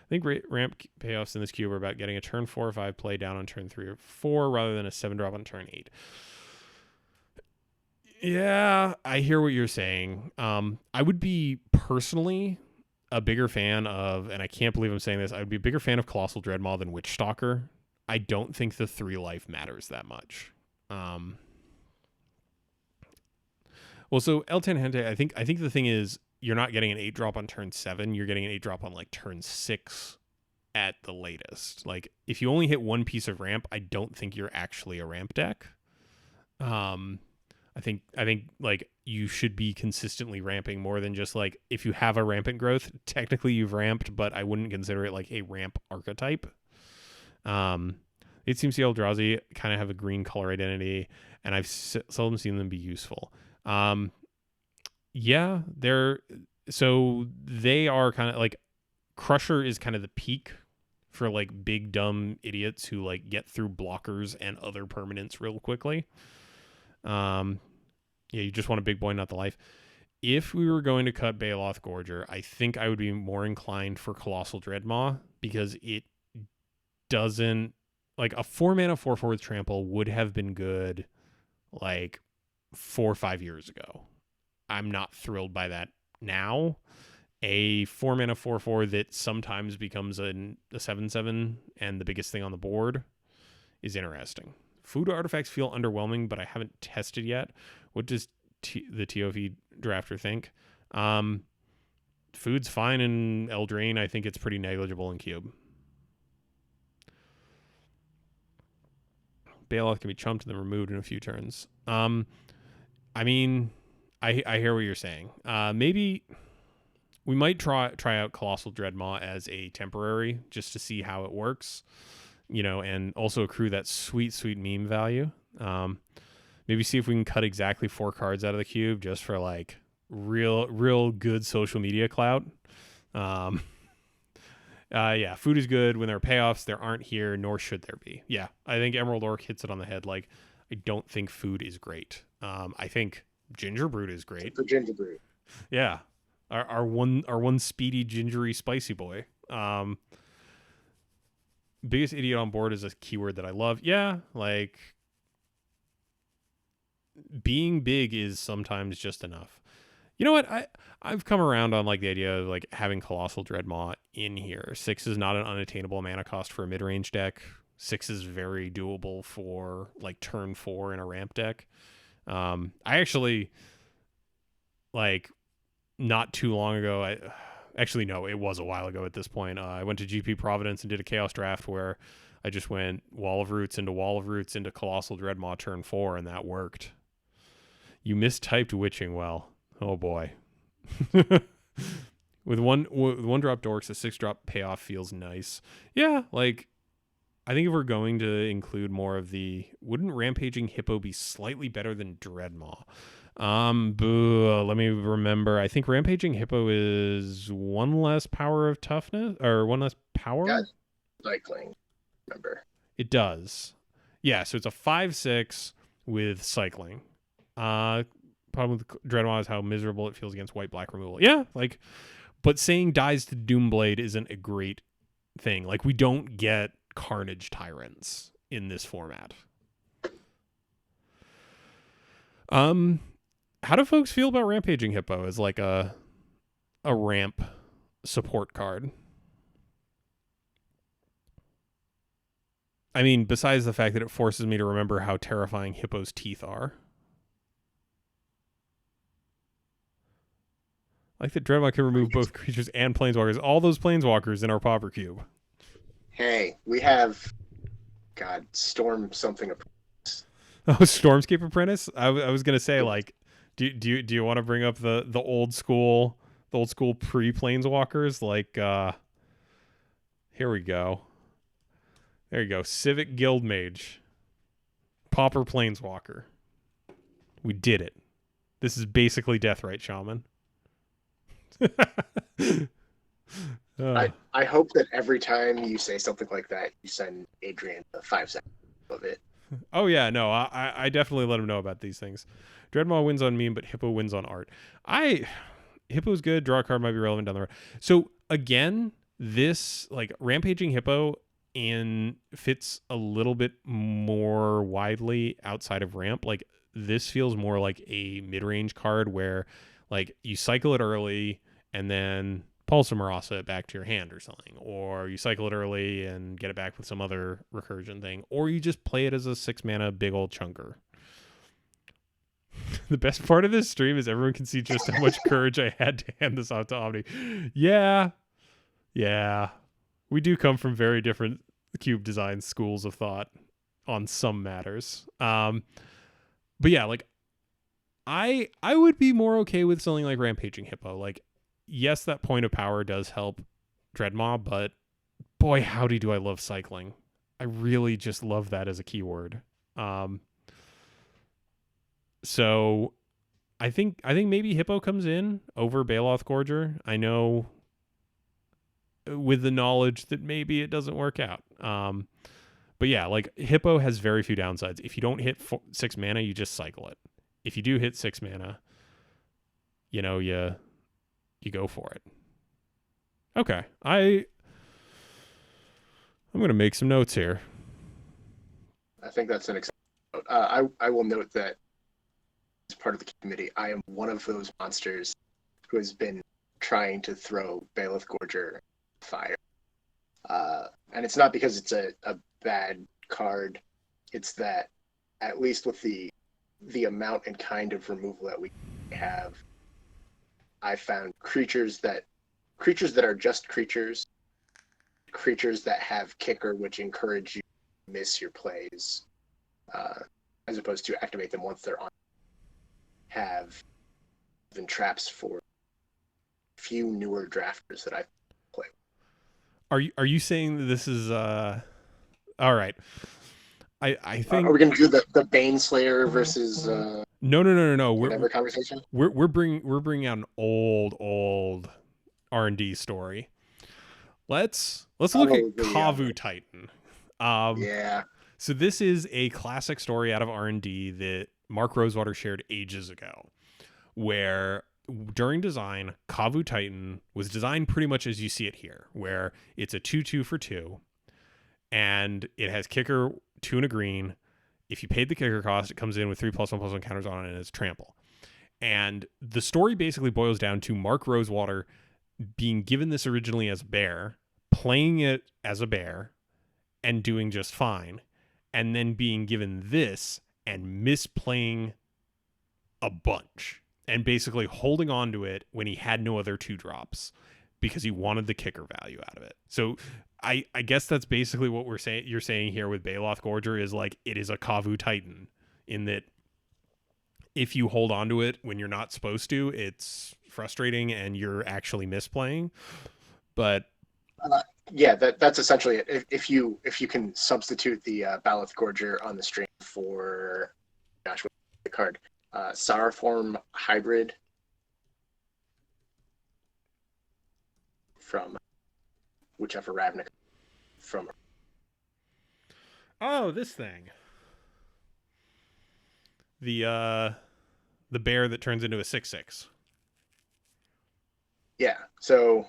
I think ramp payoffs in this cube are about getting a turn 4 or 5 play down on turn 3 or 4 rather than a 7-drop on turn 8. Yeah, I hear what you're saying. I would be personally a bigger fan of, and I can't believe I'm saying this, I would be a bigger fan of Colossal Dreadmaw than Witchstalker. I don't think the 3 life matters that much. Well, so El Tangente, I think the thing is you're not getting an 8-drop on turn 7. You're getting an 8-drop on like turn 6 at the latest. Like if you only hit one piece of ramp, I don't think you're actually a ramp deck. I think like you should be consistently ramping more than just like if you have a rampant growth, technically you've ramped, but I wouldn't consider it like a ramp archetype. It seems the Eldrazi kind of have a green color identity, and I've seldom seen them be useful. Yeah, they are kind of like Crusher is kind of the peak for like big dumb idiots who like get through blockers and other permanents real quickly. Yeah, you just want a big boy, not the life. If we were going to cut Baloth Gorger, I think I would be more inclined for Colossal Dreadmaw because it doesn't like a 4-mana 4/4 with trample would have been good like 4 or 5 years ago. I'm not thrilled by that now. A 4-mana 4/4 that sometimes becomes a 7/7 and the biggest thing on the board is interesting. Food artifacts feel underwhelming, but I haven't tested yet. What does the TOV drafter think? Food's fine in Eldraine. I think it's pretty negligible in Cube. Baloth can be chumped and then removed in a few turns. I mean, I hear what you're saying. Maybe we might try out Colossal Dreadmaw as a temporary just to see how it works, and also accrue that sweet meme value. Maybe see if we can cut exactly 4 cards out of the cube just for like real good social media clout. Yeah, food is good when there are payoffs. There aren't here, nor should there be. Yeah, I think Emerald Orc hits it on the head. Like, I don't think food is great. I think Gingerbread is great. For Gingerbread. Yeah, our one speedy gingery spicy boy. Biggest idiot on board is a keyword that I love. Yeah, like being big is sometimes just enough. You know what? I've come around on like the idea of like having Colossal Dreadmaw in here. 6 is not an unattainable mana cost for a mid-range deck. 6 is very doable for like turn 4 in a ramp deck. I actually like not too long ago. Actually, no, it was a while ago at this point. I went to GP Providence and did a Chaos draft where I just went Wall of Roots into Colossal Dreadmaw turn 4, and that worked. You mistyped Witching Well. Oh boy. With one drop dorks, a 6-drop payoff feels nice. Yeah, like I think if we're going to include more of the, wouldn't Rampaging Hippo be slightly better than Dreadmaw? Let me remember. I think Rampaging Hippo is one less power of toughness, or one less Yeah, power. cycling. Remember? It does. Yeah, so it's a 5/6 with cycling. Problem with Dreadmaw is how miserable it feels against white black removal. Yeah, like, but saying dies to Doomblade isn't a great thing. Like, we don't get Carnage Tyrants in this format. How do folks feel about Rampaging Hippo as like a ramp support card? I mean, besides the fact that it forces me to remember how terrifying Hippo's teeth are. Like that Dreadmaw can remove both creatures and planeswalkers. All those planeswalkers in our Pauper Cube. Hey, we have God Storm something. Oh, Stormscape Apprentice. I was gonna say, like, do you want to bring up the old school pre planeswalkers? Like, here we go. There you go. Civic Guild Mage, Pauper Planeswalker. We did it. This is basically Deathrite Shaman. I hope that every time you say something like that, you send Adrian the 5 seconds of it. Oh yeah, no, I definitely let him know about these things. Dreadmaw wins on meme, but Hippo wins on art. Hippo's good. Draw a card might be relevant down the road. So again, this like Rampaging Hippo and fits a little bit more widely outside of ramp. Like this feels more like a mid-range card where like you cycle it early and then Pulse of Marasa it back to your hand or something, or you cycle it early and get it back with some other recursion thing, or you just play it as a 6-mana big old chunker. The best part of this stream is everyone can see just how much courage I had to hand this off to Omni. Yeah. We do come from very different cube design schools of thought on some matters. But yeah, like I would be more okay with something like Rampaging Hippo. Like, yes, that point of power does help Dreadmaw, but boy, howdy do I love cycling. I really just love that as a keyword. So I think maybe Hippo comes in over Baloth Gorger. I know with the knowledge that maybe it doesn't work out. But yeah, like Hippo has very few downsides. If you don't hit 6 mana, you just cycle it. If you do hit 6 mana, you know, you go for it. Okay. I'm going to make some notes here. I think that's an exception. I will note that as part of the committee, I am one of those monsters who has been trying to throw Bailiff Gorger fire. And it's not because it's a bad card. It's that at least with the amount and kind of removal that we have, I found creatures that are just creatures that have kicker, which encourage you to miss your plays, as opposed to activate them once they're on, have been traps for few newer drafters that I play. Are you saying that this is all right? I think are we going to do the Baneslayer versus no. whatever conversation? We're bringing out an old R&D story. Let's look at Kavu Titan. Yeah. So this is a classic story out of R&D that Mark Rosewater shared ages ago, where during design, Kavu Titan was designed pretty much as you see it here, where it's a 2/2 for 2, and it has kicker 2 and a green. If you paid the kicker cost, it comes in with 3+1/+1 counters on it, and it's trample. And the story basically boils down to Mark Rosewater being given this originally as a bear, playing it as a bear, and doing just fine, and then being given this and misplaying a bunch and basically holding on to it when he had no other 2-drops because he wanted the kicker value out of it. So I guess that's basically what you're saying here with Baloth Gorger is like it is a Kavu Titan in that if you hold on to it when you're not supposed to, it's frustrating and you're actually misplaying. But Yeah, that's essentially it. If you can substitute the Baleth Gorger on the stream for, gosh, what's the card? Sourform Hybrid from whichever Ravnica from. oh, this thing. The bear that turns into a 6/6. Yeah, so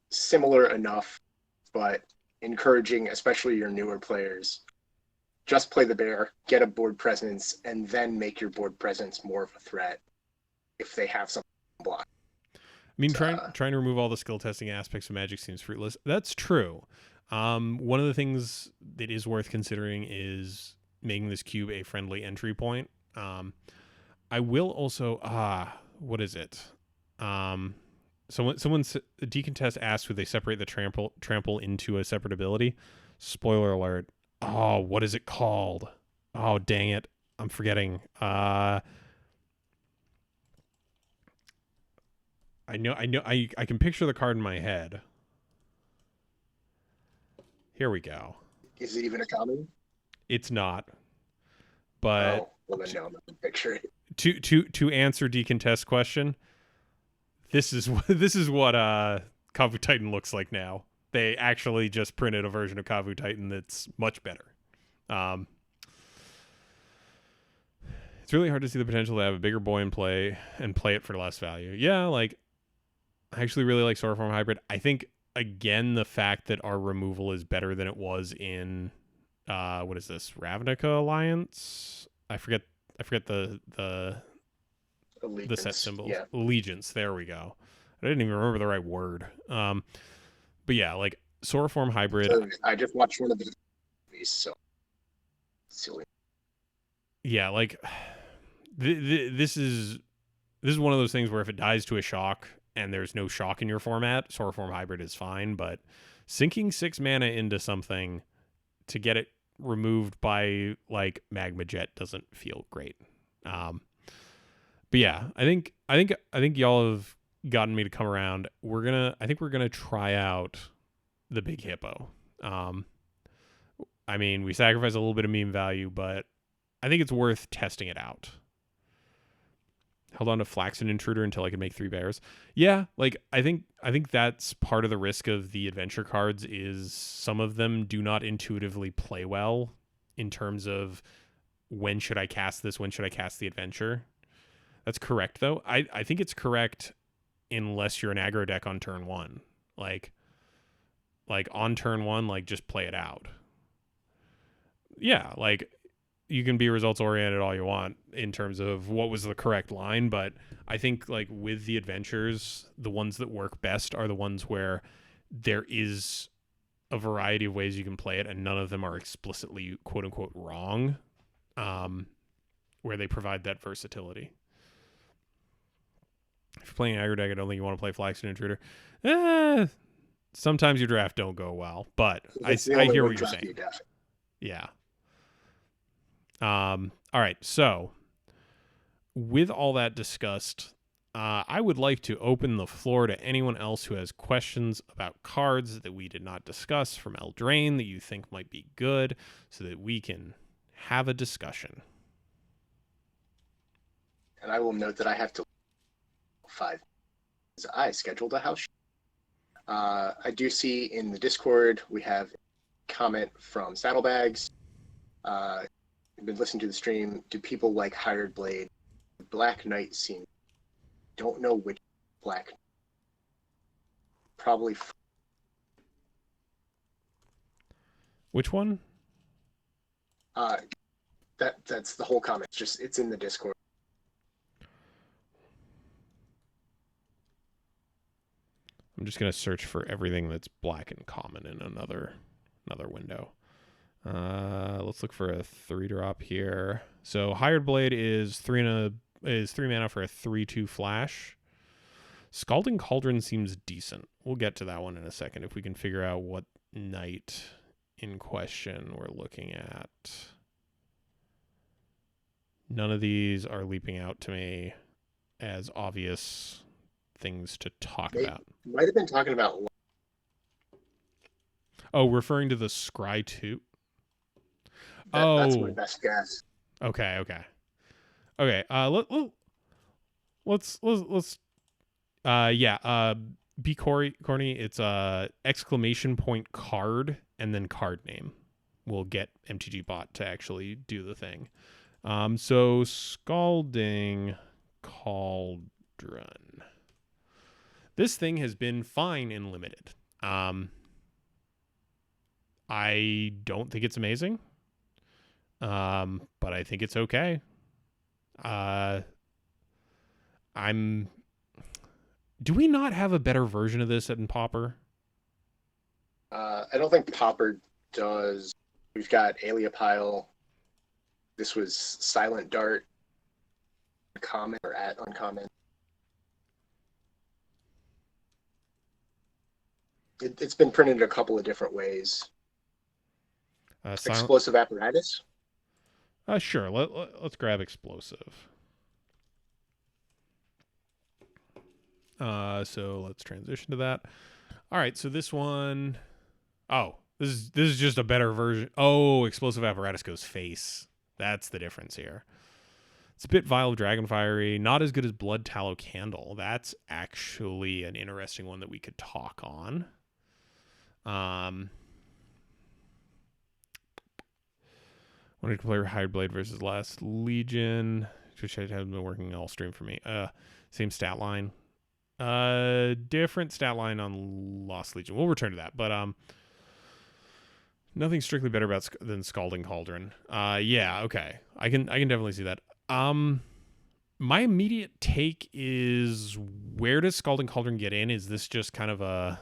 similar enough, but encouraging, especially your newer players. Just play the bear, get a board presence, and then make your board presence more of a threat if they have something blocked. I mean, trying to remove all the skill testing aspects of Magic seems fruitless. That's true. One of the things that is worth considering is making this cube a friendly entry point. I will also what is it? Someone Decontest asked would they separate the trample into a separate ability. Spoiler alert. Oh, what is it called? Oh, dang it. I'm forgetting. I can picture the card in my head. Here we go. Is it even a common? It's not. But oh, well then no, I'm not picture it. To answer Decontest's question, this is what Kavu Titan looks like now. They actually just printed a version of Kavu Titan that's much better. It's really hard to see the potential to have a bigger boy in play and play it for less value. Yeah, like I actually really like Sourform Hybrid. I think again the fact that our removal is better than it was in what is this, Ravnica Alliance? I forget the set symbols. Yeah. Allegiance. There we go. I didn't even remember the right word. But yeah, like Sourform Hybrid. So I just watched one of the movies, so silly. Yeah, like this is one of those things where if it dies to a shock and there's no shock in your format, Sourform Hybrid is fine. But sinking 6 mana into something to get it removed by like Magma Jet doesn't feel great. But yeah, I think y'all have gotten me to come around. I think we're gonna try out the Big Hippo. I mean, we sacrifice a little bit of meme value, but I think it's worth testing it out. Held on to Flaxen Intruder until I could make 3 bears. Yeah, like I think that's part of the risk of the adventure cards is some of them do not intuitively play well in terms of when should I cast this, when should I cast the adventure. That's correct though. I think it's correct unless you're an aggro deck on turn 1. Like on turn 1, like just play it out. Yeah, like you can be results oriented all you want in terms of what was the correct line, but I think like with the adventures, the ones that work best are the ones where there is a variety of ways you can play it and none of them are explicitly quote unquote wrong, where they provide that versatility. If you're playing aggro deck, I don't think you want to play Flaxen Intruder. Sometimes your draft don't go well, but I hear what you're saying. Yeah. All right. So with all that discussed, I would like to open the floor to anyone else who has questions about cards that we did not discuss from Eldraine that you think might be good so that we can have a discussion. And I will note that I have to 5. I scheduled a house. I do see in the Discord we have a comment from Saddlebags. I've been listening to the stream. Do people like Hired Blade? Black Knight scene. Don't know which Black. Probably. Which one? That's the whole comment. It's in the Discord. I'm just gonna search for everything that's black and common in another window. Let's look for a 3-drop here. So Hired Blade is 3 mana for a 3/2 flash. Scalding Cauldron seems decent. We'll get to that one in a second if we can figure out what knight in question we're looking at. None of these are leaping out to me as obvious things to talk They about. might have been talking about Oh, referring to the Scry 2. that. That's my Oh, best guess. okay, okay. Okay, let's yeah, be corny. It's exclamation point card and then card name. We'll get MTG bot to actually do the thing. So Scalding Cauldron. This thing has been fine in limited. Um, I don't think it's amazing. But I think it's okay. Uh, I'm. Do we not have a better version of this in Pauper? I don't think Popper does. We've got Aliapile. This was Silent Dart, common or at uncommon. It's been printed a couple of different ways. Silent. Explosive apparatus. Sure. Let's grab explosive. So let's transition to that. All right. So this one, oh, this is just a better version. Oh, explosive apparatus goes face. That's the difference here. It's a bit Vial of Dragonfiery, not as good as Blood Tallow Candle. That's actually an interesting one that we could talk on. Wanted to play Hide Blade versus Last Legion, which hasn't been working all stream for me. Same stat line. Different stat line on Lost Legion. We'll return to that, but nothing strictly better than Scalding Cauldron. Yeah, okay. I can definitely see that. My immediate take is, where does Scalding Cauldron get in? Is this just kind of a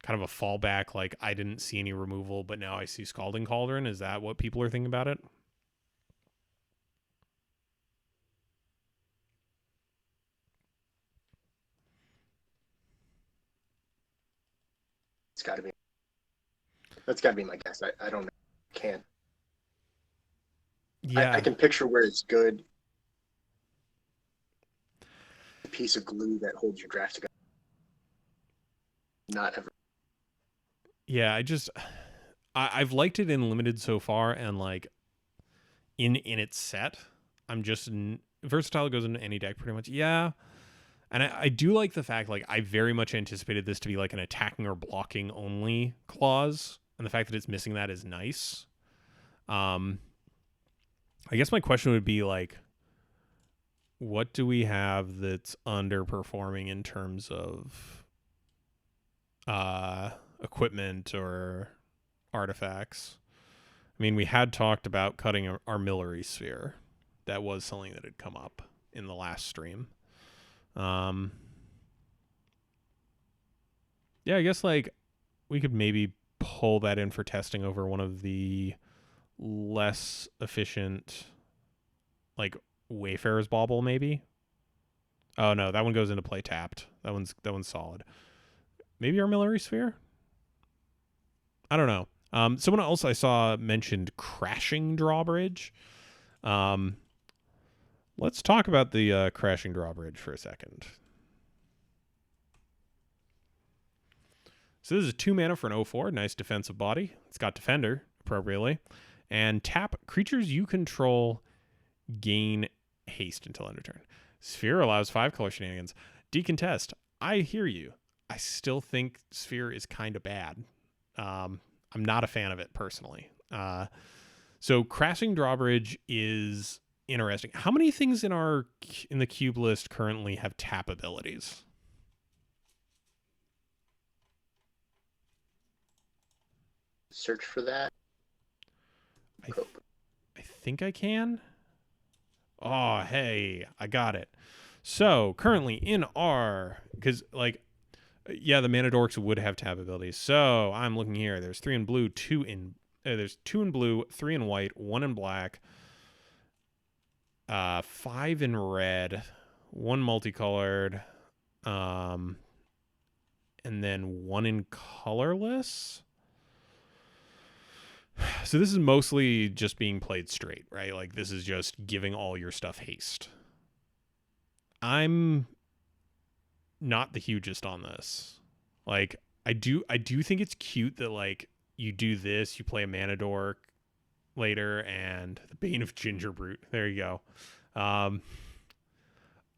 fallback, like I didn't see any removal, but now I see Scalding Cauldron? Is that what people are thinking about it? It's got to be. That's got to be my guess. I don't know. Can't. Yeah. I can picture where it's good. A piece of glue that holds your draft together. Not ever. Yeah, I've liked it in limited so far, and like in its set, I'm just versatile goes into any deck pretty much. Yeah, and I do like the fact, like, I very much anticipated this to be like an attacking or blocking only clause, and the fact that it's missing that is nice. I guess my question would be, like, what do we have that's underperforming in terms of equipment or artifacts? I mean, we had talked about cutting our Armillary Sphere. That was something that had come up in the last stream. Yeah, I guess, like, we could maybe pull that in for testing over one of the less efficient, like, Wayfarer's Bauble, maybe. Oh no, that one goes into play tapped. That one's solid. Maybe Armillary Sphere. I don't know. Someone else I saw mentioned Crashing Drawbridge. Let's talk about the Crashing Drawbridge for a second. So this is a 2 mana for an 0/4. Nice defensive body. It's got Defender, appropriately. And tap creatures you control gain haste until end of turn. Sphere allows 5-color shenanigans. Decontest. I hear you. I still think Sphere is kind of bad. I'm not a fan of it personally. So Crashing Drawbridge is interesting. How many things in the cube list currently have tap abilities? Search for that. I think I can. Oh, hey, I got it. So currently in because, like, yeah, the Mana Dorks would have tab abilities. So I'm looking here. There's 3 in blue, 2 in there's 2 in blue, 3 in white, 1 in black, 5 in red, 1 multicolored, and then 1 in colorless. So this is mostly just being played straight, right? Like, this is just giving all your stuff haste. I'm not the hugest on this. Like I do think it's cute that like you do this, you play a mana dork later, and the Bane of Gingerbrute. There you go. Um,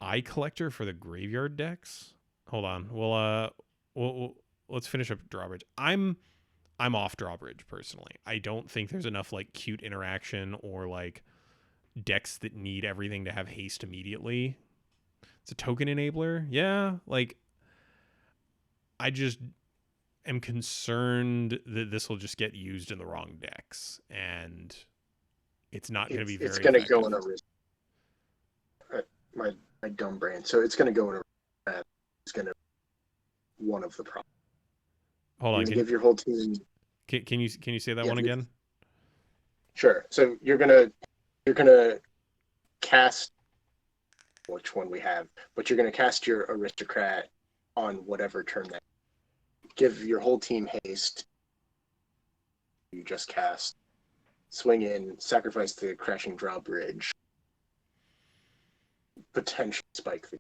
Eye Collector for the graveyard decks. Hold on. We'll let's finish up drawbridge. I'm off drawbridge personally. I don't think there's enough like cute interaction or like decks that need everything to have haste immediately. It's a token enabler. Yeah, like I just am concerned that this will just get used in the wrong decks and it's not going to be It's very going to go in effective. a risk. My my dumb brain. So it's going to go in a risk. It's going to one of the problems. Hold You're on. going to give your whole team. Can you say that Yeah, one again? sure. So you're gonna cast which one we have, but you're gonna cast your aristocrat on whatever turn that. Give your whole team haste. You just cast. Swing in, sacrifice the crashing drawbridge, potentially spike the.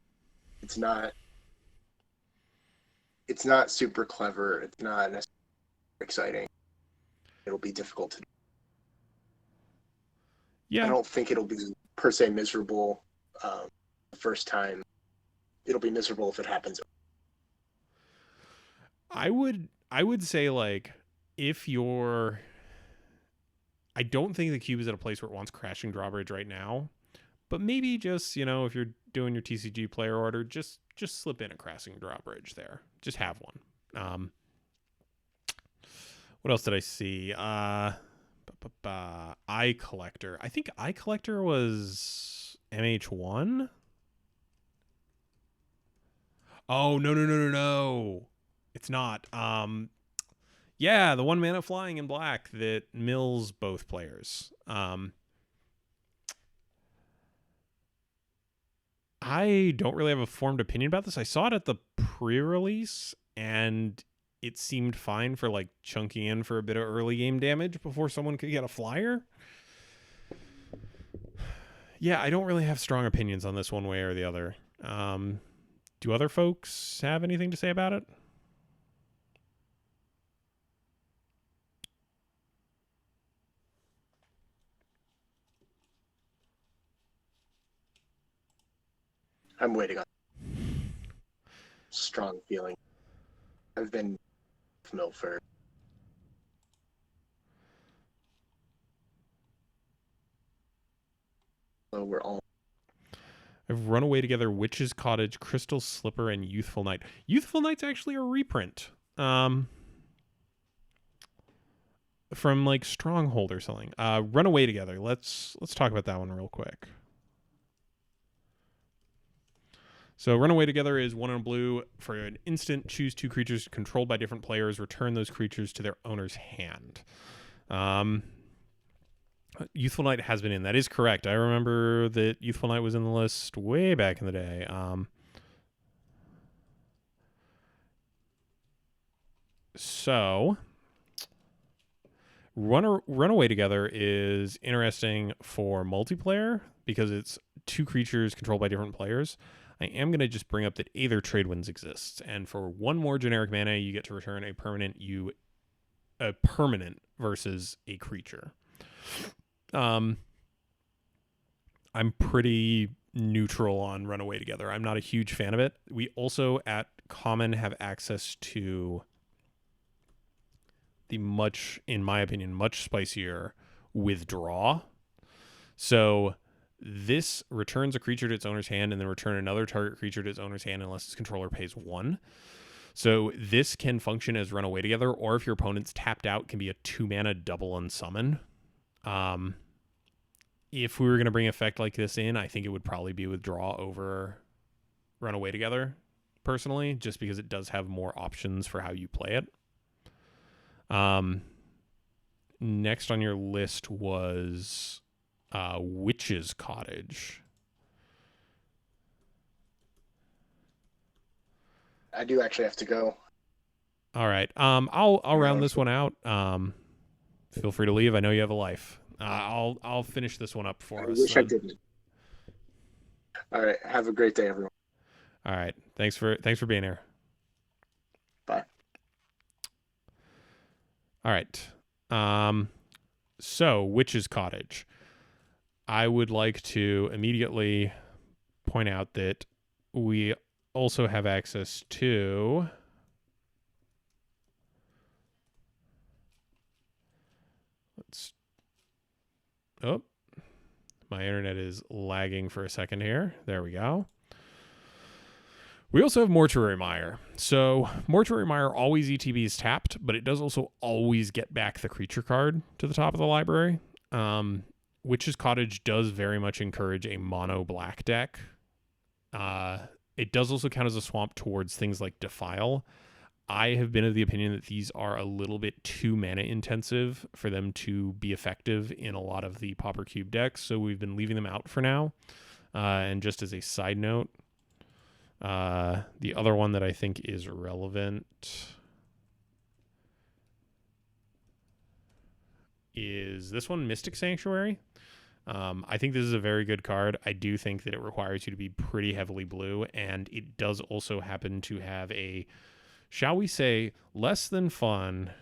It's not. It's not super clever. It's not necessarily exciting. It'll be difficult to. I Yeah, don't think it'll be per se miserable the first time. It'll be miserable if it happens. I would say like if you're I don't think the cube is at a place where it wants crashing drawbridge right now, but maybe just, if you're doing your TCG player order, just slip in a crashing drawbridge there. Just have one. What else did I see? Eye Collector. I think Eye Collector was MH1. Oh, no, no, no, no, no. It's not. Yeah, the one mana flying in black that mills both players. I don't really have a formed opinion about this. I saw it at the pre-release and it seemed fine for like chunking in for a bit of early game damage before someone could get a flyer. Yeah, I don't really have strong opinions on this one way or the other. Do other folks have anything to say about it? I'm waiting on strong feeling. I've been Milford. So we're all. I've run away together Witch's Cottage, Crystal Slipper, and Youthful Knight. Youthful Knight's actually a reprint. From like Stronghold or something. Run away together. Let's talk about that one real quick. So run away together is 1 in a blue. For an instant, choose 2 creatures controlled by different players. Return those creatures to their owner's hand. Youthful Knight has been in. That is correct. I remember that Youthful Knight was in the list way back in the day. So Runaway Together is interesting for multiplayer because it's 2 creatures controlled by different players. I am going to just bring up that Aether Tradewinds exists, and for 1 more generic mana, you get to return a permanent versus a creature. I'm pretty neutral on Runaway Together. I'm not a huge fan of it. We also at Common have access to the much, in my opinion, much spicier Withdraw. So this returns a creature to its owner's hand and then return another target creature to its owner's hand unless its controller pays 1. So this can function as Run Away Together, or if your opponent's tapped out, can be a 2 mana double unsummon. If we were going to bring effect like this in, I think it would probably be Withdraw over Run Away Together, personally, just because it does have more options for how you play it. Next on your list was Witch's Cottage. I do actually have to go. All right. I'll round this one out. Feel free to leave. I know you have a life. I'll finish this one up I for us wish I then. didn't. All right. Have a great day, everyone. All right. Thanks for being here. Bye. All right. Um, so Witch's Cottage. I would like to immediately point out that we also have access to. Let's. Oh, my internet is lagging for a second here. There we go. We also have Mortuary Mire. So Mortuary Mire always ETBs tapped, but it does also always get back the creature card to the top of the library. Witch's Cottage does very much encourage a mono black deck. It does also count as a swamp towards things like Defile. I have been of the opinion that these are a little bit too mana intensive for them to be effective in a lot of the Pauper Cube decks, so we've been leaving them out for now. And just as a side note, the other one that I think is relevant is this one, Mystic Sanctuary. I think this is a very good card. I do think that it requires you to be pretty heavily blue, and it does also happen to have a, shall we say, less than fun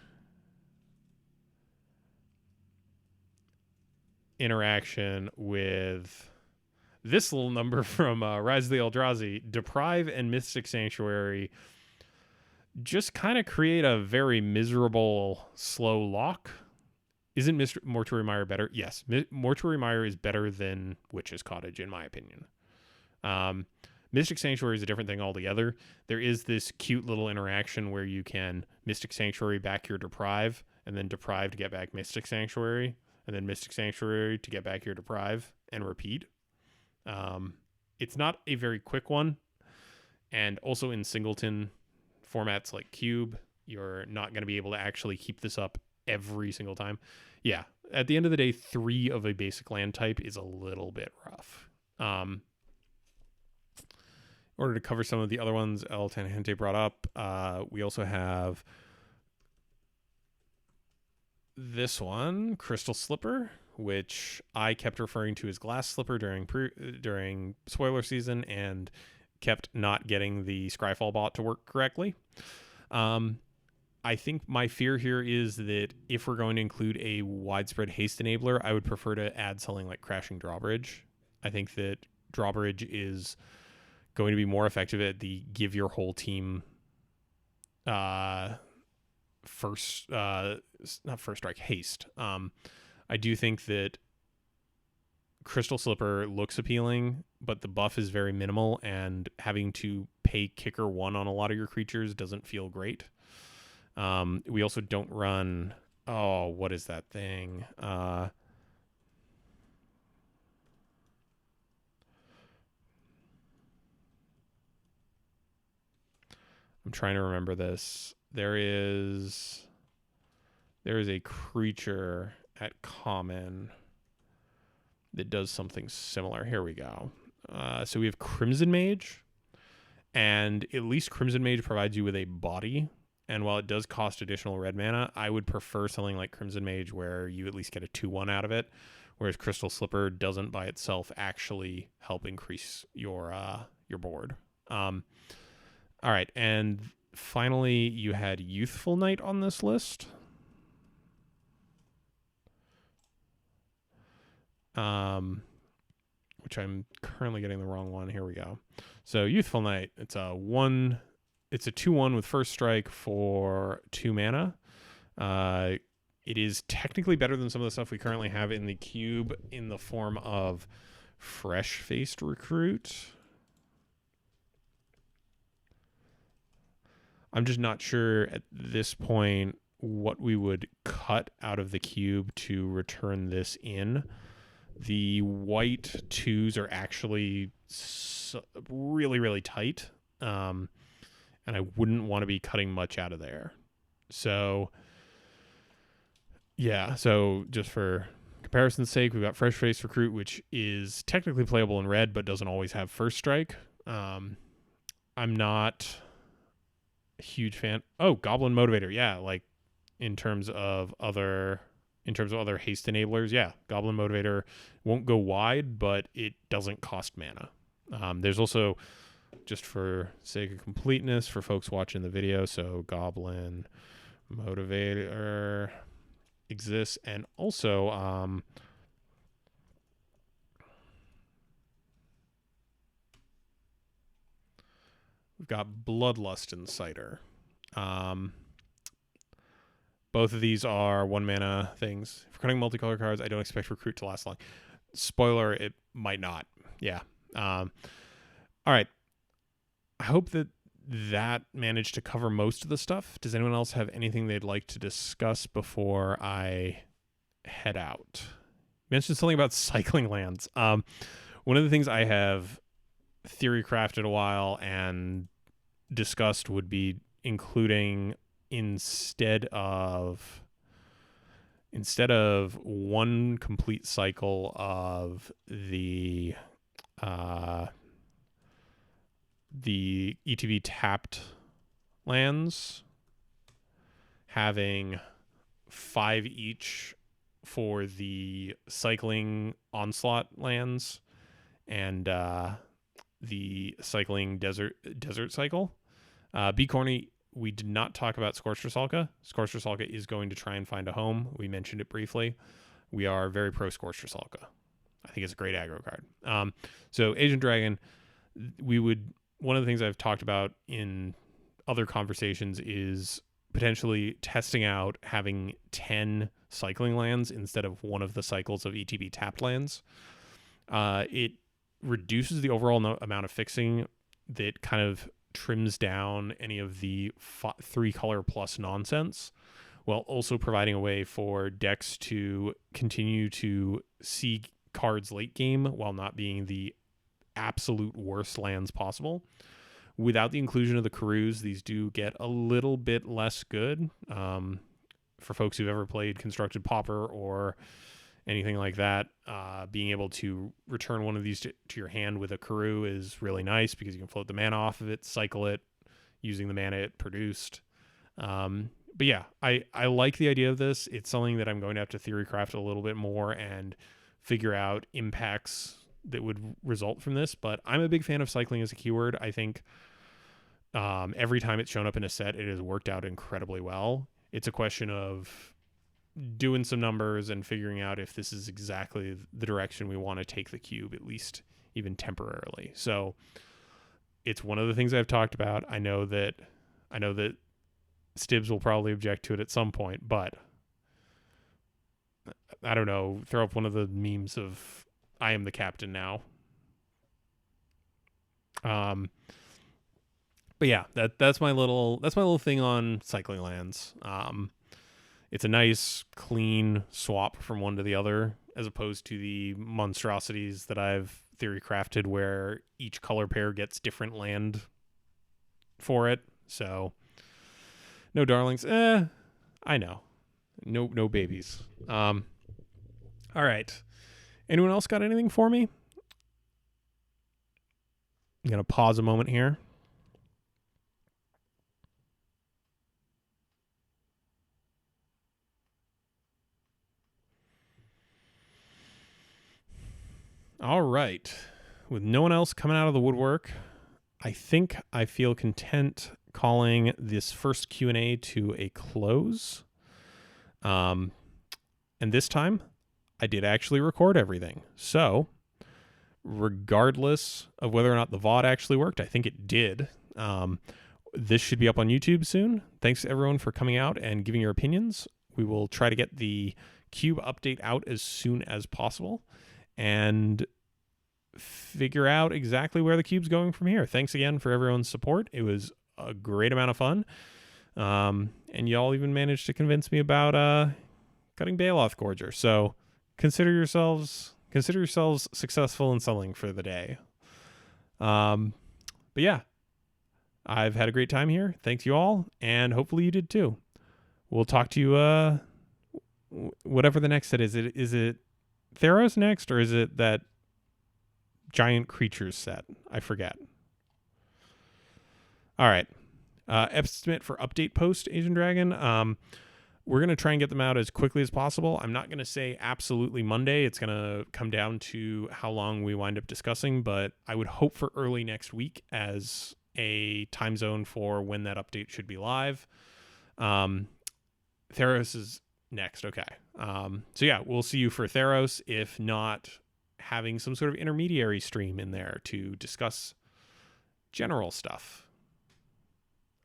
interaction with this little number from Rise of the Eldrazi. Deprive and Mystic Sanctuary just kind of create a very miserable slow lock. Isn't Mortuary Mire better? Yes, Mortuary Mire is better than Witch's Cottage, in my opinion. Mystic Sanctuary is a different thing altogether. There is this cute little interaction where you can Mystic Sanctuary back your Deprive, and then Deprive to get back Mystic Sanctuary, and then Mystic Sanctuary to get back your Deprive, and repeat. It's not a very quick one, and also in singleton formats like Cube, you're not going to be able to actually keep this up every single time. Yeah, at the end of the day, 3 of a basic land type is a little bit rough. In order to cover some of the other ones El Tangente brought up, we also have this one, Crystal Slipper, which I kept referring to as Glass Slipper during spoiler season and kept not getting the Scryfall bot to work correctly. I think my fear here is that if we're going to include a widespread haste enabler, I would prefer to add something like Crashing Drawbridge. I think that Drawbridge is going to be more effective at the give your whole team first not first strike, haste. I do think that Crystal Slipper looks appealing, but the buff is very minimal, and having to pay kicker 1 on a lot of your creatures doesn't feel great. We also don't run, what is that thing? I'm trying to remember this. There is a creature at common that does something similar. Here we go. So we have Crimson Mage, and at least Crimson Mage provides you with a body. And while it does cost additional red mana, I would prefer something like Crimson Mage where you at least get a 2/1 out of it, whereas Crystal Slipper doesn't by itself actually help increase your board. All right, and finally you had Youthful Knight on this list. Which I'm currently getting the wrong one. Here we go. So Youthful Knight, it's a 2/1 with first strike for 2 mana. It is technically better than some of the stuff we currently have in the cube in the form of Fresh-Faced Recruit. I'm just not sure at this point what we would cut out of the cube to return this in. The white 2s are actually really, really tight. And I wouldn't want to be cutting much out of there. So, yeah. So just for comparison's sake, we've got Fresh-Faced Recruit, which is technically playable in red, but doesn't always have first strike. I'm not a huge fan. Oh, Goblin Motivator. Yeah. Like in terms of other haste enablers. Yeah. Goblin Motivator won't go wide, but it doesn't cost mana. There's also, just for sake of completeness for folks watching the video, so Goblin Motivator exists, and also we've got Bloodlust Inciter. Both of these are 1 mana things. For cutting multicolor cards, I don't expect Recruit to last long. Spoiler, it might not. Yeah. All right. I hope that managed to cover most of the stuff. Does anyone else have anything they'd like to discuss before I head out? You mentioned something about cycling lands. One of the things I have theory crafted a while and discussed would be including instead of one complete cycle of the ETB tapped lands, having 5 each for the cycling onslaught lands and the cycling desert cycle. Be Corny, we did not talk about Scorched Rusalka. Scorched Rusalka is going to try and find a home. We mentioned it briefly. We are very pro Scorched Rusalka. I think it's a great aggro card. So Agent Dragon, one of the things I've talked about in other conversations is potentially testing out having 10 cycling lands instead of one of the cycles of ETB tapped lands. It reduces the overall amount of fixing that kind of trims down any of the 3 color plus nonsense, while also providing a way for decks to continue to see cards late game while not being the absolute worst lands possible. Without the inclusion of the Karus, these do get a little bit less good. For folks who've ever played Constructed Pauper or anything like that, being able to return one of these to your hand with a Karu is really nice because you can float the mana off of it, cycle it using the mana it produced. But yeah, I like the idea of this. It's something that I'm going to have to theory craft a little bit more and figure out impacts that would result from this. But I'm a big fan of cycling as a keyword. I think every time it's shown up in a set, it has worked out incredibly well. It's a question of doing some numbers and figuring out if this is exactly the direction we want to take the cube, at least even temporarily. So it's one of the things I've talked about. I know that Stibbs will probably object to it at some point, but I don't know, throw up one of the memes of I am the captain now. But yeah, that's my little thing on cycling lands. It's a nice, clean swap from one to the other, as opposed to the monstrosities that I've theory crafted where each color pair gets different land for it. So, no darlings. I know. No babies. All right. Anyone else got anything for me? I'm going to pause a moment here. All right. With no one else coming out of the woodwork, I think I feel content calling this first Q&A to a close. And this time, I did actually record everything. So, regardless of whether or not the VOD actually worked, I think it did. This should be up on YouTube soon. Thanks everyone for coming out and giving your opinions. We will try to get the cube update out as soon as possible and figure out exactly where the cube's going from here. Thanks again for everyone's support. It was a great amount of fun. And y'all even managed to convince me about cutting Baloth Gorger. So consider yourselves successful in selling for the day. But yeah, I've had a great time here. Thanks you all, and hopefully you did too. We'll talk to you whatever the next set is. Is it Theros next, or is it that giant creatures set? I forget. All right. Estimate for update post, Asian Dragon. We're going to try and get them out as quickly as possible. I'm not going to say absolutely Monday. It's going to come down to how long we wind up discussing, but I would hope for early next week as a time zone for when that update should be live. Theros is next. Okay. So yeah, we'll see you for Theros, if not having some sort of intermediary stream in there to discuss general stuff.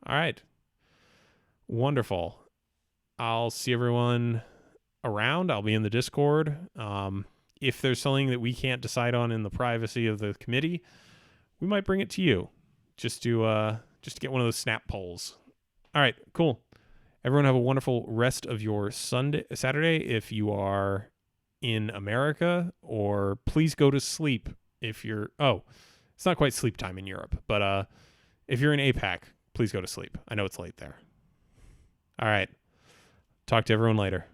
All right. Wonderful. I'll see everyone around. I'll be in the Discord. If there's something that we can't decide on in the privacy of the committee, we might bring it to you just to get one of those snap polls. All right, cool. Everyone have a wonderful rest of your Saturday if you are in America, or please go to sleep if you're it's not quite sleep time in Europe, but if you're in APAC, please go to sleep. I know it's late there. All right. Talk to everyone later.